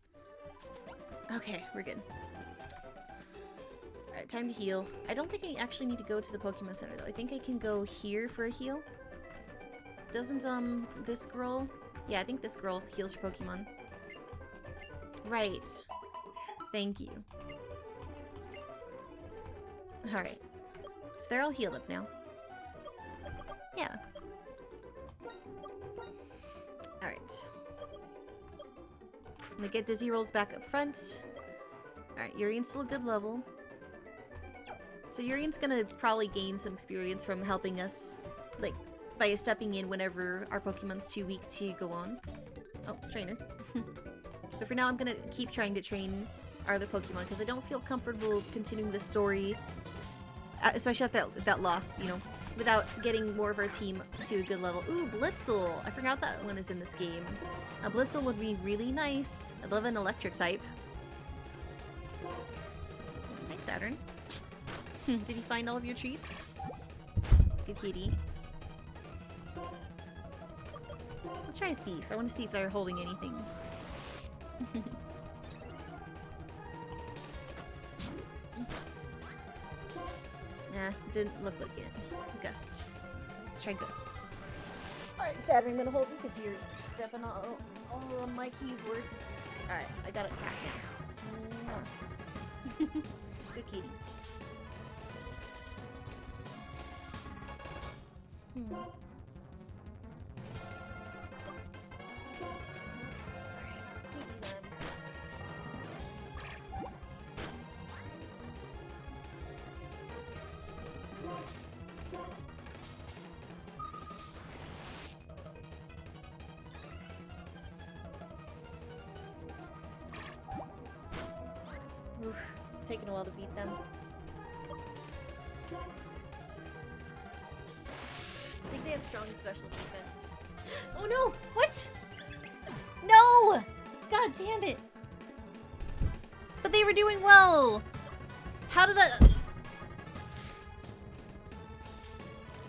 Okay, we're good. Alright, time to heal. I don't think I actually need to go to the Pokemon Center, though. I think I can go here for a heal. Doesn't, this girl... Yeah, I think this girl heals your Pokemon. Right. Thank you. Alright. So they're all healed up now. Yeah. Alright. I'm gonna get Dizzy Rolls back up front. Alright, Urian's still a good level. So Urian's gonna probably gain some experience from helping us, like, by stepping in whenever our Pokemon's too weak to go on. Oh, trainer. But for now, I'm gonna keep trying to train our other Pokemon, because I don't feel comfortable continuing the story, especially at that loss, you know, without getting more of our team to a good level. Ooh, Blitzel! I forgot that one is in this game. A Blitzel would be really nice. I love an electric type. Hi, Saturn. Did you find all of your treats? Good kitty. Let's try a Thief. I want to see if they're holding anything. Nah, didn't look like it. Gust. Let's try Gust. Alright, Saturn, I'm gonna hold you because you're stepping all on my keyboard. Alright, I got a cat now. Good kitty. Oof, it's taken a while to beat them. I think they have strong special defense. Oh no! What? No! God damn it! But they were doing well! How did I...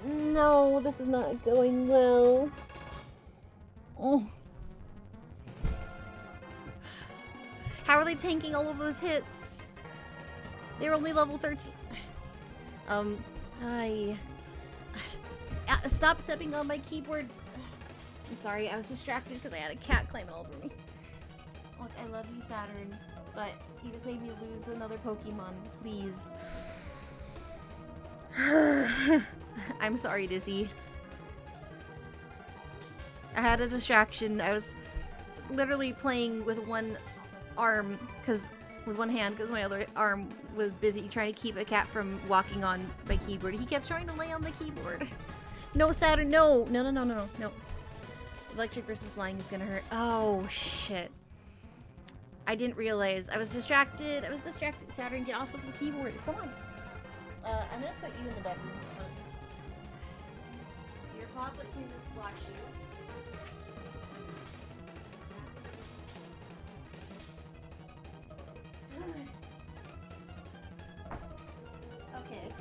No, this is not going well. Oh. How are they tanking all of those hits? They're only level 13. Stop stepping on my keyboard. I'm sorry, I was distracted because I had a cat climbing all over me. Look, I love you, Saturn, but you just made me lose another Pokemon. Please. I'm sorry, Dizzy. I had a distraction. I was literally playing with one arm, with one hand, because my other arm was busy trying to keep a cat from walking on my keyboard. He kept trying to lay on the keyboard. No, Saturn, no! No. Electric versus flying is gonna hurt. Oh, shit. I didn't realize. I was distracted. Saturn, get off of the keyboard. Come on. I'm gonna put you in the bedroom. Your papa can watch you. Okay.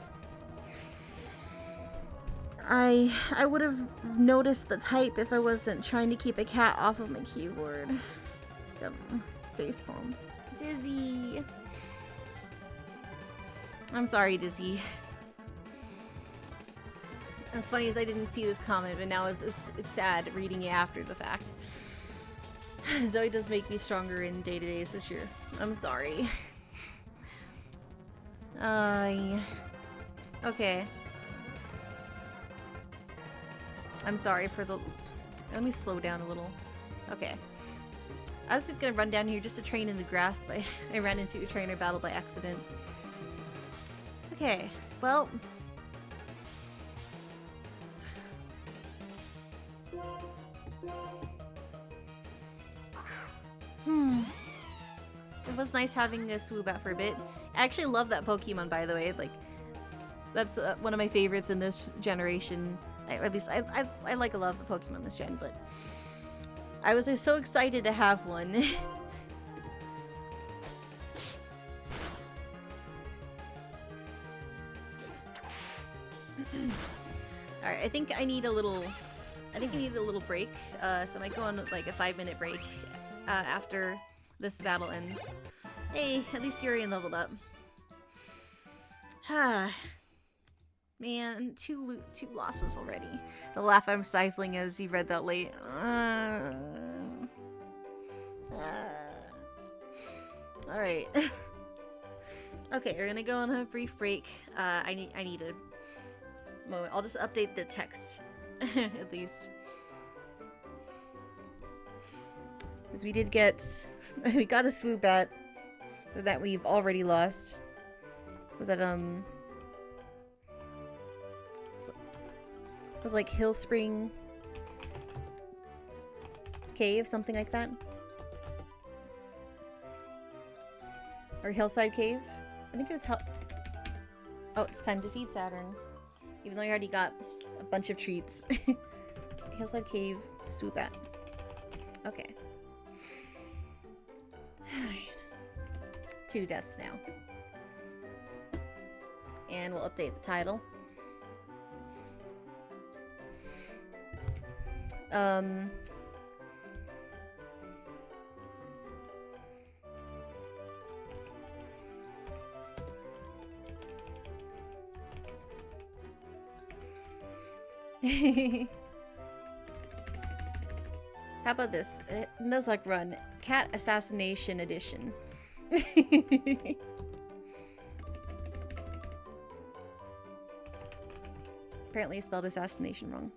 I would have noticed the type if I wasn't trying to keep a cat off of my keyboard. Facepalm. Dizzy. I'm sorry, Dizzy. As funny as I didn't see this comment, but now it's sad reading it after the fact. Zoe does make me stronger in day-to-days this year. I'm sorry. Okay. I'm sorry for the... Let me slow down a little. Okay. I was gonna run down here just to train in the grass, but I ran into a trainer battle by accident. Okay, well. It was nice having a Swoobat for a bit. I actually love that Pokemon, by the way. Like, that's one of my favorites in this generation. At least I like a lot of the Pokemon this gen, but I was so excited to have one. Alright, I think I need a little break. So I might go on like a 5-minute break after this battle ends. Hey, at least Urian leveled up. Man, two losses already. The laugh I'm stifling as you read that late. Alright. Okay, we're gonna go on a brief break. I need a moment. I'll just update the text. At least. Because we did get... we got a Swoobat that we've already lost. Was that, it was like Hillspring Cave, something like that. Or Hillside Cave. I think it was Oh, it's time to feed Saturn. Even though I already got a bunch of treats. Hillside Cave, Swoobat. Okay. 2 deaths now. And we'll update the title. How about this? Nuzlocke run. Cat Assassination Edition. Apparently I spelled assassination wrong.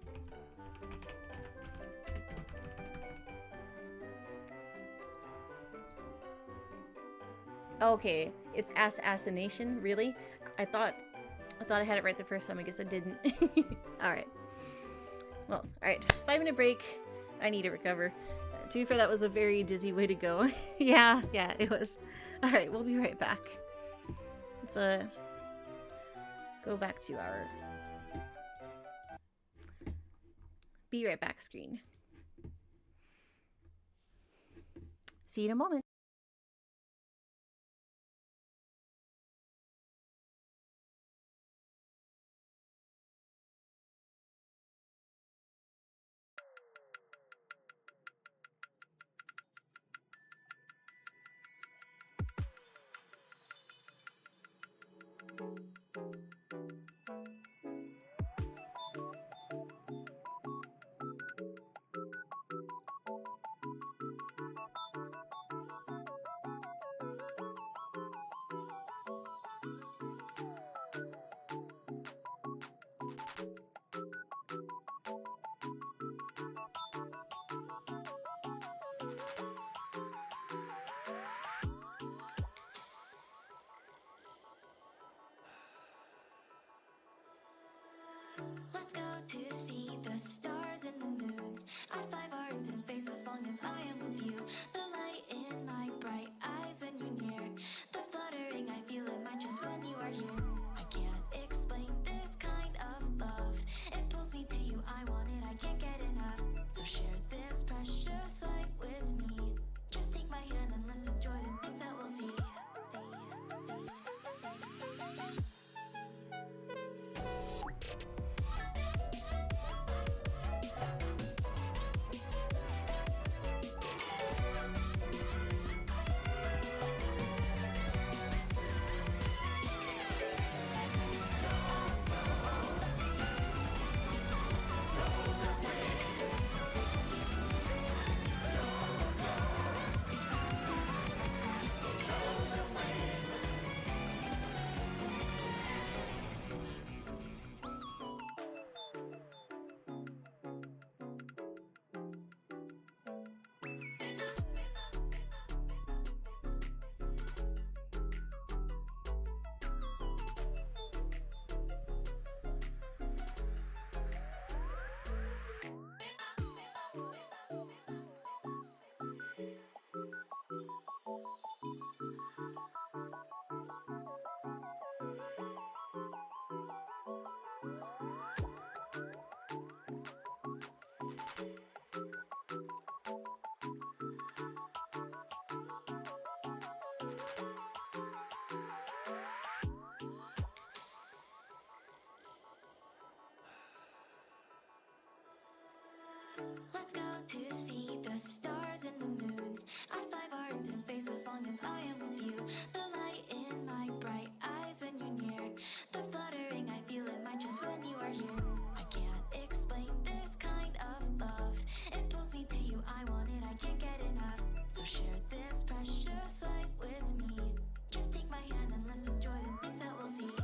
Okay, it's assassination, really? I thought I had it right the first time. I guess I didn't. Alright. Well, alright. 5-minute break. I need to recover. To be fair, that was a very dizzy way to go. yeah, it was. Alright, we'll be right back. Let's go back to our be right back screen. See you in a moment. Let's go to see the stars and the moon. I'd fly far into space as long as I am with you. The light in my bright eyes when you're near. The fluttering I feel in my chest when you are here. I can't explain this kind of love. It pulls me to you, I want it, I can't get enough. So share this precious light with me. Just take my hand and let's enjoy the things that we'll see. to see the stars and the moon. I'd fly far into space as long as I am with you. The light in my bright eyes when you're near. The fluttering I feel in my chest when you are here. I can't explain this kind of love. It pulls me to you, I want it, I can't get enough. So share this precious life with me. Just take my hand and let's enjoy the things that we'll see.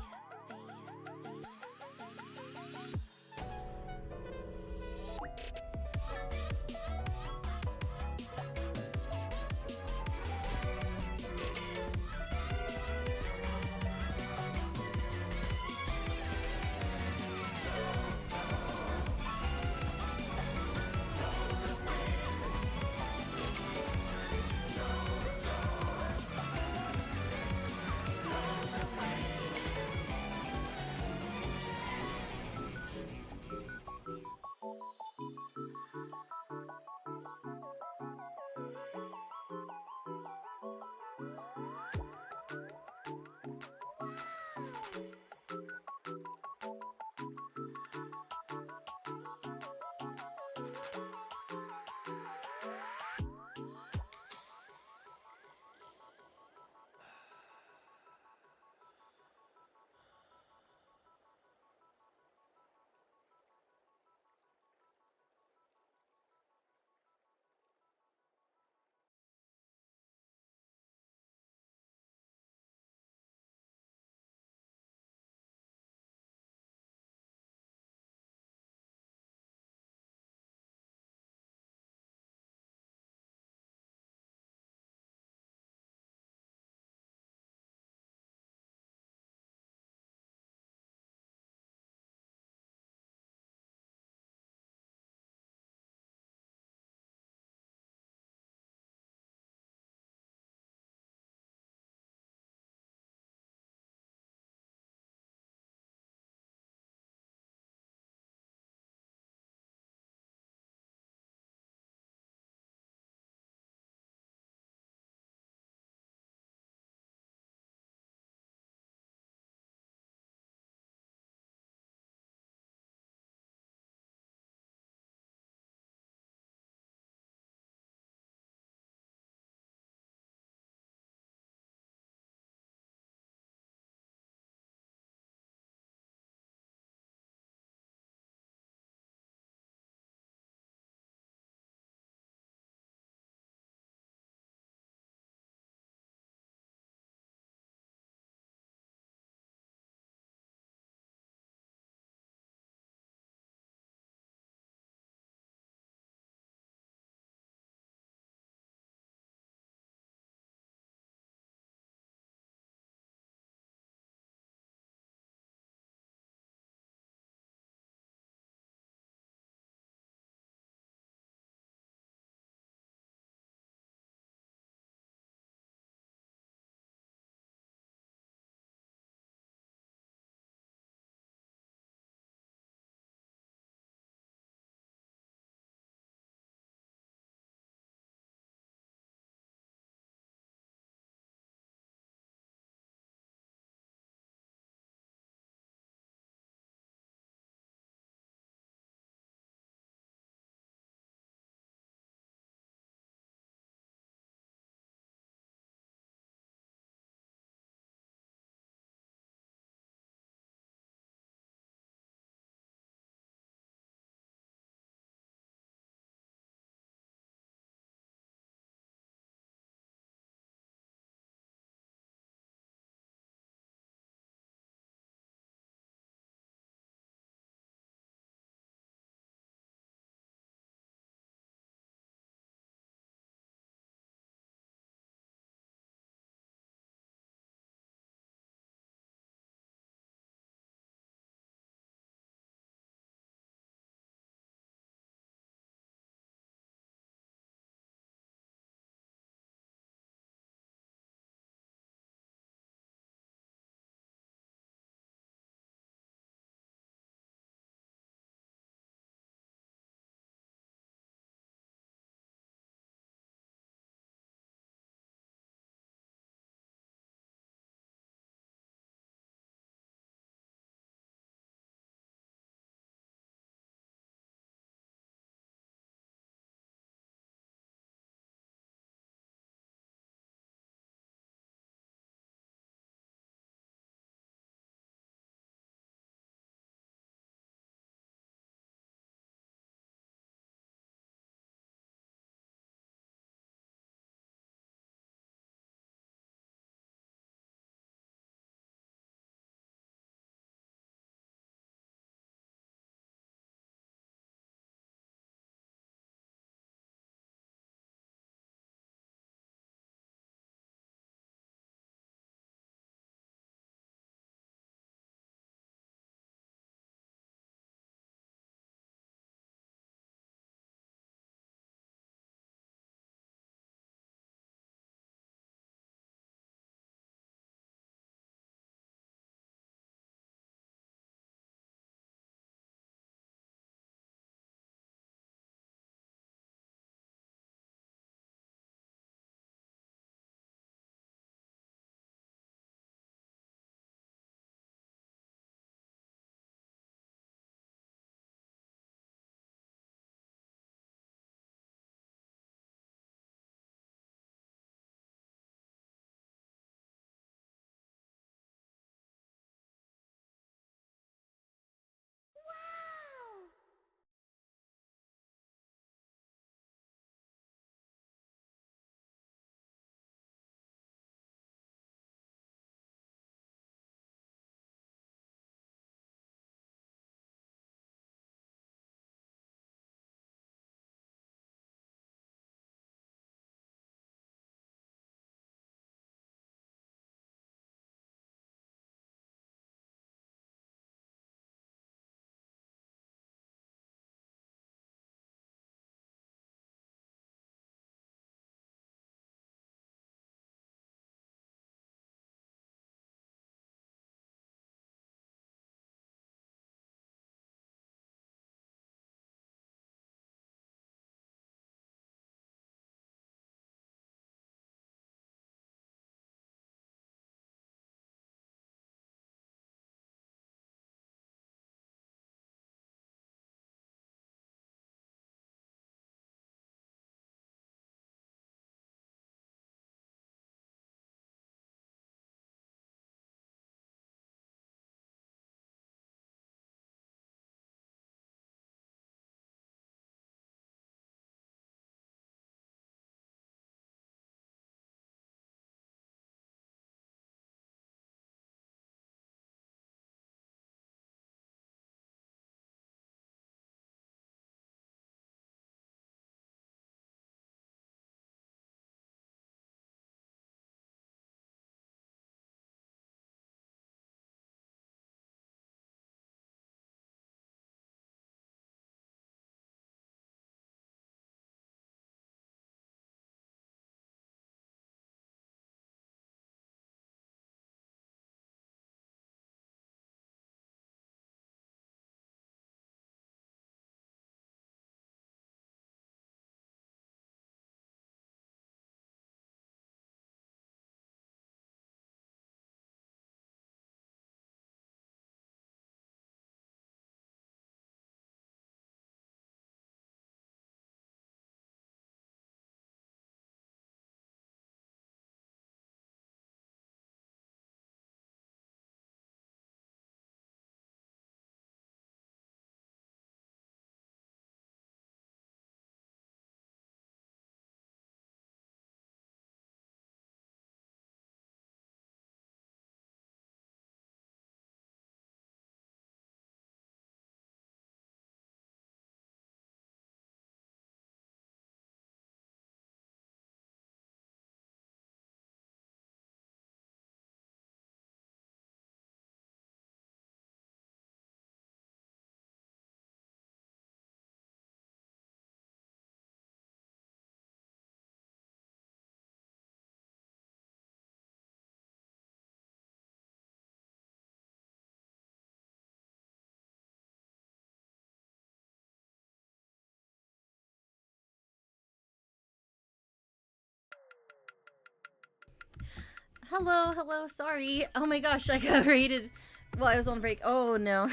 Hello, hello, sorry. Oh my gosh, I got raided while I was on break. Oh no.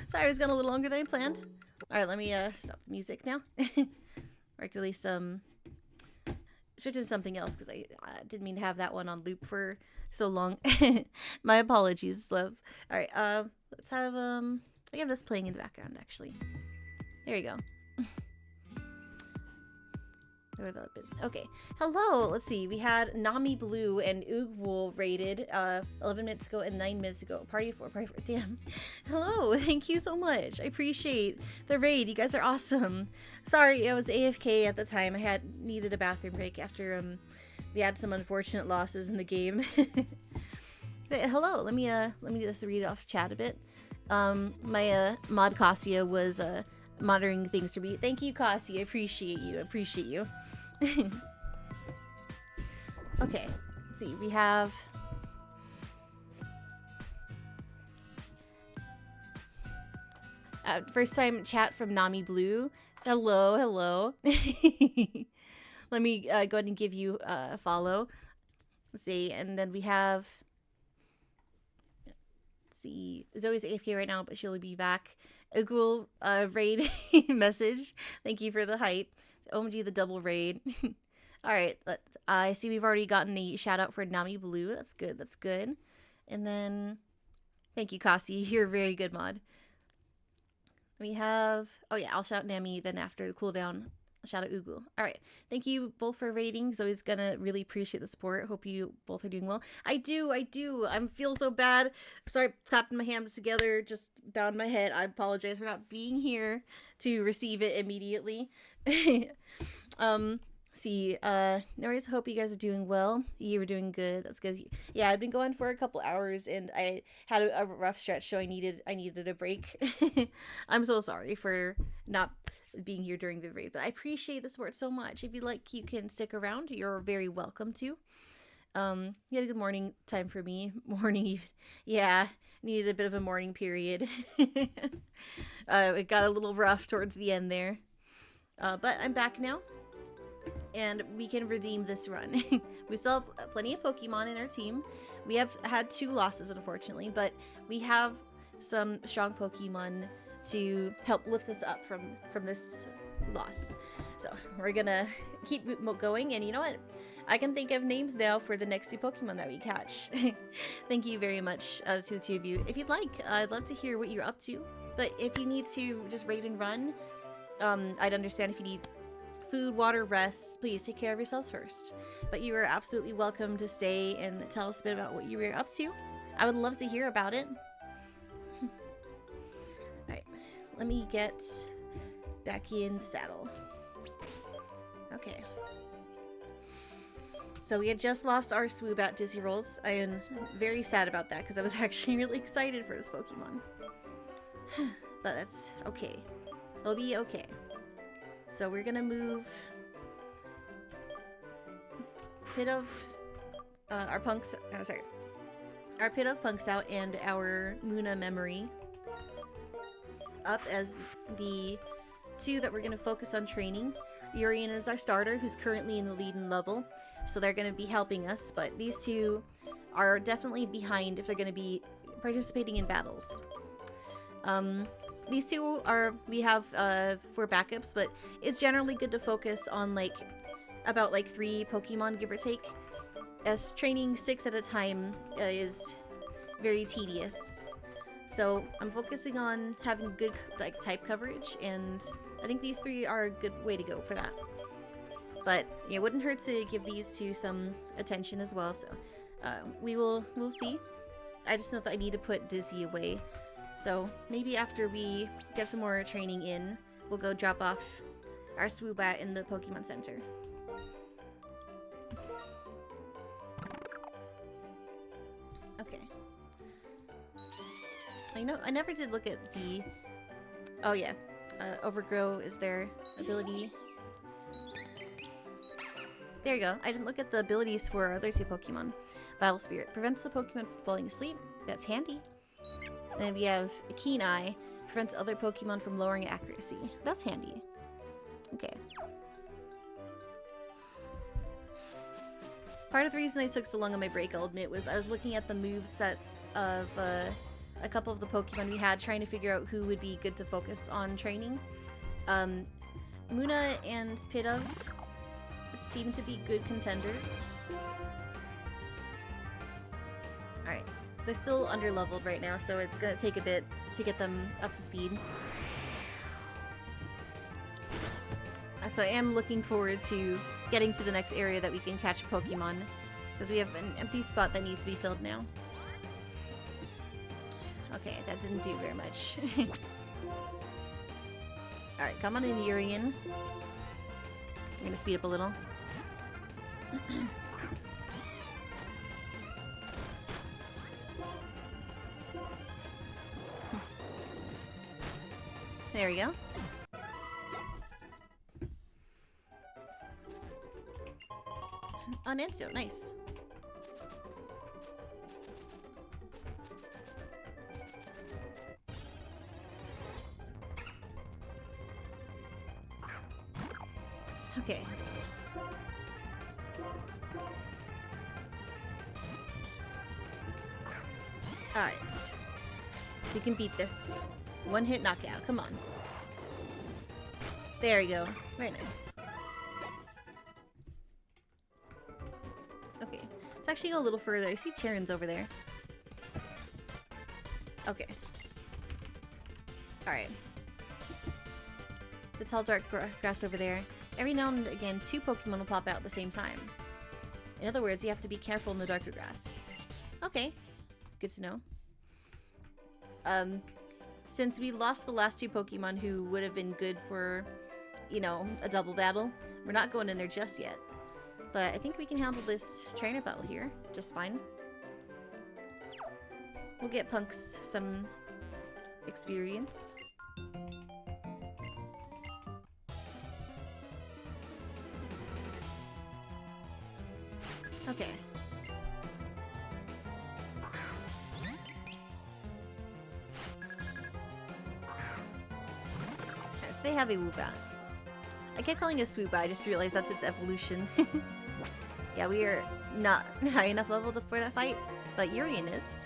Sorry, it was going a little longer than I planned. Alright, let me stop the music now. Or at least switch to something else because I didn't mean to have that one on loop for so long. My apologies, love. Alright, let's have I have this playing in the background actually. There you go. Okay. Hello. Let's see. We had Nami Blue and Oogwool raided 11 minutes ago and 9 minutes ago. Party 4. Damn. Hello. Thank you so much. I appreciate the raid. You guys are awesome. Sorry, I was AFK at the time. I needed a bathroom break after we had some unfortunate losses in the game. But hello. Let me just read off chat a bit. My mod Cassia was monitoring things for me. Thank you, Cassie. I appreciate you. Okay, let's see. We have first time chat from Nami Blue. Hello. Let me go ahead and give you a follow. Let's see, and then we have. Let's see, Zoe's AFK right now, but she'll be back. A Google raid message. Thank you for the hype. OMG, the double raid. All right, I see we've already gotten the shout out for Nami Blue. That's good. And then, thank you, Kasi. You're a very good mod. We have, oh yeah, I'll shout Nami then after the cooldown. I'll shout out Ugu. All right, thank you both for raiding. Zoe's gonna really appreciate the support. Hope you both are doing well. I do. I feel so bad. Sorry, clapping my hands together, just bowing my head. I apologize for not being here to receive it immediately. No worries. Hope you guys are doing well. You were doing good. That's good. Yeah, I've been going for a couple hours and I had a rough stretch, so I needed a break. I'm so sorry for not being here during the raid, but I appreciate the support so much. If you like, you can stick around. You're very welcome to. You had a good morning time for me. Yeah, needed a bit of a morning period. It got a little rough towards the end there. But I'm back now, and we can redeem this run. We still have plenty of Pokemon in our team. We have had 2 losses, unfortunately, but we have some strong Pokemon to help lift us up from this loss. So we're gonna keep going, and you know what? I can think of names now for the next 2 Pokemon that we catch. Thank you very much to the 2 of you. If you'd like, I'd love to hear what you're up to, but if you need to just raid and run, I'd understand if you need food, water, rest. Please take care of yourselves first. But you are absolutely welcome to stay and tell us a bit about what you were up to. I would love to hear about it. Alright, let me get back in the saddle. Okay. So we had just lost our Swoobat Dizzy Rolls. I am very sad about that because I was actually really excited for this Pokemon. But that's okay. It'll be okay. So we're gonna move Pit of our Punks. Oh, sorry, our Pit of Punks out and our Muna Memory up as the 2 that we're gonna focus on training. Urian is our starter, who's currently in the lead in level, so they're gonna be helping us. But these 2 are definitely behind if they're gonna be participating in battles. These 2 we have for backups, but it's generally good to focus on about 3 Pokemon, give or take, as training 6 at a time is very tedious. So I'm focusing on having good type coverage, and I think these 3 are a good way to go for that. But it wouldn't hurt to give these 2 some attention as well. So we'll see. I just know that I need to put Dizzy away. So maybe after we get some more training in, we'll go drop off our Swoobat in the Pokemon Center. Okay. I never did look at the... Oh yeah, Overgrow is their ability. There you go. I didn't look at the abilities for our other 2 Pokemon. Battle Spirit prevents the Pokemon from falling asleep. That's handy. And then we have a Keen Eye, prevents other Pokemon from lowering accuracy. That's handy. Okay. Part of the reason I took so long on my break, I'll admit, was I was looking at the move sets of a couple of the Pokemon we had, trying to figure out who would be good to focus on training. Muna and Pidove seem to be good contenders. Alright. They're still under-leveled right now, so it's gonna take a bit to get them up to speed. So I am looking forward to getting to the next area that we can catch a Pokemon, because we have an empty spot that needs to be filled now. Okay, that didn't do very much. Alright, come on in, Urian. I'm gonna speed up a little. There we go. An antidote, nice. Okay. Alright. We can beat this. One hit knockout, come on. There we go. Very nice. Okay. Let's actually go a little further. I see Charon's over there. Okay. Alright. The tall dark grass over there. Every now and again, 2 Pokemon will pop out at the same time. In other words, you have to be careful in the darker grass. Okay. Good to know. Since we lost the last 2 Pokemon who would have been good for, you know, a double battle, we're not going in there just yet. But I think we can handle this trainer battle here just fine. We'll get Punks some experience. Okay. Alright, so they have a Woobat. I kept calling it Swoobat, I just realized that's its evolution. Yeah, we are not high enough level for that fight, but Urian is.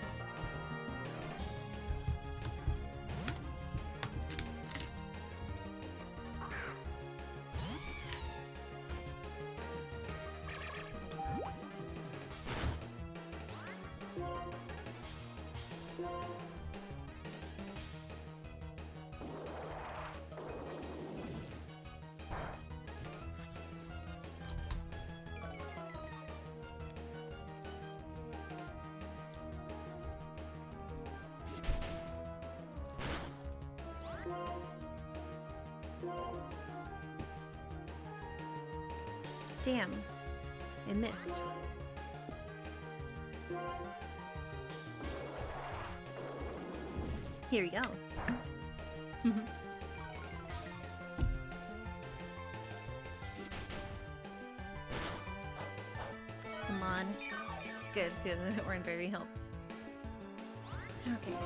Damn. I missed. Here we go. Come on. Good, good. Orin very helped. Okay.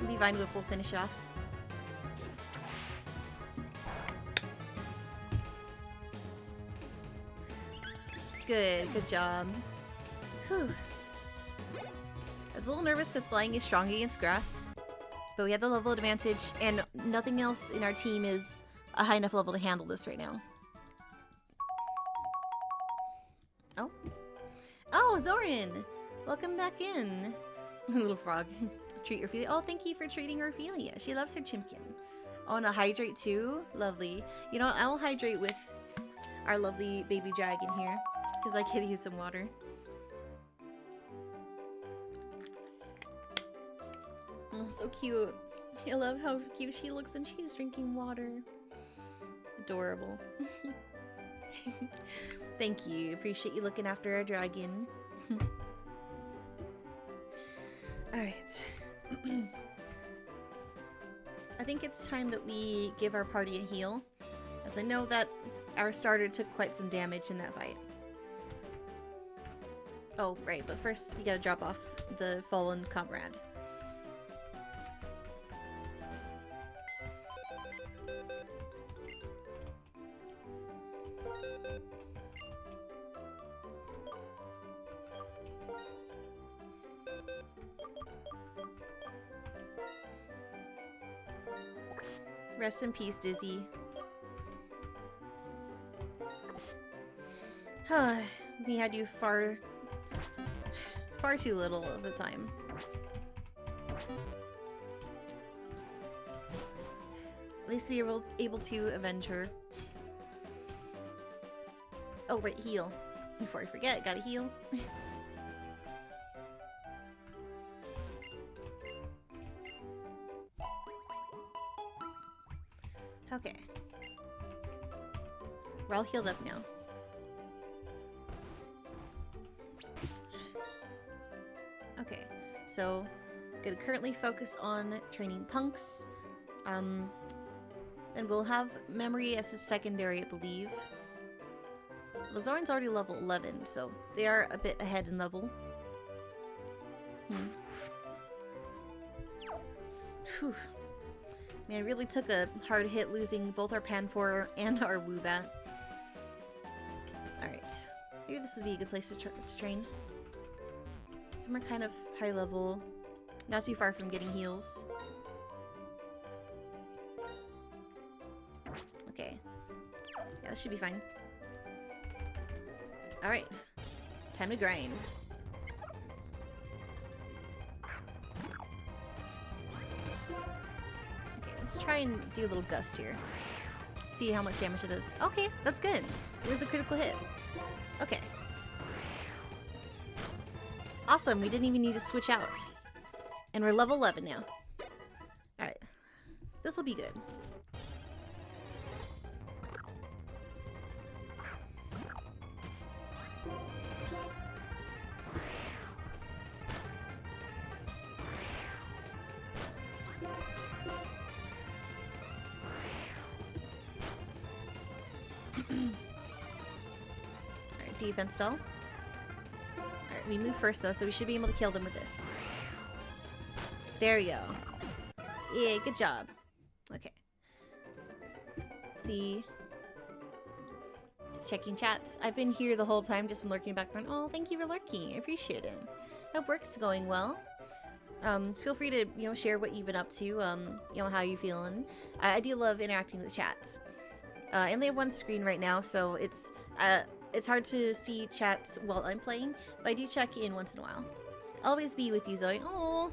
Maybe Vine Whip will finish it off. Good, good job. Whew. I was a little nervous because flying is strong against grass, but we had the level advantage, and nothing else in our team is a high enough level to handle this right now. Oh. Oh, Zorin! Welcome back in. Little frog. Treat Ophelia. Oh, thank you for treating Ophelia. She loves her Chimkin. Oh, and a hydrate too? Lovely. You know what? I will hydrate with our lovely baby dragon here, because I could use some water. Oh, so cute. I love how cute she looks when she's drinking water. Adorable. Thank you. Appreciate you looking after our dragon. Alright. I think it's time that we give our party a heal, as I know that our starter took quite some damage in that fight. Oh, right, but first we gotta drop off the fallen comrade. Rest in peace, Dizzy. We had you far too little of the time. At least we were able to avenge her. Oh, right, heal. Before I forget, gotta heal. Okay. We're all healed up now. Okay, so gonna currently focus on training punks. And we'll have memory as a secondary, I believe. Lazoran's already level 11, so they are a bit ahead in level. Whew. Man, it really took a hard hit losing both our Panfor and our Woobat. Alright. Maybe this would be a good place to train. Somewhere kind of high level. Not too far from getting heals. Okay. Yeah, this should be fine. Alright. Time to grind. Okay, let's try and do a little gust here. See how much damage it does. Okay, that's good. It was a critical hit. Okay. Awesome, we didn't even need to switch out. And we're level 11 now. Alright. This will be good. Alright, defense doll. Alright, we move first though, so we should be able to kill them with this. There we go. Yeah, good job. Okay. Let's see. Checking chats. I've been here the whole time, just been lurking in the background. Oh, thank you for lurking. I appreciate it. Hope work's going well. Feel free to, you know, share what you've been up to, you know, how you feeling. I do love interacting with chats. I only have one screen right now, so it's hard to see chats while I'm playing, but I do check in once in a while. Always be with you, Zoe. Oh,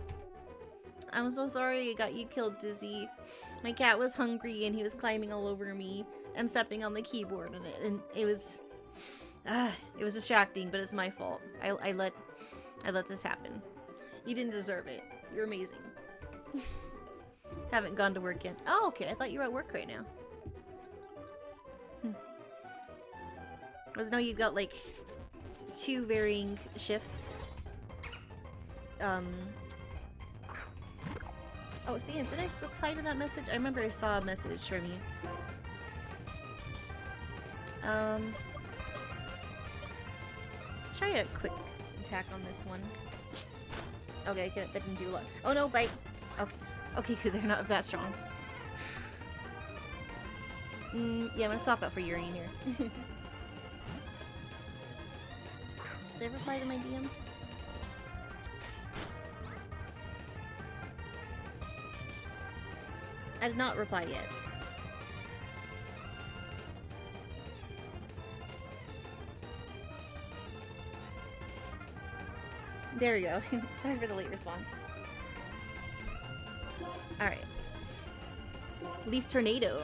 I'm so sorry I got you killed, Dizzy. My cat was hungry and he was climbing all over me and stepping on the keyboard, and it was distracting, but it's my fault. I let this happen. You didn't deserve it. You're amazing. Haven't gone to work yet. Oh, okay. I thought you were at work right now. I know you've got like 2 varying shifts. Oh, so yeah, did I reply to that message? I remember I saw a message from you. Try a quick attack on this one. Okay, that didn't do a lot. Oh no, bite! Okay, okay, good, they're not that strong. Yeah, I'm gonna swap out for Urine here. Did I reply to my DMs? I did not reply yet. There we go. Sorry for the late response. Alright. Leaf Tornado.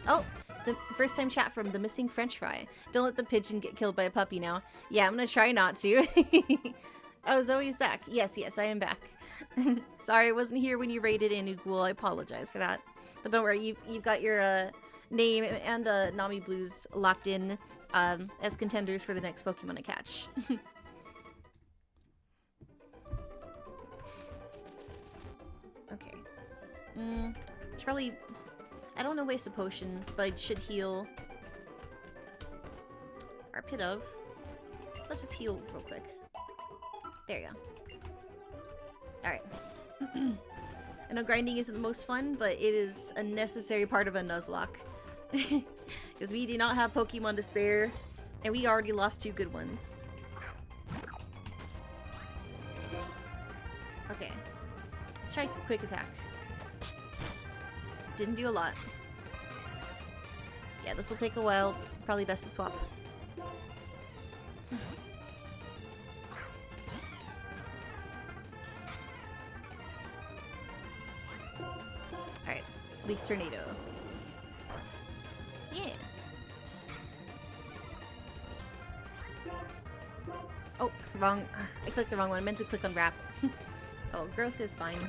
Oh! The first time chat from the missing french fry. Don't let the pigeon get killed by a puppy now. Yeah, I'm gonna try not to. Oh, Zoe's back. Yes, I am back. Sorry I wasn't here when you raided Inugul. I apologize for that. But don't worry, you've got your name and Nami Blues locked in as contenders for the next Pokemon to catch. Okay. It's probably... I don't want to waste a potion, but it should heal our Pidove. So let's just heal real quick. There you go. Alright. I know grinding isn't the most fun, but it is a necessary part of a Nuzlocke. Because we do not have Pokemon to spare, and we already lost 2 good ones. Okay. Let's try quick attack. Didn't do a lot. Yeah, this will take a while. Probably best to swap. Alright, Leaf Tornado. Yeah. Oh, wrong. I clicked the wrong one. I meant to click on Wrap. Oh, Growth is fine.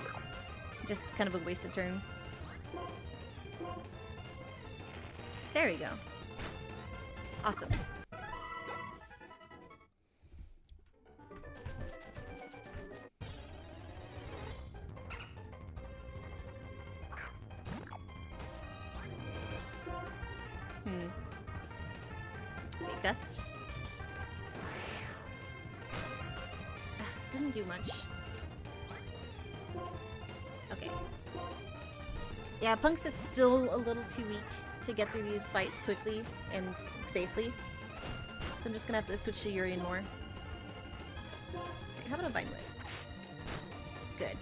Just kind of a wasted turn. There we go. Awesome. Okay, Gust. Didn't do much. Okay. Yeah, Punks is still a little too weak to get through these fights quickly and safely. So I'm just gonna have to switch to Urian more. Okay, how about a Vine Whip? Good.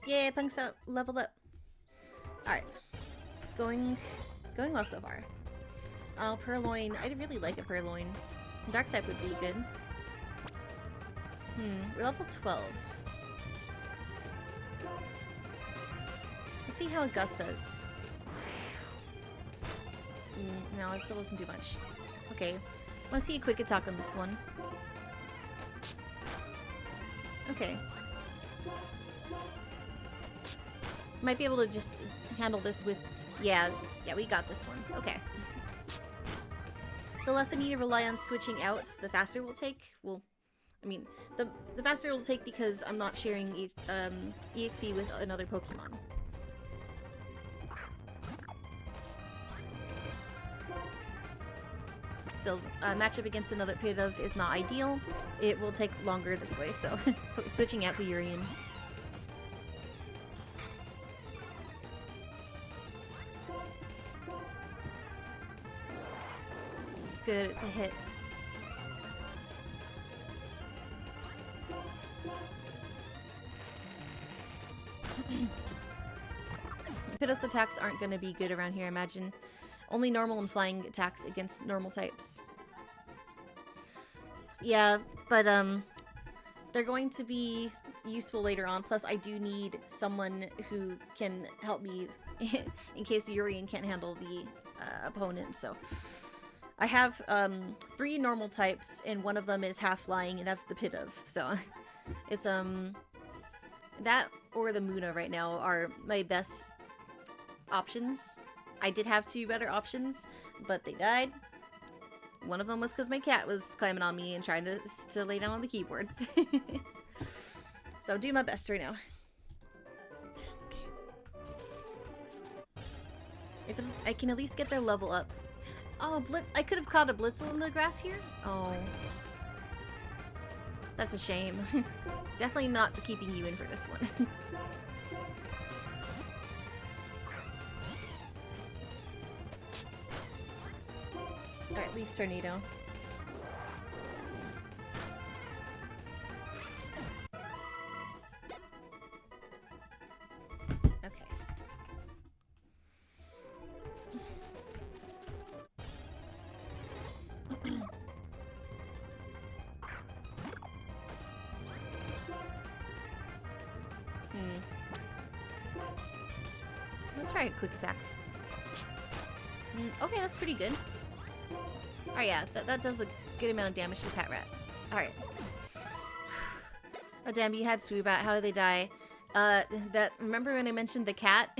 Yay, Punk's out, leveled up. Alright. It's going well so far. Purloin. I really like a Purloin. Dark type would be good. We're level 12. Let's see how a Gust does. No, it still doesn't do much. Okay. Want to see a quick attack on this one. Okay. Might be able to just handle this with... Yeah, we got this one. Okay. The less I need to rely on switching out, the faster it will take. Well, I mean, the faster it will take because I'm not sharing EXP with another Pokemon. So, matchup against another Pidove is not ideal. It will take longer this way, so, so switching out to Urian. Good, it's a hit. Pidos attacks aren't going to be good around here, I imagine. Only normal and flying attacks against normal types. Yeah, but they're going to be useful later on. Plus, I do need someone who can help me in case Urian can't handle the opponent, so... I have 3 normal types, and one of them is half flying, and that's the Pidove. So it's that or the Muna right now are my best options. I did have 2 better options, but they died. One of them was because my cat was climbing on me and trying to lay down on the keyboard. So I'm doing my best right now. Okay. If I can at least get their level up. Oh, Blitz! I could have caught a Blitzel in the grass here? Oh. That's a shame. Definitely not keeping you in for this one. Alright, Leaf Tornado. Okay. Let's try a quick attack. Okay, that's pretty good. Alright, yeah, that does a good amount of damage to the Pat Rat. Alright. Oh damn, you had Swoobat. How did they die? Remember when I mentioned the cat?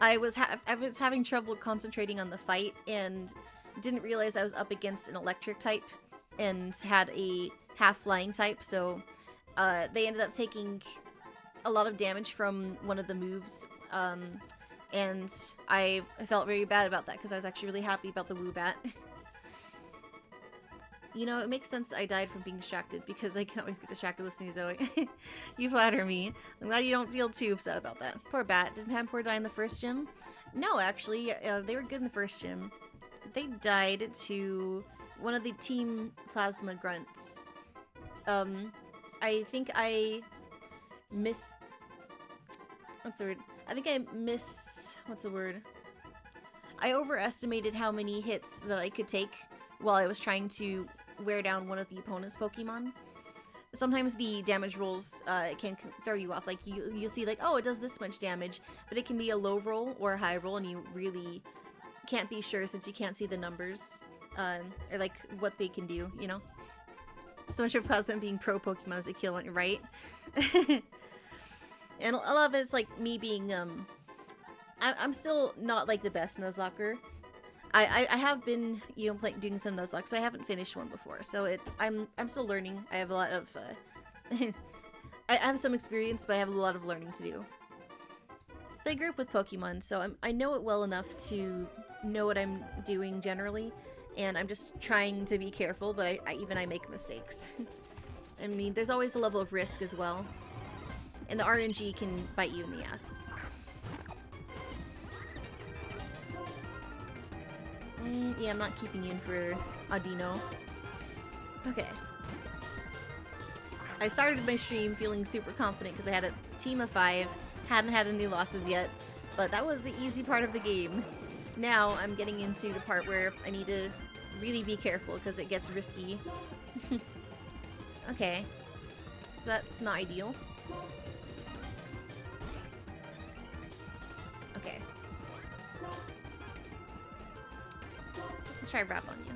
I was having trouble concentrating on the fight and didn't realize I was up against an electric type and had a half flying type, so they ended up taking a lot of damage from one of the moves, and I felt very bad about that because I was actually really happy about the Woobat. You know, it makes sense I died from being distracted because I can always get distracted listening to Zoe. You flatter me. I'm glad you don't feel too upset about that. Poor Bat. Did Panpour die in the first gym? No, actually. They were good in the first gym. They died to one of the Team Plasma grunts. I think I what's the word? I think I what's the word? I overestimated how many hits that I could take while I was trying to wear down one of the opponent's Pokemon. Sometimes the damage rolls can throw you off. Like you'll see like, oh, it does this much damage, but it can be a low roll or a high roll, and you really can't be sure since you can't see the numbers or like what they can do, you know? So much of Plasma being pro Pokemon as a kill one, right? And a lot of it's like me being I'm still not like the best Nuzlocker. I have been, you know, doing some Nuzlocke, so I haven't finished one before. So I'm still learning. I have a lot of I have some experience, but I have a lot of learning to do. But I grew up with Pokemon, so I know it well enough to know what I'm doing generally, and I'm just trying to be careful. But I make mistakes. I mean, there's always a level of risk as well, and the RNG can bite you in the ass. Yeah, I'm not keeping you in for Audino. Okay. I started my stream feeling super confident because I had a team of 5, hadn't had any losses yet, but that was the easy part of the game. Now I'm getting into the part where I need to really be careful because it gets risky. Okay. So that's not ideal. Okay. Let's try wrap on you.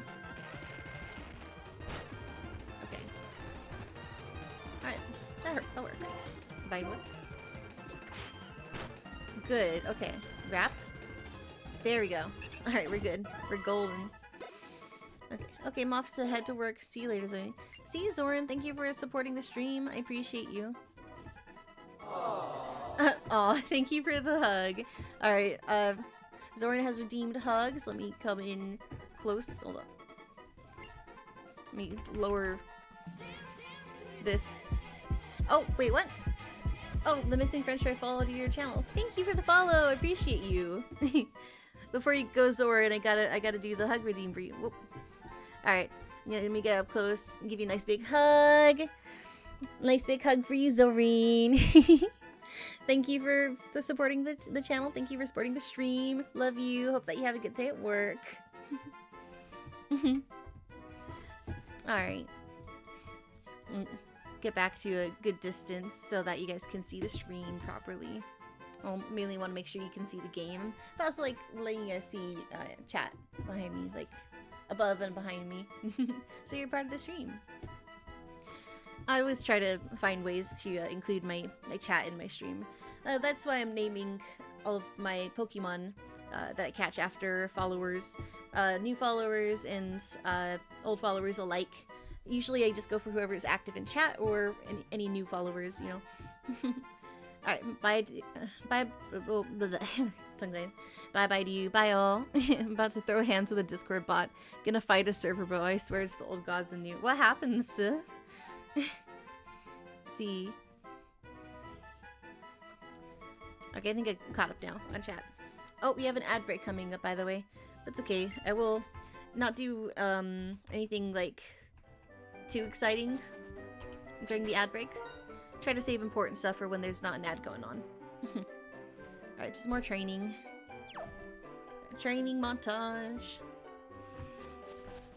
Okay. Alright. That works. Vine whip. Good. Okay. Wrap. There we go. Alright, we're good. We're golden. Okay. Okay, I'm off to head to work. See you later, Zoe. See you, Zoran. Thank you for supporting the stream. I appreciate you. Aw, thank you for the hug. Alright, Zoran has redeemed hugs. Let me come in close. Hold up. Let me lower this. Oh, wait, what? Oh, the missing French fry followed your channel. Thank you for the follow. I appreciate you. Before you go, Zoran, I gotta do the hug redeem for you. Whoop. Alright, yeah, let me get up close and give you a nice big hug. Nice big hug for you, Zoran. Thank you for supporting the channel. Thank you for supporting the stream. Love you. Hope that you have a good day at work. Alright. Get back to a good distance so that you guys can see the screen properly. I mainly want to make sure you can see the game, but also like letting you guys see chat behind me, like above and behind me. So you're part of the stream. I always try to find ways to include my chat in my stream. That's why I'm naming all of my Pokemon that I catch after followers, new followers and old followers alike. Usually I just go for whoever is active in chat or any new followers, you know. Alright, bye bye to you, bye all. I'm about to throw hands with a Discord bot. Gonna fight a server bro, I swear it's the old gods the new. What happens? Let's see. Okay, I think I caught up now on chat. Oh, we have an ad break coming up, by the way. That's okay. I will not do anything like too exciting during the ad break. Try to save important stuff for when there's not an ad going on. Alright, just more training. Training montage.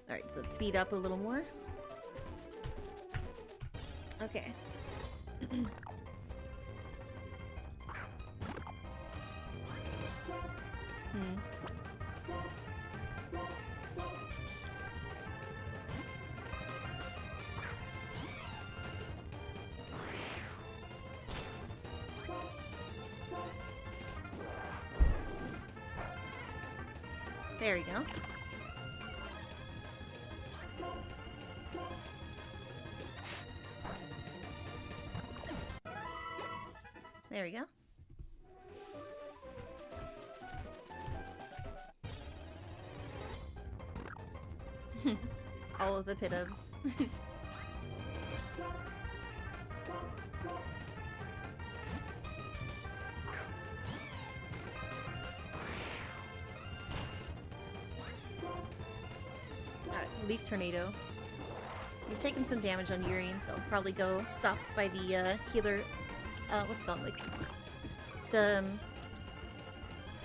Alright, let's speed up a little more. Okay. There we go. There we go. All of the pit-ofs. Leaf tornado. You've taken some damage on urine, so I'll probably go stop by the healer. What's it called? Like the.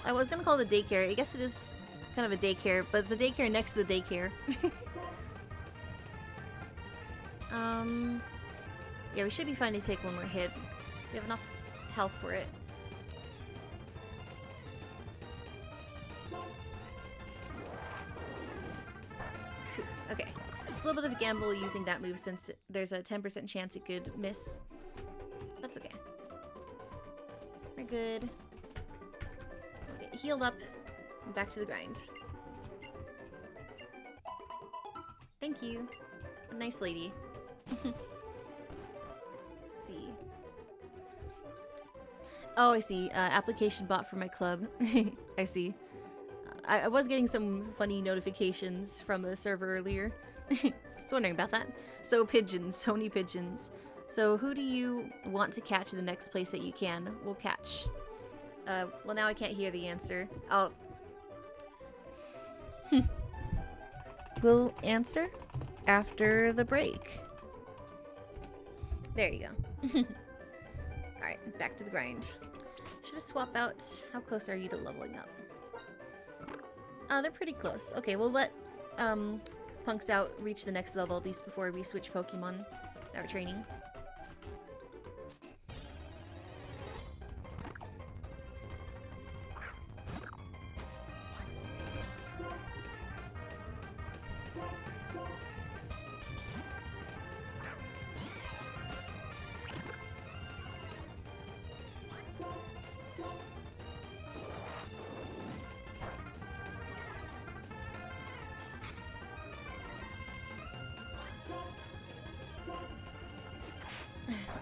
I was gonna call it a daycare. I guess it is kind of a daycare, but it's a daycare next to the daycare. Yeah, we should be fine to take one more hit. We have enough health for it. Phew, okay. A little bit of a gamble using that move since there's a 10% chance it could miss. That's okay. We're good. We'll get healed up and back to the grind. Thank you. A nice lady. See. Oh, I see. Application bot for my club. I see. I was getting some funny notifications from the server earlier. I was wondering about that. So pigeons, so many pigeons. So who do you want to catch in the next place that you can? We'll catch. Well, now I can't hear the answer. Oh. We'll answer after the break. There you go. Alright, back to the grind. Should I swap out? How close are you to leveling up? Oh, they're pretty close. Okay, we'll let Punks out reach the next level at least before we switch Pokemon that we're training.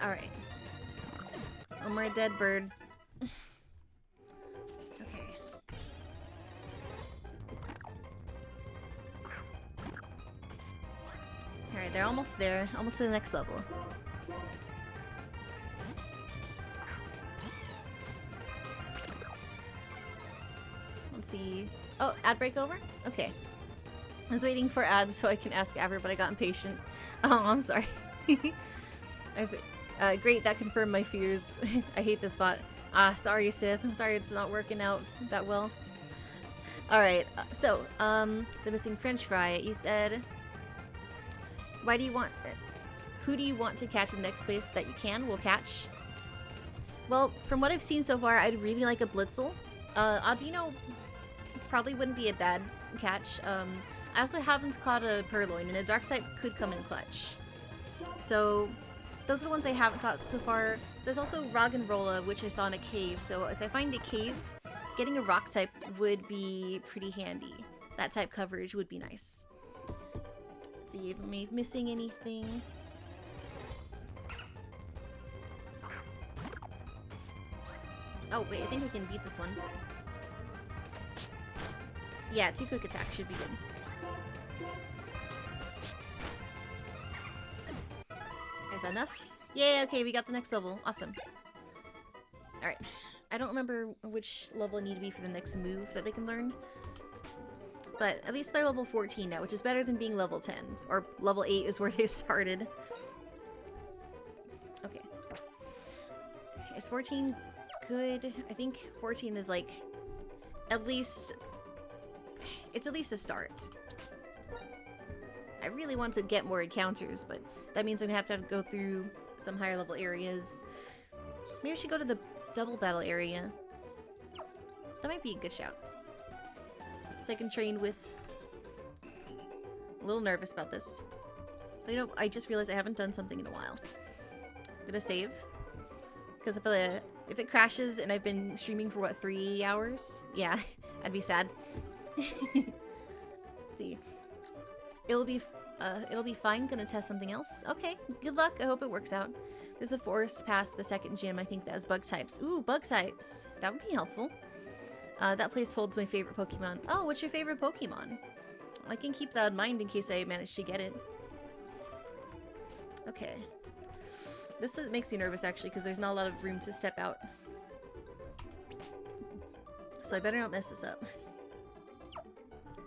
Alright. One more dead bird. Okay. Alright, they're almost there. Almost to the next level. Let's see. Oh, ad break over? Okay. I was waiting for ads so I can ask Aver, but I got impatient. Oh, I'm sorry. I was, great, that confirmed my fears. I hate this bot. Sorry, Sith. I'm sorry it's not working out that well. Alright, so, the missing french fry. You said, why do you want it? Who do you want to catch in the next place that you can? Will catch? Well, from what I've seen so far, I'd really like a Blitzel. Audino probably wouldn't be a bad catch. I also haven't caught a Purloin, and a Dark type could come in clutch. So, those are the ones I haven't caught so far. There's also Roggenrola, which I saw in a cave, so if I find a cave, getting a rock type would be pretty handy. That type coverage would be nice. Let's see if I'm missing anything. Oh, wait, I think I can beat this one. Yeah, 2 quick attacks should be good. Is that enough? Yay, okay, we got the next level. Awesome. Alright. I don't remember which level I need to be for the next move that they can learn. But at least they're level 14 now, which is better than being level 10. Or level 8 is where they started. Okay. Is 14 good? I think 14 is like... at least... it's at least a start. I really want to get more encounters, but that means I'm gonna have to go through some higher level areas. Maybe I should go to the double battle area. That might be a good shout. So I can train with... I'm a little nervous about this. You know, I just realized I haven't done something in a while. I'm gonna save. Because if it crashes and I've been streaming for, what, 3 hours? Yeah, I'd be sad. Let's see. It'll be fine. Gonna test something else. Okay, good luck. I hope it works out. There's a forest past the second gym. I think that has bug types. Ooh, bug types. That would be helpful. That place holds my favorite Pokemon. Oh, what's your favorite Pokemon? I can keep that in mind in case I manage to get it. Okay. This makes me nervous, actually, because there's not a lot of room to step out. So I better not mess this up.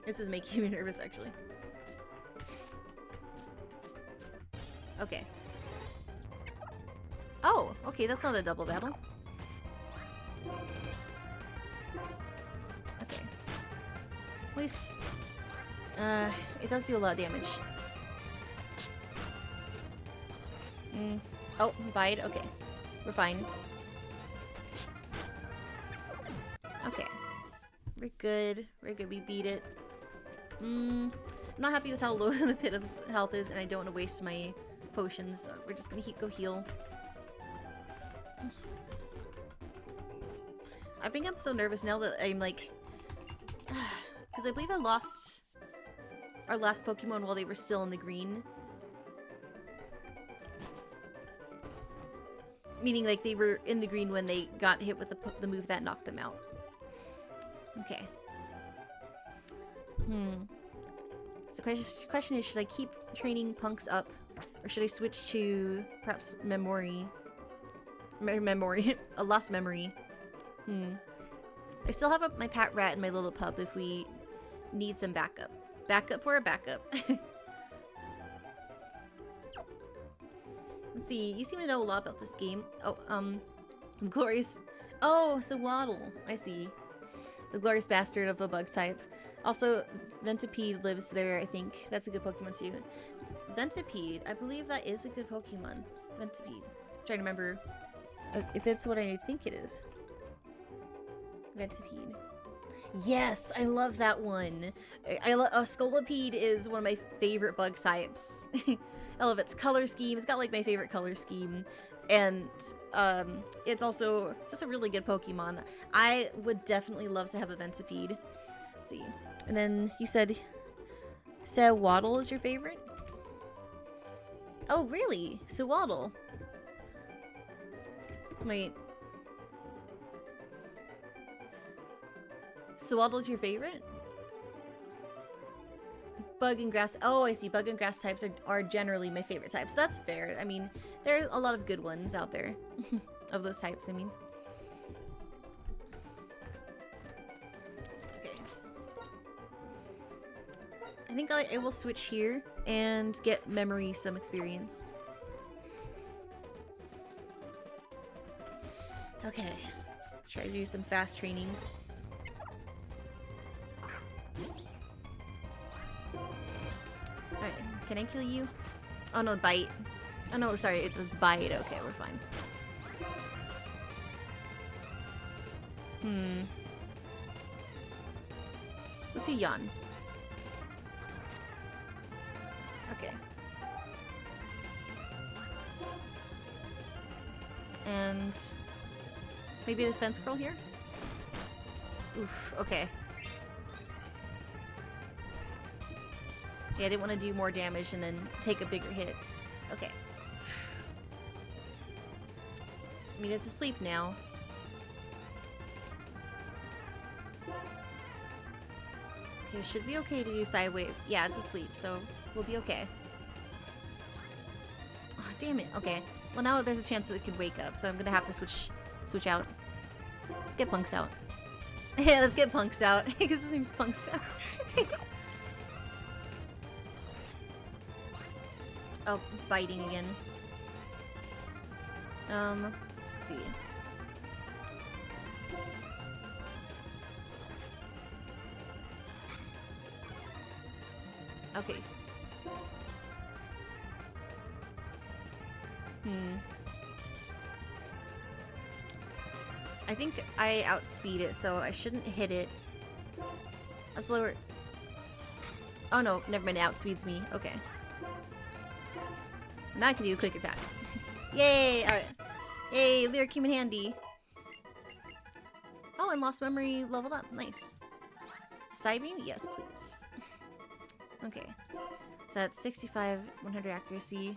This is making me nervous, actually. Okay. Oh, okay, that's not a double battle. Okay. At least, it does do a lot of damage. Oh, bide. Okay, we're fine. Okay, we're good. We're good. We beat it. I'm not happy with how low the pit of health is, and I don't want to waste my potions. So we're just gonna go heal. I think I'm so nervous now that I'm like, because I believe I lost our last Pokemon while they were still in the green. Meaning, like, they were in the green when they got hit with the move that knocked them out. Okay. So the question is, should I keep training Punks up? Or should I switch to, perhaps, Memory? A Lost Memory. I still have my Pat Rat and my Lillipup if we need some backup. Backup for a backup. Let's see, you seem to know a lot about this game. Oh, Glorious... Oh, so Waddle. I see. The Glorious Bastard of a bug type. Also, Ventipede lives there, I think. That's a good Pokemon too. Ventipede, I believe that is a good Pokemon. Ventipede. I'm trying to remember if it's what I think it is. Ventipede. Yes, I love that one. Scolipede is one of my favorite bug types. I love its color scheme. It's got like my favorite color scheme. And it's also just a really good Pokemon. I would definitely love to have a Ventipede. Let's see. And then you said Waddle is your favorite? Oh, really? Waddle. Wait. Waddle's your favorite? Bug and grass. Oh, I see. Bug and grass types are generally my favorite types. That's fair. I mean, there are a lot of good ones out there. Of those types, I mean. Okay. I think I will switch here and get Memory some experience. Okay. Let's try to do some fast training. Alright, can I kill you? Oh no, bite. Oh no, sorry, it's bite. Okay, we're fine. Let's do yawn. Okay. And maybe a defense curl here? Oof, okay. Yeah, I didn't want to do more damage and then take a bigger hit. Okay. I mean, it's asleep now. Okay, should be okay to do side wave. Yeah, it's asleep, so we'll be okay. Oh, damn it. Okay. Well, now there's a chance that it could wake up, so I'm gonna have to switch out. Let's get Punks out. Yeah, let's get Punks out. Because his name's Punks out. Oh, it's biting again. Let's see. Okay. I think I outspeed it, so I shouldn't hit it. Let's lower it. Oh no, never mind, it outspeeds me. Okay. Now I can do a quick attack. Yay! Alright. Yay, Lyric came in handy. Oh, and Lost Memory leveled up. Nice. Side beam? Yes, please. Okay. So that's 65, 100 accuracy.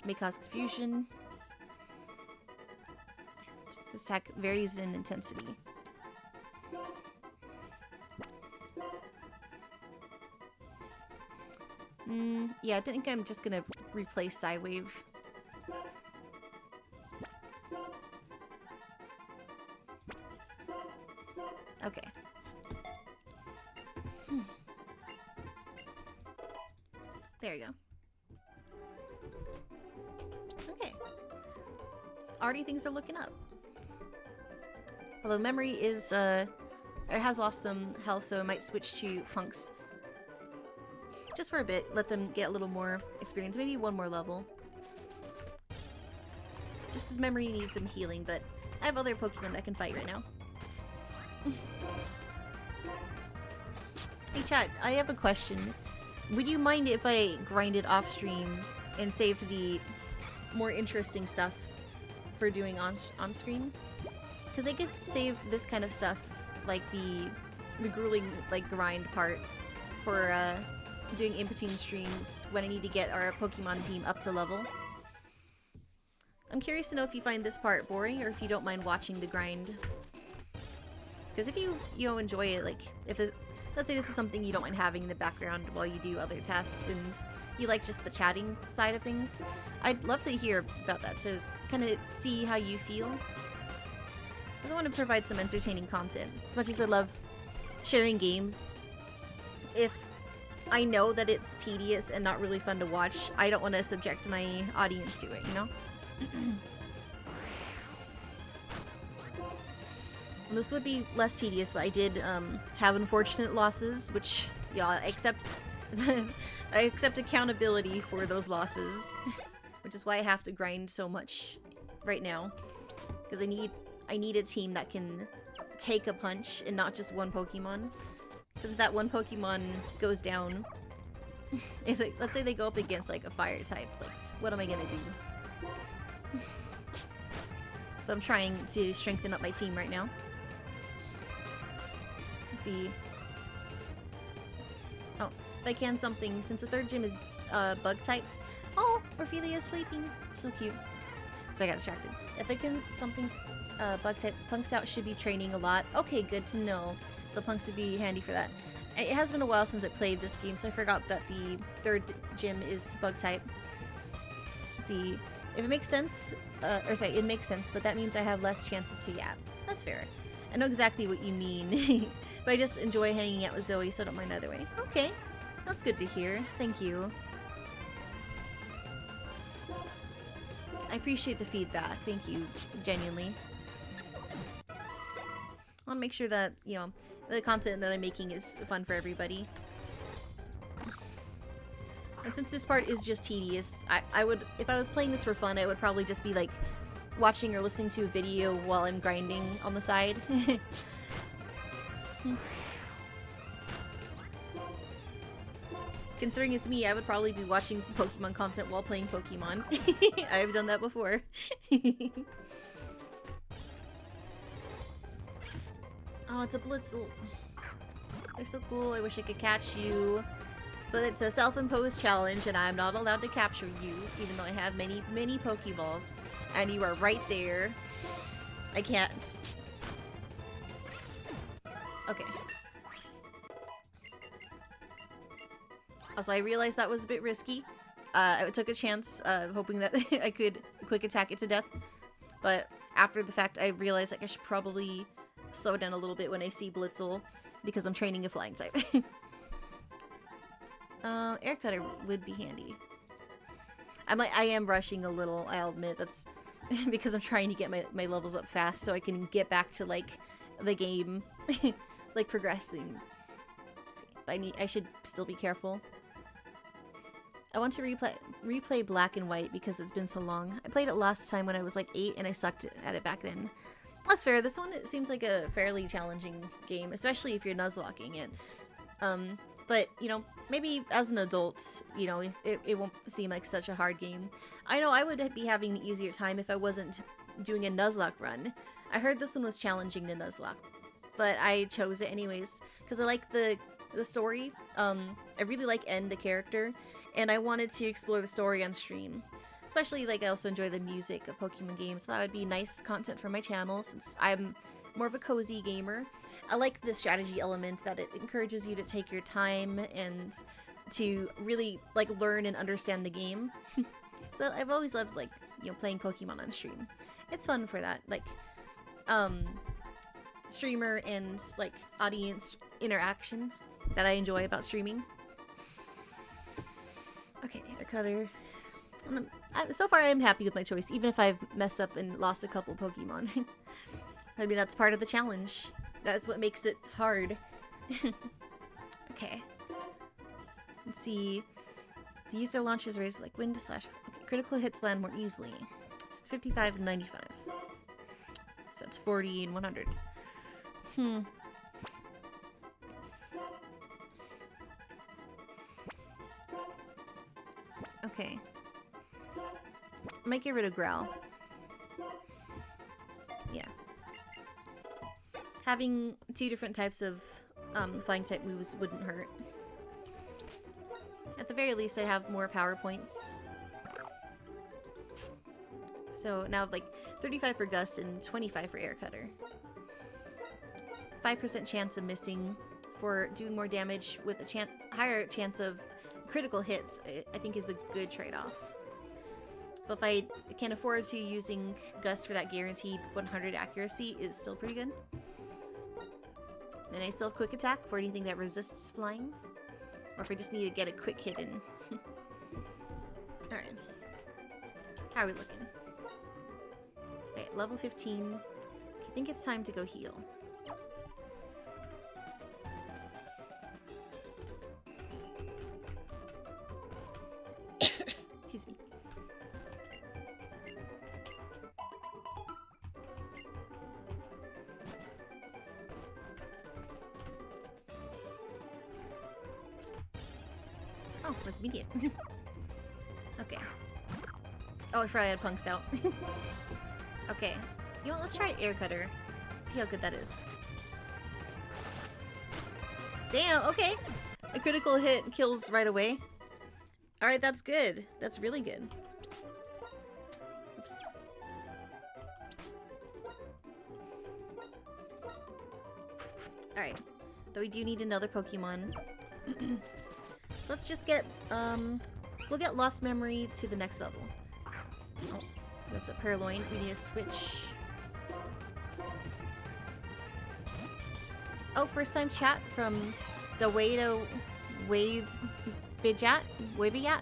May cause confusion. This attack varies in intensity. Yeah, I think I'm just gonna replace Psywave. Okay. There you go. already things are looking up. Although memory is, it has lost some health, so I might switch to punks. Just for a bit, let them get a little more experience, maybe one more level. Just as memory needs some healing, but I have other Pokemon that can fight right now. Hey chat, I have a question. Would you mind if I grinded off stream and saved the more interesting stuff for doing on screen? Because I could save this kind of stuff, like the grueling like grind parts, for doing in-between streams when I need to get our Pokemon team up to level. I'm curious to know if you find this part boring or if you don't mind watching the grind. Because if you enjoy it, like if it, let's say this is something you don't mind having in the background while you do other tasks and you like just the chatting side of things, I'd love to hear about that, to kind of see how you feel. Because I want to provide some entertaining content. As much as I love sharing games, if I know that it's tedious and not really fun to watch, I don't want to subject my audience to it, you know? This would be less tedious, but I did have unfortunate losses, which, yeah, I accept accountability for those losses, which is why I have to grind so much right now, because I need a team that can take a punch and not just one Pokemon. Because if that one Pokemon goes down, if they, let's say they go up against like a fire type, like what am I gonna do? So I'm trying to strengthen up my team right now. Let's see. Oh, if I can something, since the third gym is bug types. Oh, Ophelia's sleeping. So cute. So I got distracted. If I can something bug type, Punks out should be training a lot. Okay, good to know. So Punks would be handy for that. It has been a while since I played this game, so I forgot that the third gym is bug type. Let's see. If it makes sense, or sorry, it makes sense, but that means I have less chances to yap. That's fair. I know exactly what you mean, but I just enjoy hanging out with Zoe, so I don't mind either way. Okay, that's good to hear. Thank you. I appreciate the feedback. Thank you, genuinely. I want to make sure that, you know, the content that I'm making is fun for everybody. And since this part is just tedious, I would, if I was playing this for fun, I would probably just be like watching or listening to a video while I'm grinding on the side. Considering it's me, I would probably be watching Pokemon content while playing Pokemon. I've done that before. Oh, it's a Blitzel. They're so cool. I wish I could catch you. But it's a self-imposed challenge, and I'm not allowed to capture you, even though I have many, many Pokeballs. And you are right there. I can't. Okay. Also, I realized that was a bit risky. I took a chance, hoping that I could quick attack it to death. But after the fact, I realized like I should probably slow down a little bit when I see Blitzel, because I'm training a flying type. Air Cutter would be handy. I am rushing a little, I'll admit. That's because I'm trying to get my levels up fast so I can get back to like the game, like progressing. But I should still be careful. I want to replay Black and White because it's been so long. I played it last time when I was like 8 and I sucked at it back then. That's fair. This one, it seems like a fairly challenging game, especially if you're Nuzlocking it. But, you know, maybe as an adult, you know, it won't seem like such a hard game. I know I would be having an easier time if I wasn't doing a Nuzlocke run. I heard this one was challenging to Nuzlocke, but I chose it anyways because I like the story. I really like N, the character, and I wanted to explore the story on stream. Especially, like, I also enjoy the music of Pokemon games, so that would be nice content for my channel since I'm more of a cozy gamer. I like the strategy element that it encourages you to take your time and to really, like, learn and understand the game. So I've always loved, like, you know, playing Pokemon on stream. It's fun for that, like, streamer and, like, audience interaction that I enjoy about streaming. Okay, Air Cutter. So far I'm happy with my choice, even if I've messed up and lost a couple Pokemon. I mean, that's part of the challenge. That's what makes it hard. Okay. Let's see. The user launches raise like wind slash. Okay, critical hits land more easily. So it's 55 and 95. So that's 40 and 100. Okay. I might get rid of Growl. Yeah. Having 2 different types of flying type moves wouldn't hurt. At the very least, I have more power points. So now like 35 for Gust and 25 for Air Cutter. 5% chance of missing for doing more damage with a higher chance of critical hits, I think is a good trade-off. But if I can afford to, using Gust for that guaranteed 100 accuracy is still pretty good. Then I still have Quick Attack for anything that resists flying. Or if I just need to get a quick hit in. Alright. How are we looking? Okay, level 15. I think it's time to go heal. Excuse me. Oh, that's immediate. Okay. Oh, I forgot I had Punks out. Okay. You know what? Let's try Air Cutter. See how good that is. Damn, okay. A critical hit kills right away. Alright, that's good. That's really good. Oops. Alright. Though we do need another Pokemon. So let's just get, we'll get Lost Memory to the next level. Oh, that's a Purloin. We need to switch. Oh, first time chat from Dawada Wabijat? Wabiyat?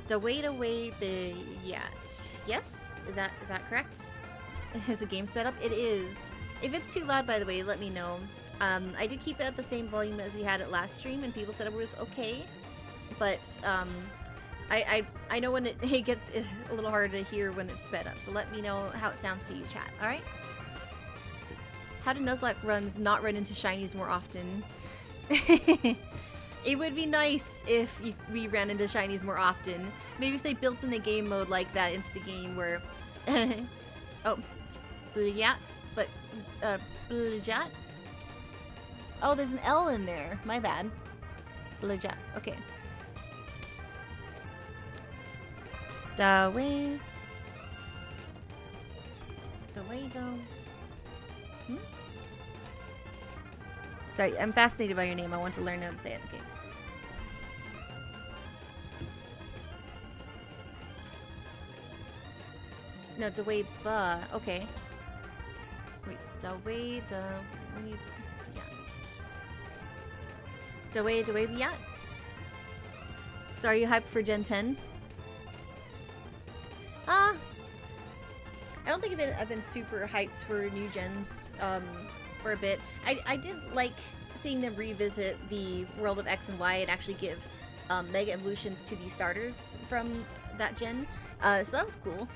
Dawada Wabiyat. Yes? Is that correct? Is the game sped up? It is. If it's too loud, by the way, let me know. I did keep it at the same volume as we had it last stream, and people said it was okay. But I know when it gets a little hard to hear when it's sped up. So let me know how it sounds to you, chat. All right. Let's see. How do Nuzlocke runs not run into shinies more often? It would be nice if we ran into shinies more often. Maybe if they built in a game mode like that into the game where, oh, yeah, but Blajat. Oh, there's an L in there. My bad. Blajat. Okay. Da way. The way go. Hmm? Sorry, I'm fascinated by your name. I want to learn how to say it. Okay. No, the way ba. Okay. Wait, the way yeah. The way yeah. So are you hyped for Gen 10? I don't think I've been super hyped for new gens for a bit. I did like seeing them revisit the world of X and Y and actually give Mega Evolutions to the starters from that gen. So that was cool.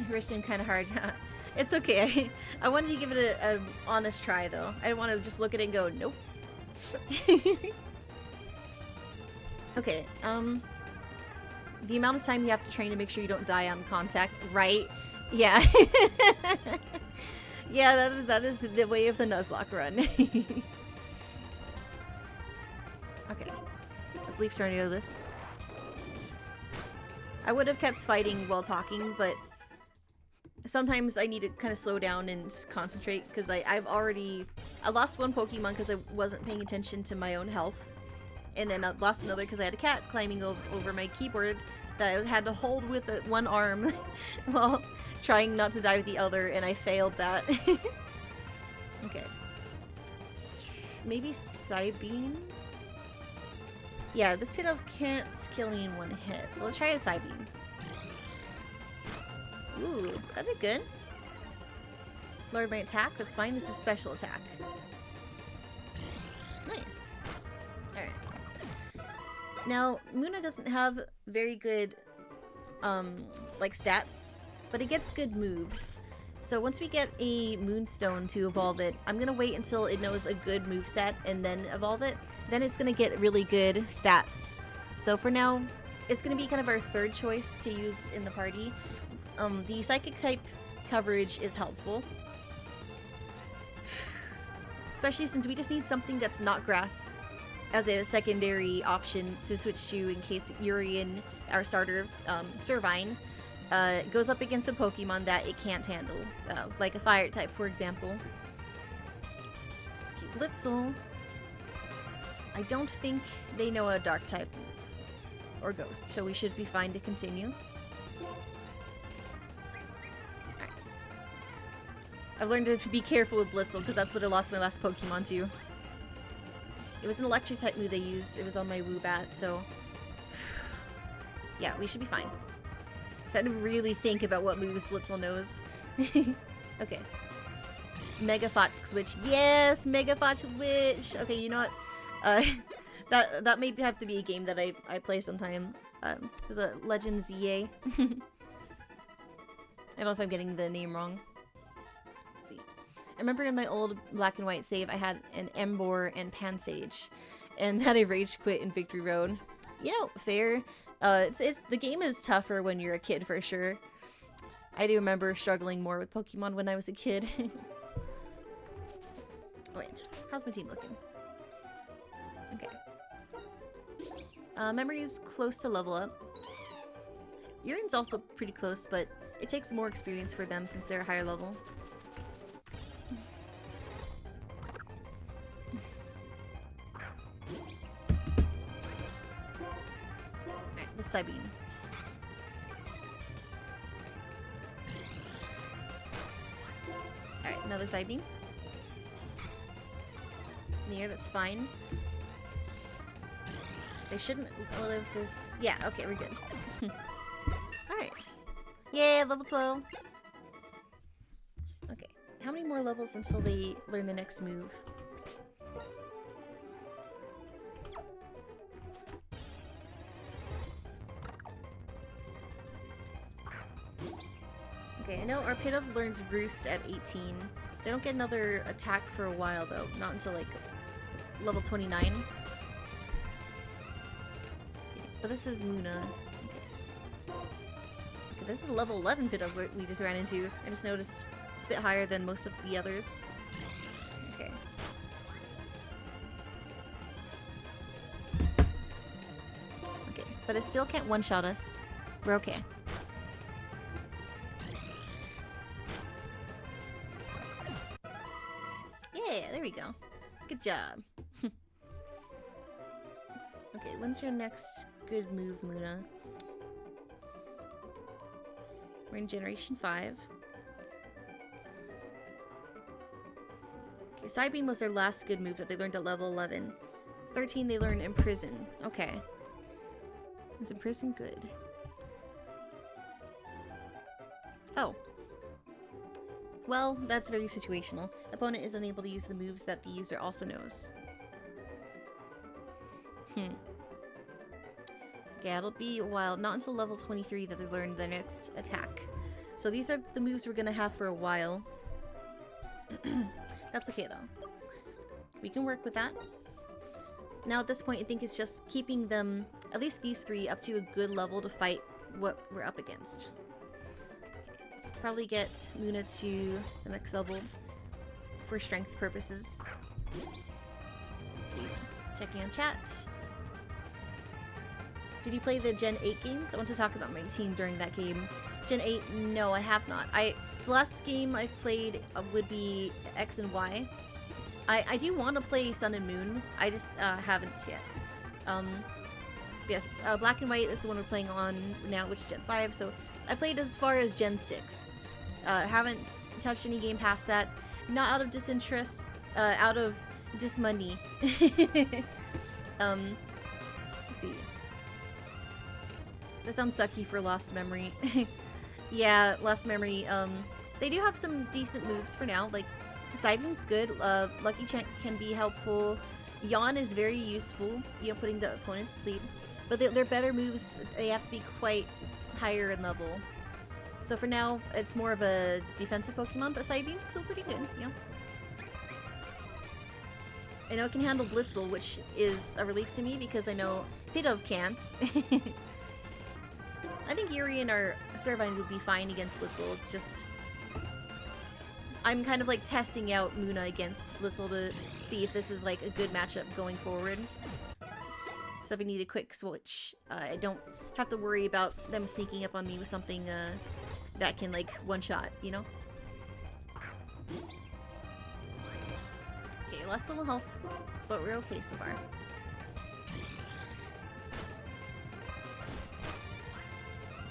Risking kind of hard. It's okay. I wanted to give it a honest try though. I didn't want to just look at it and go, nope. Okay, the amount of time you have to train to make sure you don't die on contact, right? Yeah. Yeah, that is the way of the Nuzlocke run. Okay, let's leave Tornado this. I would have kept fighting while talking, but sometimes I need to kind of slow down and concentrate because I lost one Pokemon because I wasn't paying attention to my own health. And then I lost another because I had a cat climbing over my keyboard that I had to hold with one arm while trying not to die with the other, and I failed that. Okay. Maybe Psybeam? Yeah, this pit elf can't kill me in one hit, so let's try a side beam. Ooh, that did good. Lowered my attack, that's fine. This is special attack. Nice. Alright. Now, Muna doesn't have very good, like, stats, but it gets good moves. So once we get a Moonstone to evolve it, I'm gonna wait until it knows a good moveset and then evolve it. Then it's gonna get really good stats. So for now, it's gonna be kind of our third choice to use in the party. The Psychic type coverage is helpful. Especially since we just need something that's not grass as a secondary option to switch to in case Urian, our starter, Servine, goes up against a Pokemon that it can't handle, like a fire type, for example. Okay, Blitzel. I don't think they know a dark type move or ghost, so we should be fine to continue. Alright. I've learned to be careful with Blitzel because that's what I lost my last Pokemon to. It was an electric type move they used. It was on my Woobat, so yeah, we should be fine. So I had to really think about what moves Blitzel knows. Okay. Mega Fox Witch. Yes! Mega Fox Witch! Okay, you know what? That may have to be a game that I play sometime. There's a Legends EA. I don't know if I'm getting the name wrong. Let's see. I remember in my old Black and White save, I had an Embor and Pansage, and had a Rage Quit in Victory Road. You know, fair. The game is tougher when you're a kid for sure. I do remember struggling more with Pokemon when I was a kid. Oh, wait, how's my team looking? Okay. Memory's close to level up. Urian's also pretty close, but it takes more experience for them since they're a higher level. Psybeam. Alright, another Psybeam. In the air, that's fine. They shouldn't live this. Yeah, okay, we're good. Alright. Yeah, level 12. Okay, how many more levels until they learn the next move? Okay, I know our Pit Elf learns Roost at 18. They don't get another attack for a while though, not until like level 29. Okay, but this is Muna. Okay, this is level 11 Pit Elf we just ran into. I just noticed it's a bit higher than most of the others. Okay. Okay, but it still can't one-shot us. We're okay. Yeah, there we go. Good job. Okay, when's your next good move, Muna? We're in Generation 5. Okay, Psybeam was their last good move that they learned at level 11. 13 they learned Imprison. Okay. Is Imprison good? Oh. Well, that's very situational. Opponent is unable to use the moves that the user also knows. Okay, it'll be a while. Not until level 23 that they learn the next attack. So these are the moves we're gonna have for a while. That's okay though. We can work with that. Now at this point I think it's just keeping them, at least these three, up to a good level to fight what we're up against. Probably get Muna to the next level for strength purposes. Let's see. Checking on chat. Did you play the Gen 8 games? I want to talk about my team during that game. Gen 8, no, I have not. The last game I've played would be X and Y. I do want to play Sun and Moon. I just haven't yet. Yes, Black and White is the one we're playing on now, which is Gen 5, so I played as far as Gen 6. Haven't touched any game past that. Not out of disinterest, out of dismoney. Let's Let's see. That sounds sucky for Lost Memory. Yeah, Lost Memory, they do have some decent moves for now. Like, Psybeam's good, Lucky Chant can be helpful. Yawn is very useful, you know, putting the opponent to sleep. But they're better moves, they have to be quite higher in level. So for now, it's more of a defensive Pokemon, but Psybeam's still pretty good, you know? I know it can handle Blitzel, which is a relief to me because I know Pidove can't. I think Yuri and our Servine would be fine against Blitzel. It's just... I'm kind of like testing out Muna against Blitzel to see if this is like a good matchup going forward. So if we need a quick switch, I don't have to worry about them sneaking up on me with something that can like one-shot, you know? Okay, less little health, but we're okay so far.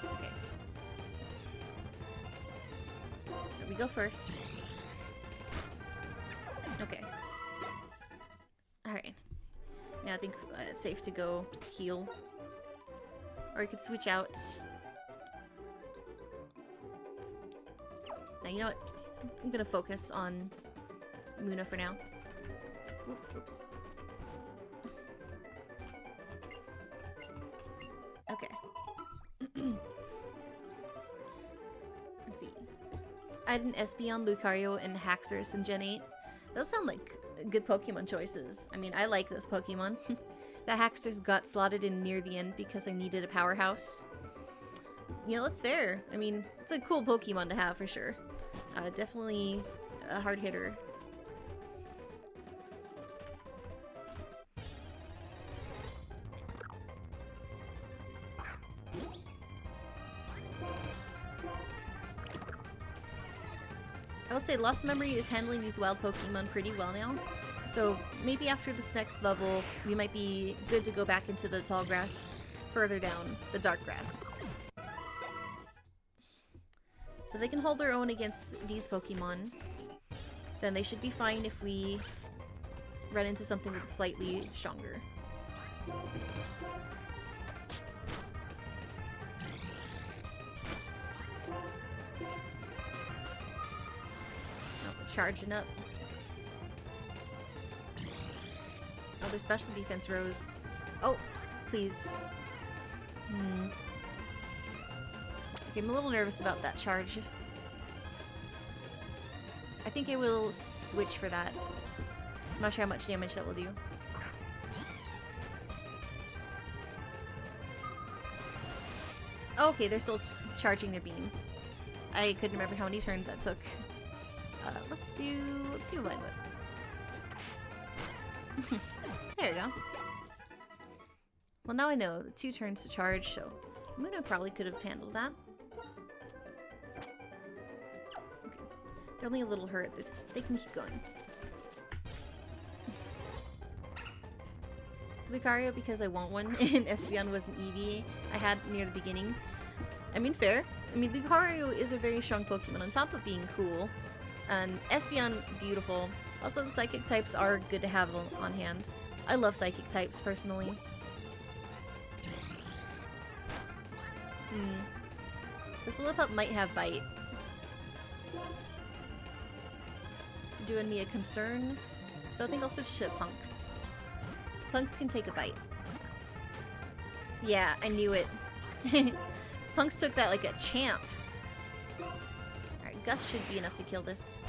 Okay. Here we go first. Okay. Alright. Now I think it's safe to go heal. Or I could switch out. Now, you know what? I'm gonna focus on Muna for now. Oops. Okay. Let's see. I had an Espeon, Lucario, and Haxorus in Gen 8. Those sound like good Pokemon choices. I mean, I like those Pokemon. The Haxorus got slotted in near the end because I needed a powerhouse. You know, that's fair. I mean, it's a cool Pokemon to have for sure. Definitely a hard hitter. I will say Lost Memory is handling these wild Pokemon pretty well now. So maybe after this next level, we might be good to go back into the tall grass further down, the dark grass. So they can hold their own against these Pokemon. Then they should be fine if we run into something that's slightly stronger. Charging up. Oh, the special defense rose. Oh, please. Okay, I'm a little nervous about that charge. I think I will switch for that. I'm not sure how much damage that will do. Oh, okay, they're still charging their beam. I couldn't remember how many turns that took. Let's do a Vine Whip. There you go. Well, now I know the 2 turns to charge, so Muna probably could have handled that. Okay. They're only a little hurt. They can keep going. Lucario because I want one, and Espeon was an EV I had near the beginning. I mean, fair. I mean, Lucario is a very strong Pokemon on top of being cool. And Espeon, beautiful. Also, Psychic types are good to have on hand. I love Psychic types, personally. This Lillipup might have Bite. Doing me a concern. So I think I'll switch to Punks. Punks can take a bite. Yeah, I knew it. Punks took that like a champ. Alright, Gust should be enough to kill this.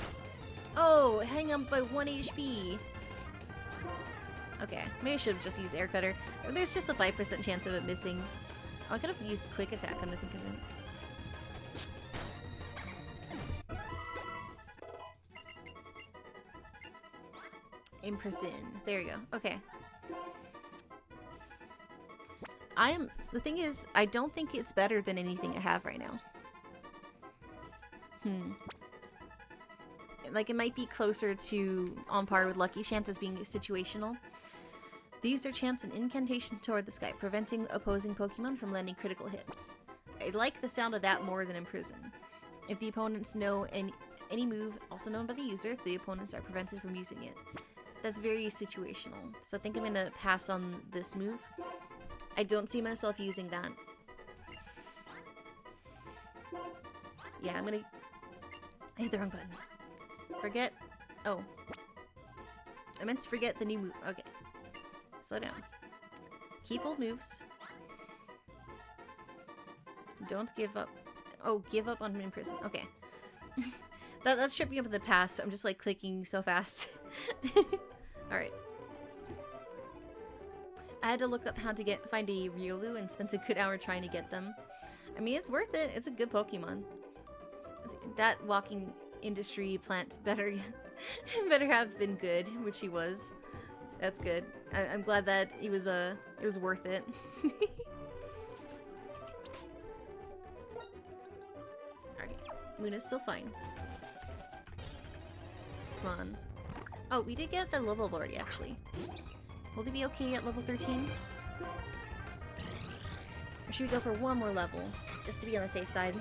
Oh, hang on by 1 HP. Okay, maybe I should have just used Air Cutter. There's just a 5% chance of it missing. Oh, I could have used Quick Attack, come to think of it. Imprison. There you go. Okay. The thing is, I don't think it's better than anything I have right now. Like, it might be closer to on par with Lucky Chance as being situational. These are chance an incantation toward the sky, preventing opposing Pokemon from landing critical hits. I like the sound of that more than Imprison. If the opponents know any move, also known by the user, the opponents are prevented from using it. That's very situational, so I think I'm gonna pass on this move. I don't see myself using that. Yeah, I'm gonna... I hit the wrong button. Forget... Oh. I meant to forget the new move. Okay. Slow down. Keep old moves. Don't give up. Oh, give up on him in prison. Okay. That's tripping up in the past. I'm just like clicking so fast. Alright. I had to look up how to find a Riolu and spent a good hour trying to get them. I mean, it's worth it. It's a good Pokemon. That walking industry plant better have been good, which he was. That's good. I'm glad that it was worth it. Alright, Luna's still fine. Come on. Oh, we did get the level already, actually. Will they be okay at level 13? Or should we go for one more level, just to be on the safe side?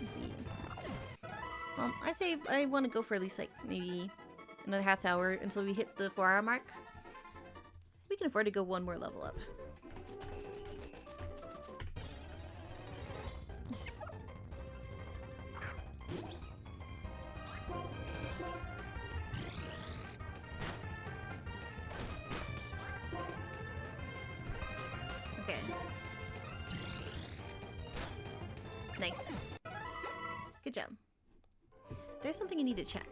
Let's see. I say I want to go for at least like maybe another half hour until we hit the 4-hour mark. We can afford to go one more level up. Okay. Nice. Good job. There's something I need to check.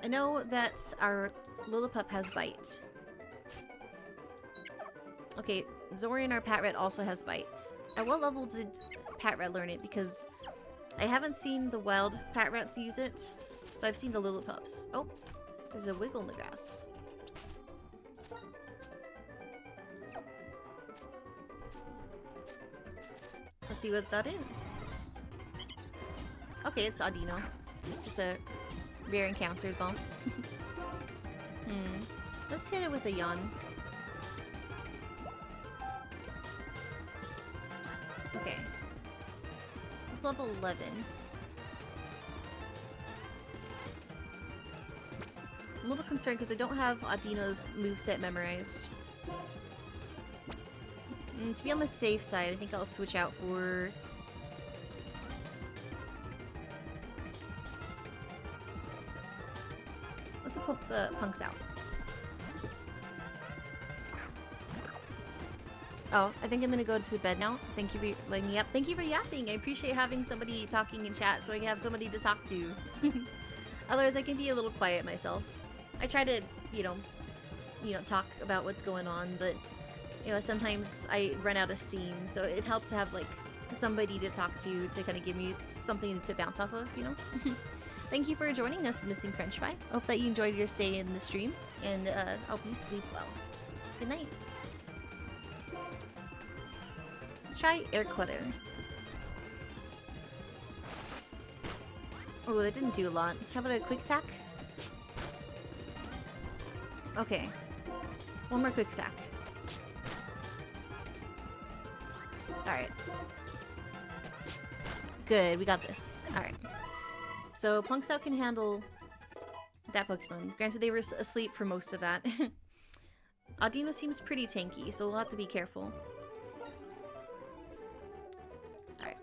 I know that our Lillipup has Bite. Okay, Zorian, our Patrat, also has Bite. At what level did Patrat learn it? Because I haven't seen the wild Patrats use it, but I've seen the Lillipups. Oh, there's a wiggle in the grass. Let's see what that is. Okay, it's Audino. Just a rare encounter is all. Let's hit it with a yawn. Okay. It's level 11. I'm a little concerned because I don't have Audino's moveset memorized. To be on the safe side, I think I'll switch out for... Let's put the Punks out. Oh, I think I'm gonna go to bed now. Thank you for letting me up. Thank you for yapping. I appreciate having somebody talking in chat so I can have somebody to talk to. Otherwise, I can be a little quiet myself. I try to, you know, talk about what's going on, but sometimes I run out of steam, so it helps to have like somebody to talk to kind of give me something to bounce off of, you know. Thank you for joining us, Missing French Fry. Hope that you enjoyed your stay in the stream, and hope you sleep well. Good night. Let's try Air Cutter. Oh, that didn't do a lot. How about a quick attack? Okay. One more quick attack. Alright. Good, we got this. Alright. So, Punxsutaw can handle that Pokemon. Granted, they were asleep for most of that. Audino seems pretty tanky, so we'll have to be careful. Alright.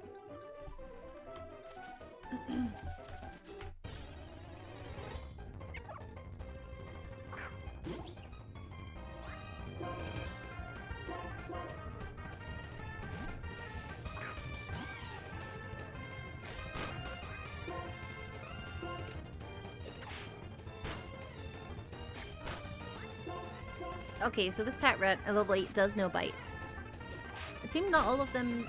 Okay, so this Patrat at level 8 does know Bite. It seemed not all of them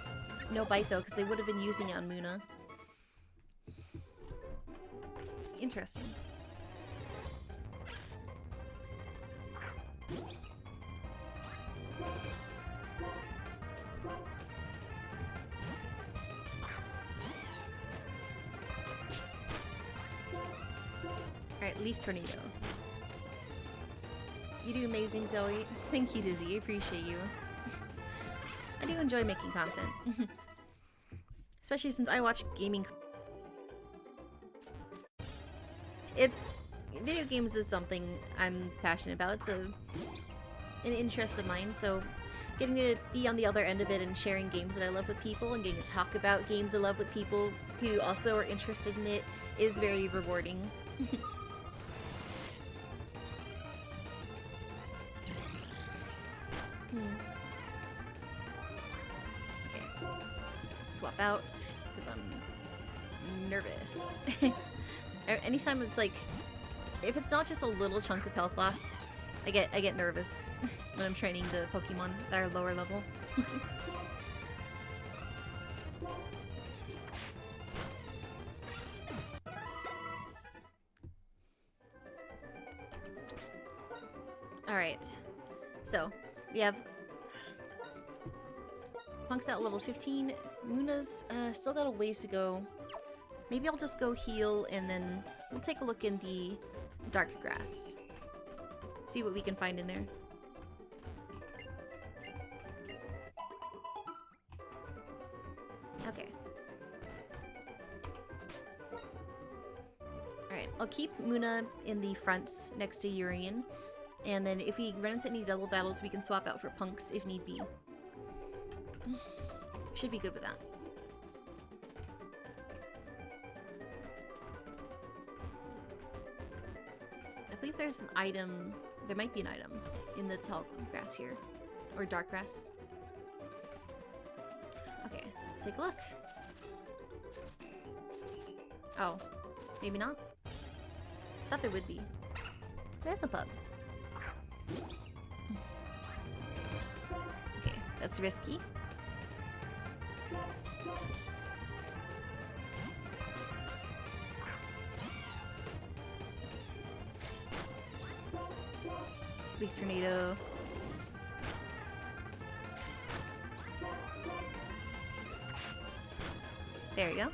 know Bite though, because they would have been using it on Muna. Interesting. Alright, Leaf Tornado. You do amazing, Zoe. Thank you, Dizzy. I appreciate you. I do enjoy making content. Especially since I watch gaming. video games is something I'm passionate about. It's an interest of mine, so getting to be on the other end of it and sharing games that I love with people and getting to talk about games I love with people who also are interested in it is very rewarding. Okay. Swap out, because I'm nervous. Anytime it's like, if it's not just a little chunk of health loss, I get nervous when I'm training the Pokemon that are lower level. Alright, so we have Punk's at level 15. Muna's still got a ways to go. Maybe I'll just go heal and then we'll take a look in the dark grass. See what we can find in there. Okay. Alright, I'll keep Muna in the front next to Urian. And then if we run into any double battles, we can swap out for Punks if need be. Should be good with that. I believe there's an item. There might be an item in the tall grass here. Or dark grass. Okay, let's take a look. Oh, maybe not? Thought there would be. There's a pub. Okay, that's risky. Leaf tornado. There we go.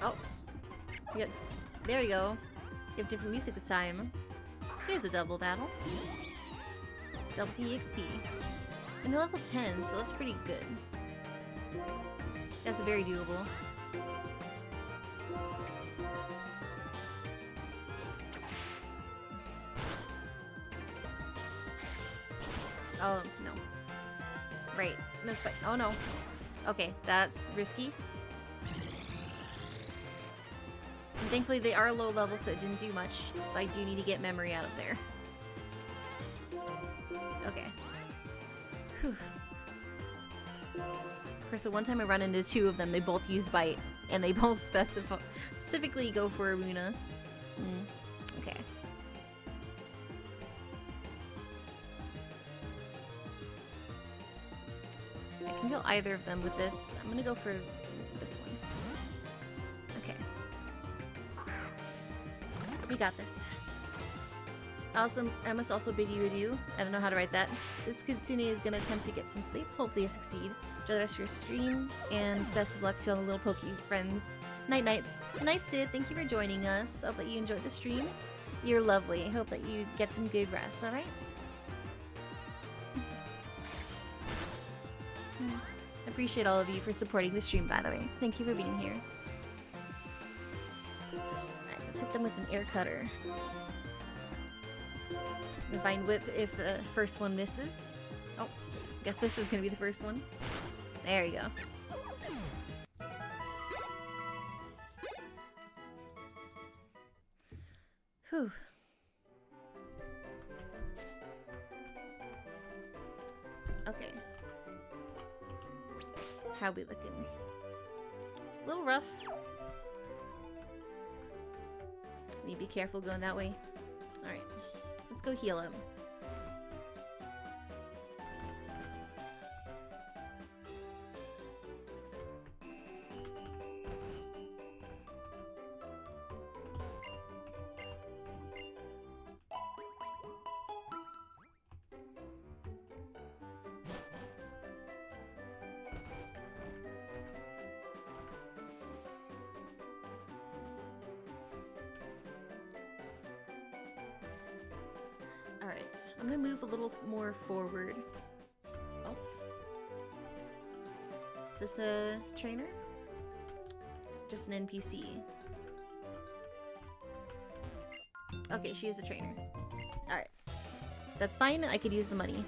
Oh. Yeah. There we go. You have different music this time. Here's a double battle. Double EXP. And level 10, so that's pretty good. That's very doable. Oh, no. Right. No spike. Oh, no. Okay, that's risky. And thankfully they are low level, so it didn't do much. But I do need to get memory out of there. Okay. Whew. Of course, the one time I run into two of them, they both use Bite. And they both specifically go for a Muna. Okay. I can kill either of them with this. I'm gonna go for this one. Okay. We got this. I must also bid you adieu. I don't know how to write that. This Kitsune is gonna attempt to get some sleep. Hopefully I succeed. Enjoy the rest of your stream, and best of luck to all the little Poke friends. Night nights. Night Sid, thank you for joining us. Hope that you enjoyed the stream. You're lovely. Hope that you get some good rest, alright? Appreciate all of you for supporting the stream, by the way. Thank you for being here. Alright, let's hit them with an air cutter. Divine Whip if the first one misses. Oh, guess this is gonna be the first one. There you go. Whew. Okay. How we looking? A little rough. Need to be careful going that way. Alright. Let's go heal him. Alright, I'm gonna move a little more forward. Oh, this a trainer? Just an NPC. Okay, she is a trainer. Alright. That's fine, I could use the money.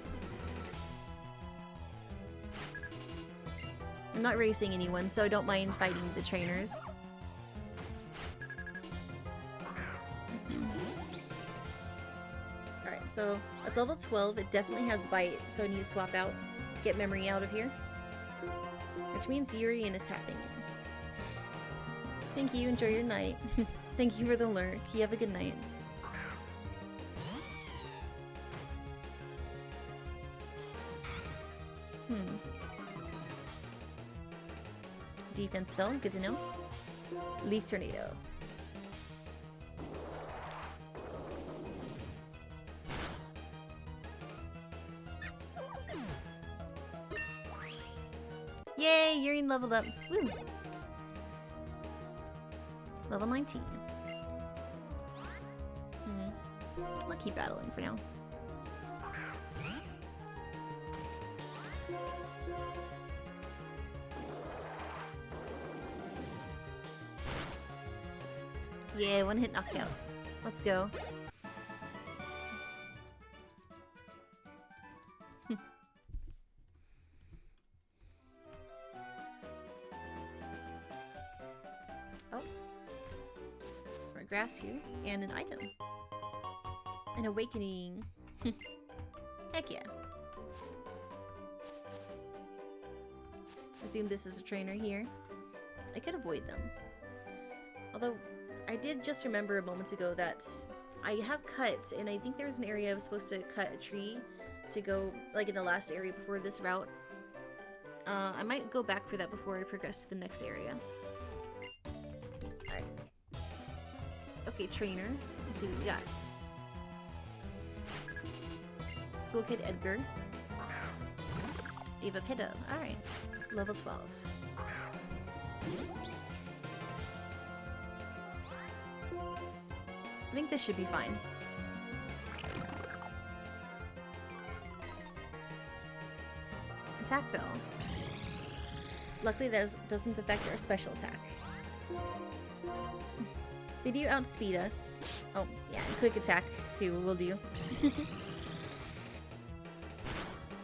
I'm not racing anyone, so I don't mind fighting the trainers. Alright, so it's level 12. It definitely has bite, so I need to swap out. Get memory out of here. Which means Urian is tapping in. Thank you, enjoy your night. Thank you for the lurk. You have a good night. Defense spell, good to know. Leaf Tornado. Yay, Urian leveled up. Woo. Level 19. I'll keep battling for now. Yeah, one hit knockout. Let's go. Oh. Some more grass here. And an item. An awakening. Heck yeah. Assume this is a trainer here. I could avoid them. Although, I did just remember moments ago that I have cut, and I think there's an area I was supposed to cut a tree to go, like in the last area before this route. I might go back for that before I progress to the next area. Alright. Okay, trainer. Let's see what we got. School Kid Edgar. Eva Pitta. Alright. Level 12. I think this should be fine. Attack Bell. Luckily that doesn't affect our special attack. Did you outspeed us? Oh, yeah, and quick attack too will do.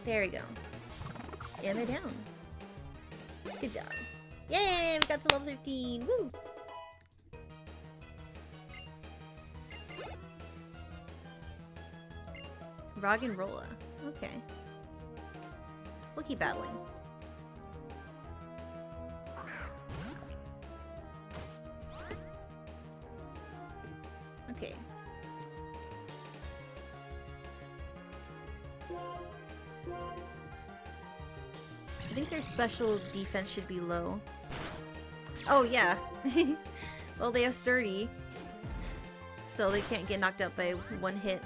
There we go. And they're down. Good job. Yay, we got to level 15. Woo! Roggenrola. Okay. We'll keep battling. Okay. I think their special defense should be low. Oh, yeah. Well, they have sturdy. So they can't get knocked out by one hit.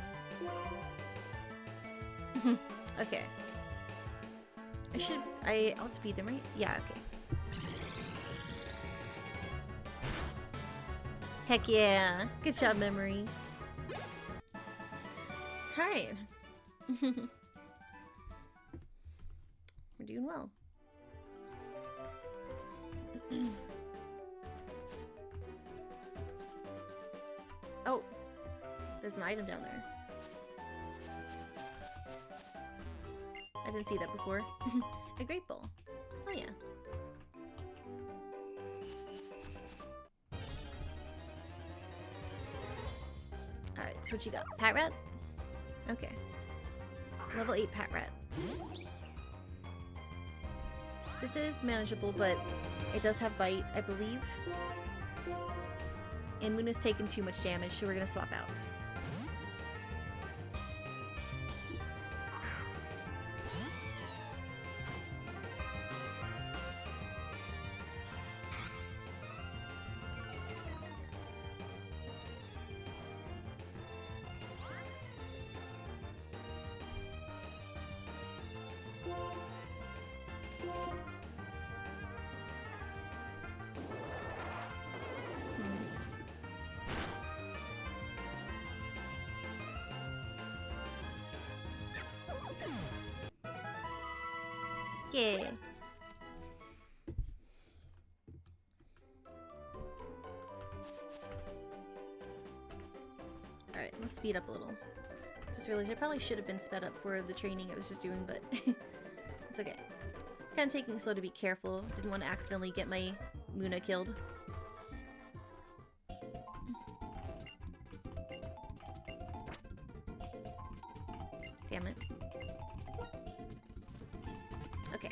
Okay. I outspeed them, right? Yeah, okay. Heck yeah. Good job, memory. Alright. We're doing well. Oh. There's an item down there. I didn't see that before. A great bowl. Oh yeah. Alright, so what you got? Pat Rat? Okay. Level 8 Pat Rat. This is manageable, but it does have bite, I believe. And Muna's taken too much damage, so we're gonna swap out. Yeah. Alright, let's speed up a little. Just realized I probably should have been sped up for the training I was just doing, but it's okay. It's kind of taking slow to be careful. Didn't want to accidentally get my Muna killed. Damn it. Okay.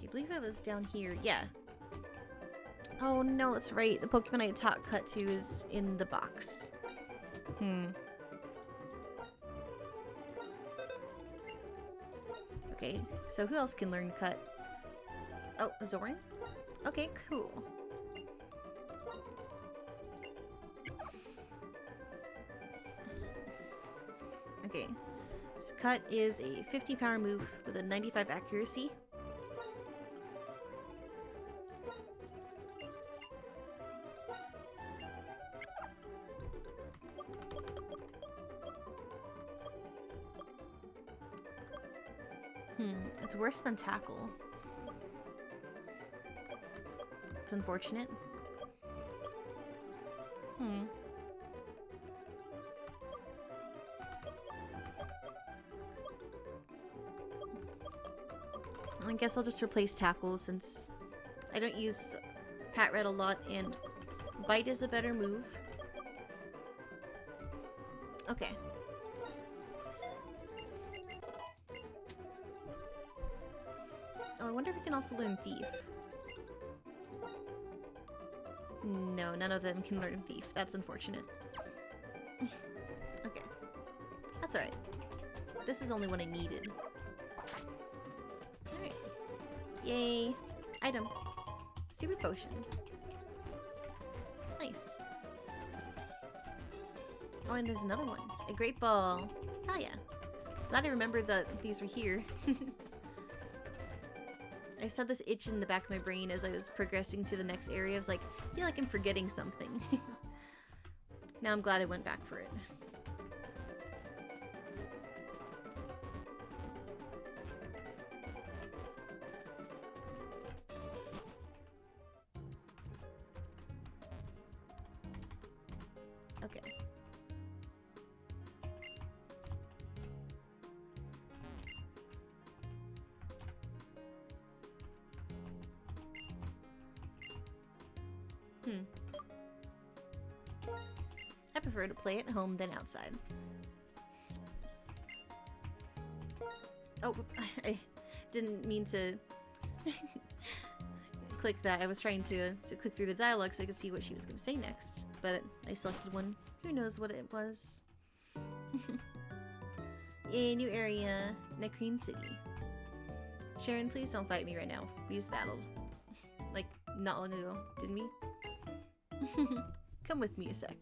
I believe I was down here. Yeah. Oh no, that's right. The Pokemon I taught Cut to is in the box. Okay, so who else can learn Cut? Oh, Zoran? Okay, cool. Okay, so Cut is a 50 power move with a 95 accuracy. It's worse than Tackle. It's unfortunate. I guess I'll just replace Tackle since I don't use Pat Red a lot and Bite is a better move. Okay. Oh, I wonder if we can also learn Thief. No, none of them can learn Thief. That's unfortunate. Okay. That's alright. This is only one I needed. Alright. Yay. Item. Super Potion. Nice. Oh, and there's another one. A Great Ball. Hell yeah. Glad I remembered that these were here. I just had this itch in the back of my brain as I was progressing to the next area. I was like, I feel like I'm forgetting something. Now I'm glad I went back for it. Okay. I prefer to play at home than outside. Oh, I didn't mean to click that. I was trying to click through the dialogue so I could see what she was going to say next. But I selected one. Who knows what it was? Yay, new area. Necrene City. Sharon, please don't fight me right now. We just battled. Like, not long ago, didn't we? Come with me a sec.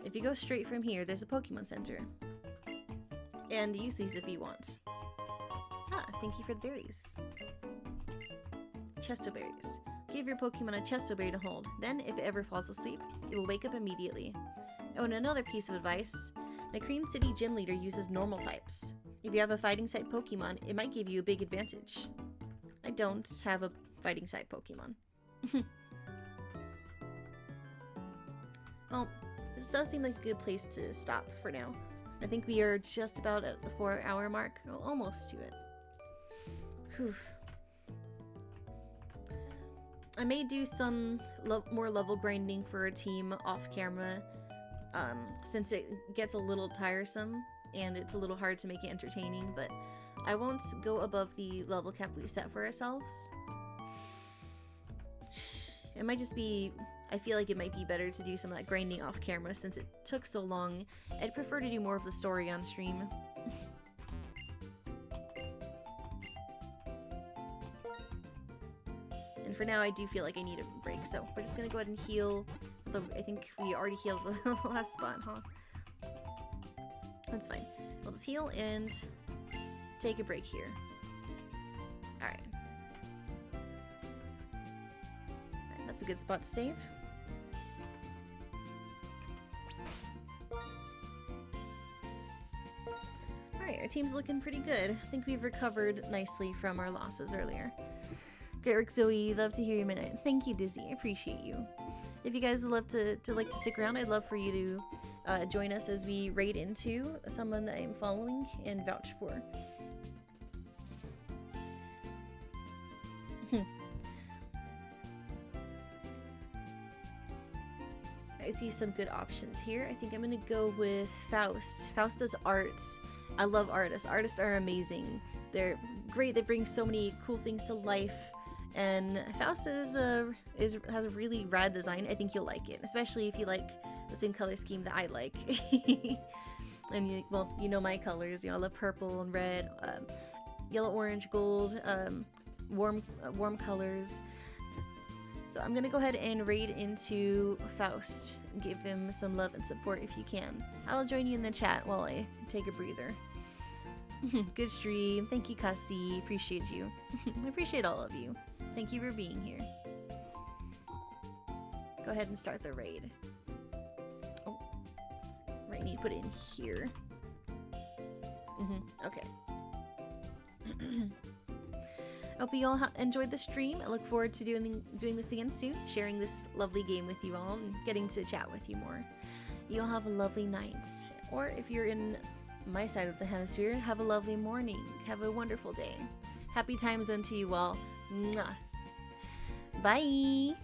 If you go straight from here, there's a Pokemon Center. And use these if you want. Ah, thank you for the berries. Chesto berries. Give your Pokemon a Chesto berry to hold. Then, if it ever falls asleep, it will wake up immediately. Oh, and another piece of advice. Necrene City Gym Leader uses normal types. If you have a fighting type Pokemon, it might give you a big advantage. I don't have a fighting type Pokemon. Well, this does seem like a good place to stop for now. I think we are just about at the 4-hour mark. Oh, almost to it. Whew. I may do some more level grinding for a team off camera, since it gets a little tiresome and it's a little hard to make it entertaining, but I won't go above the level cap we set for ourselves. It might just be, I feel like it might be better to do some of that grinding off camera since it took so long. I'd prefer to do more of the story on stream. And for now, I do feel like I need a break, so we're just gonna go ahead and heal. Although I think we already healed the last spot, huh? That's fine. We'll just heal and take a break here. Alright. That's a good spot to save. Alright, our team's looking pretty good. I think we've recovered nicely from our losses earlier. Great work, Zoe. Love to hear you minute. Thank you, Dizzy. I appreciate you. If you guys would love to stick around, I'd love for you to join us as we raid into someone that I'm following and vouch for. I see some good options here. I think I'm gonna go with Faust. Faust does arts. I love artists. Artists are amazing. They're great. They bring so many cool things to life. And Faust has a really rad design. I think you'll like it, especially if you like the same color scheme that I like. And you know my colors. You know, I love purple and red, yellow, orange, gold, warm colors. So I'm gonna go ahead and raid into Faust and give him some love and support if you can. I'll join you in the chat while I take a breather. Good stream. Thank you, Cassie. Appreciate you. I appreciate all of you. Thank you for being here. Go ahead and start the raid. Oh, right, need to put it in here. Okay. I hope you all enjoyed the stream. I look forward to doing this again soon, sharing this lovely game with you all, and getting to chat with you more. You all have a lovely night, or if you're in my side of the hemisphere, have a lovely morning. Have a wonderful day. Happy time zone to you all. Mwah. Bye.